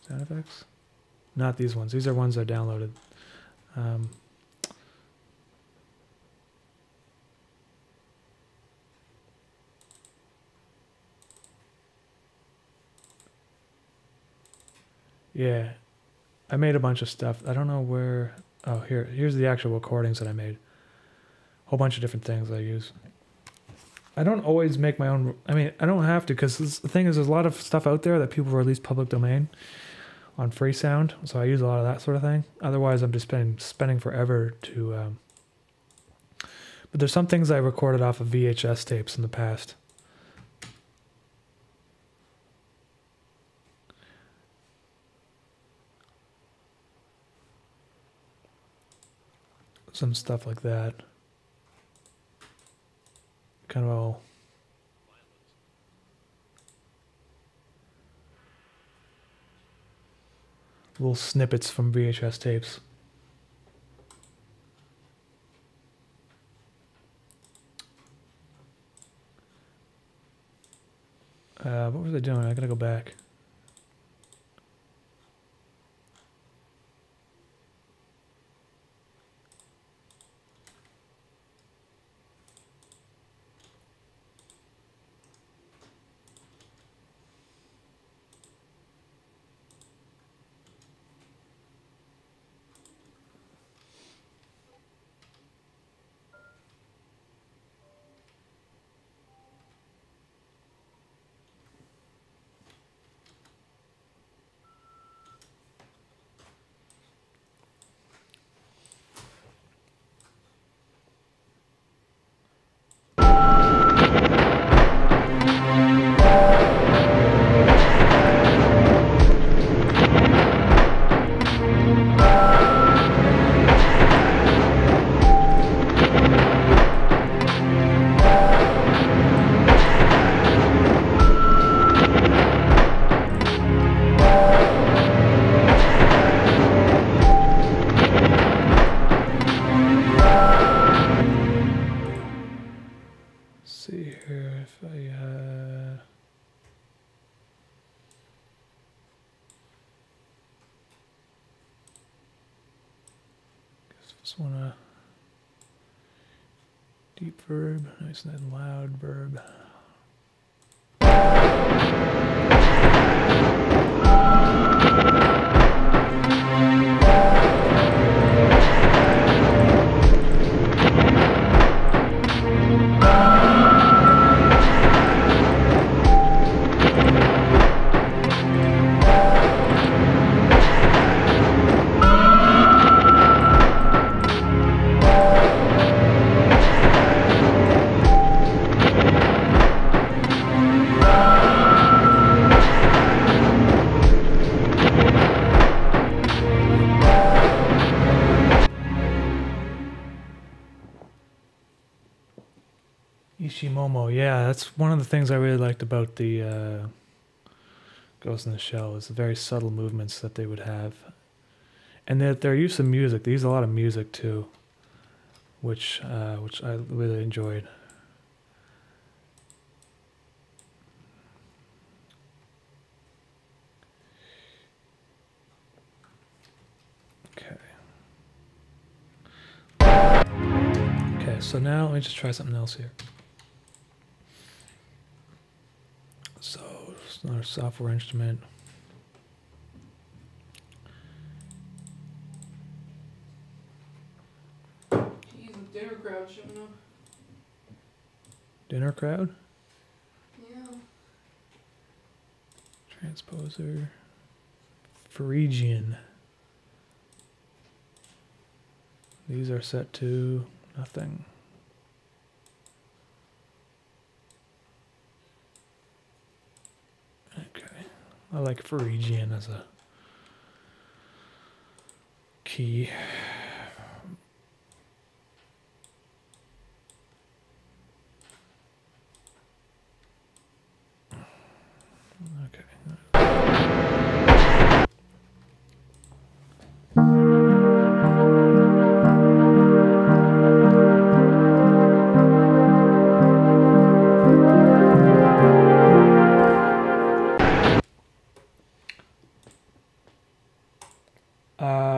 Sound effects? Not these ones. These are ones I downloaded. Yeah, I made a bunch of stuff. I don't know where. Oh, here's the actual recordings that I made. A whole bunch of different things I use. I don't always make my own. I mean, I don't have to, because the thing is, there's a lot of stuff out there that people release public domain on free sound, so I use a lot of that sort of thing. Otherwise, I'm just spending forever to. But there's some things I recorded off of VHS tapes in the past. Some stuff like that. Kind of all. Little snippets from VHS tapes. What was I doing? I gotta go back. Just want a deep verb, nice and loud verb. Ishimomo, yeah, that's one of the things I really liked about the Ghost in the Shell, is the very subtle movements that they would have. And their use of music, they use a lot of music too, which I really enjoyed. Okay, so now let me just try something else here. So, it's another software instrument. Jeez, the dinner crowd showing up. Dinner crowd? Yeah. Transposer. Phrygian. These are set to nothing. Okay. I like Phrygian as a key. Okay.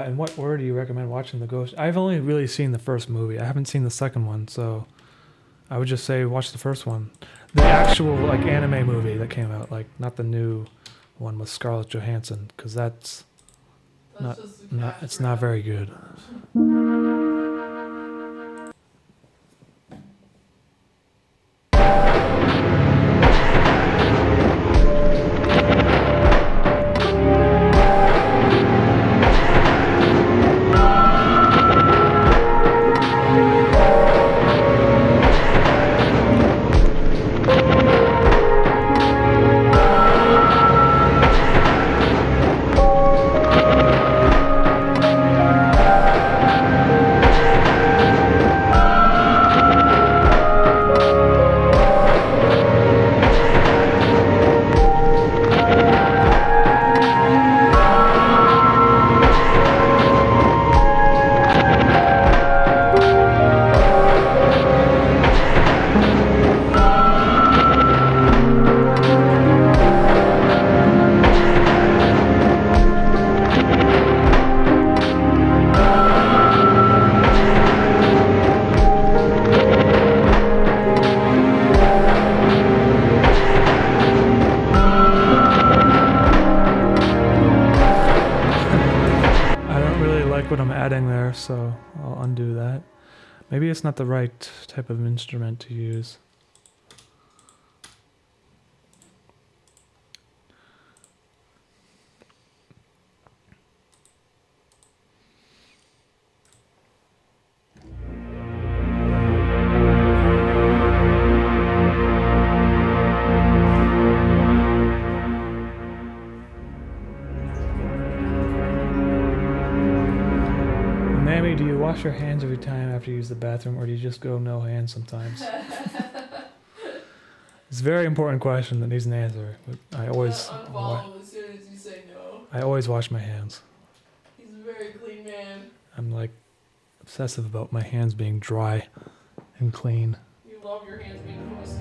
In what order do you recommend watching The Ghost? I've only really seen the first movie. I haven't seen the second one, so I would just say watch the first one. The actual like anime movie that came out, like not the new one with Scarlett Johansson, because that's not it's not very good. What I'm adding there, so I'll undo that. Maybe it's not the right type of instrument to use. Do you wash your hands every time after you use the bathroom, or do you just go no hands sometimes? It's a very important question that needs an answer. But I always unfollow as soon as you say no. I always wash my hands. He's a very clean man. I'm like obsessive about my hands being dry and clean. You love your hands being moist.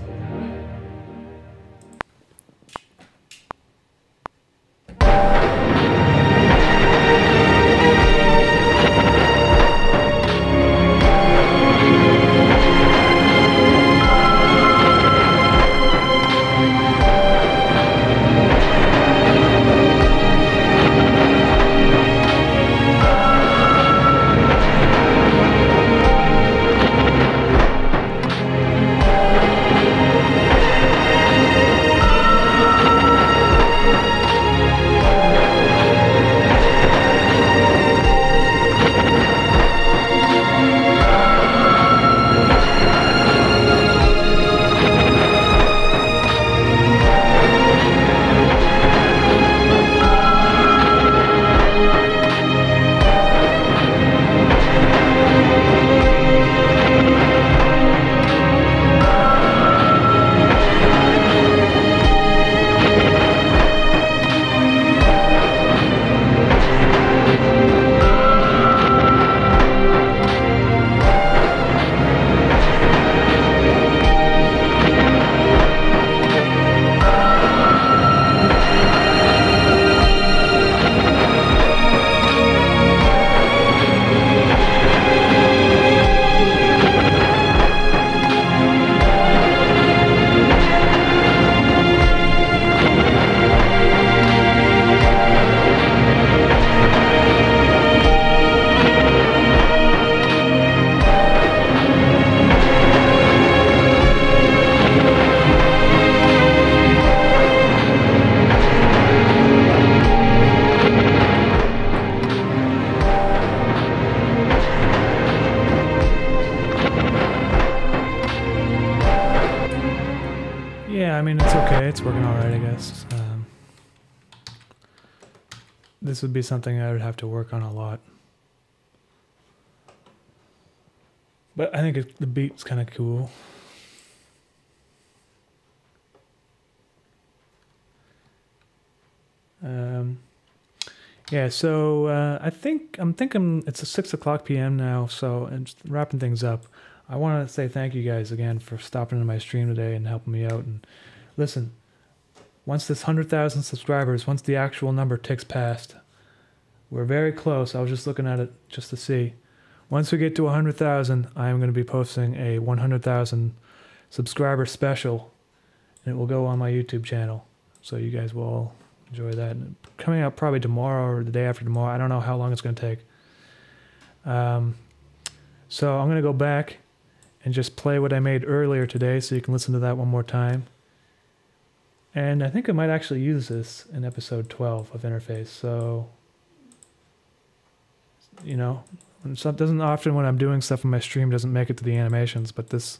Yeah, I mean, it's okay. It's working all right, I guess. this would be something I would have to work on a lot. But I think the beat's kind of cool. Yeah, so I'm thinking it's 6:00 p.m. now, so and just wrapping things up. I want to say thank you guys again for stopping into my stream today and helping me out. And listen, once this 100,000 subscribers, once the actual number ticks past, we're very close. I was just looking at it just to see. Once we get to 100,000, I am going to be posting a 100,000 subscriber special, and it will go on my YouTube channel. So you guys will all enjoy that. And coming out probably tomorrow or the day after tomorrow. I don't know how long it's going to take. So I'm going to go back and just play what I made earlier today so you can listen to that one more time. And I think I might actually use this in episode 12 of Interface. So, you know, it doesn't often when I'm doing stuff on my stream doesn't make it to the animations, but this...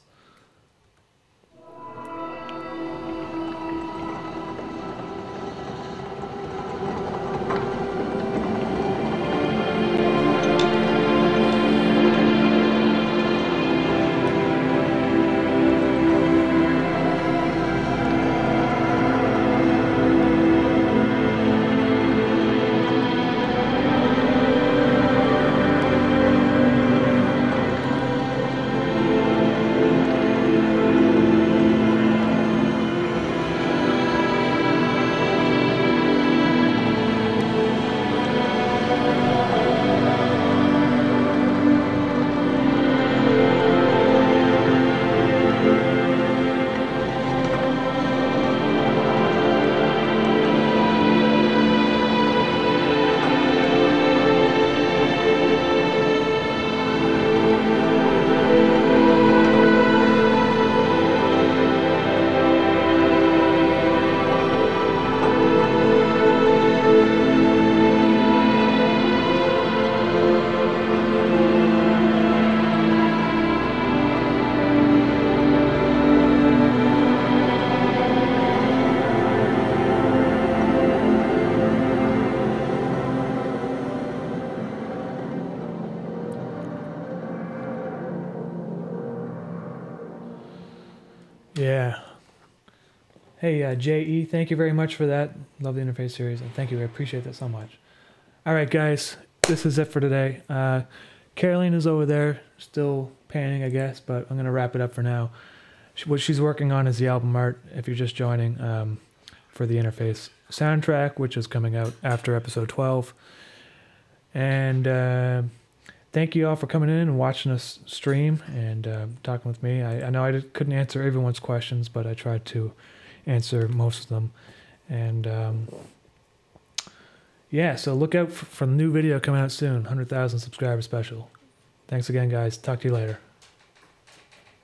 Yeah. Hey, J.E., thank you very much for that. Love the Interface series, and thank you. I appreciate that so much. All right, guys, this is it for today. Caroline is over there, still painting, I guess, but I'm going to wrap it up for now. What she's working on is the album art, if you're just joining, for the Interface soundtrack, which is coming out after episode 12. And thank you all for coming in and watching us stream and talking with me. I know I couldn't answer everyone's questions, but I tried to answer most of them. And yeah, so look out for the new video coming out soon, 100,000 subscriber special. Thanks again, guys. Talk to you later.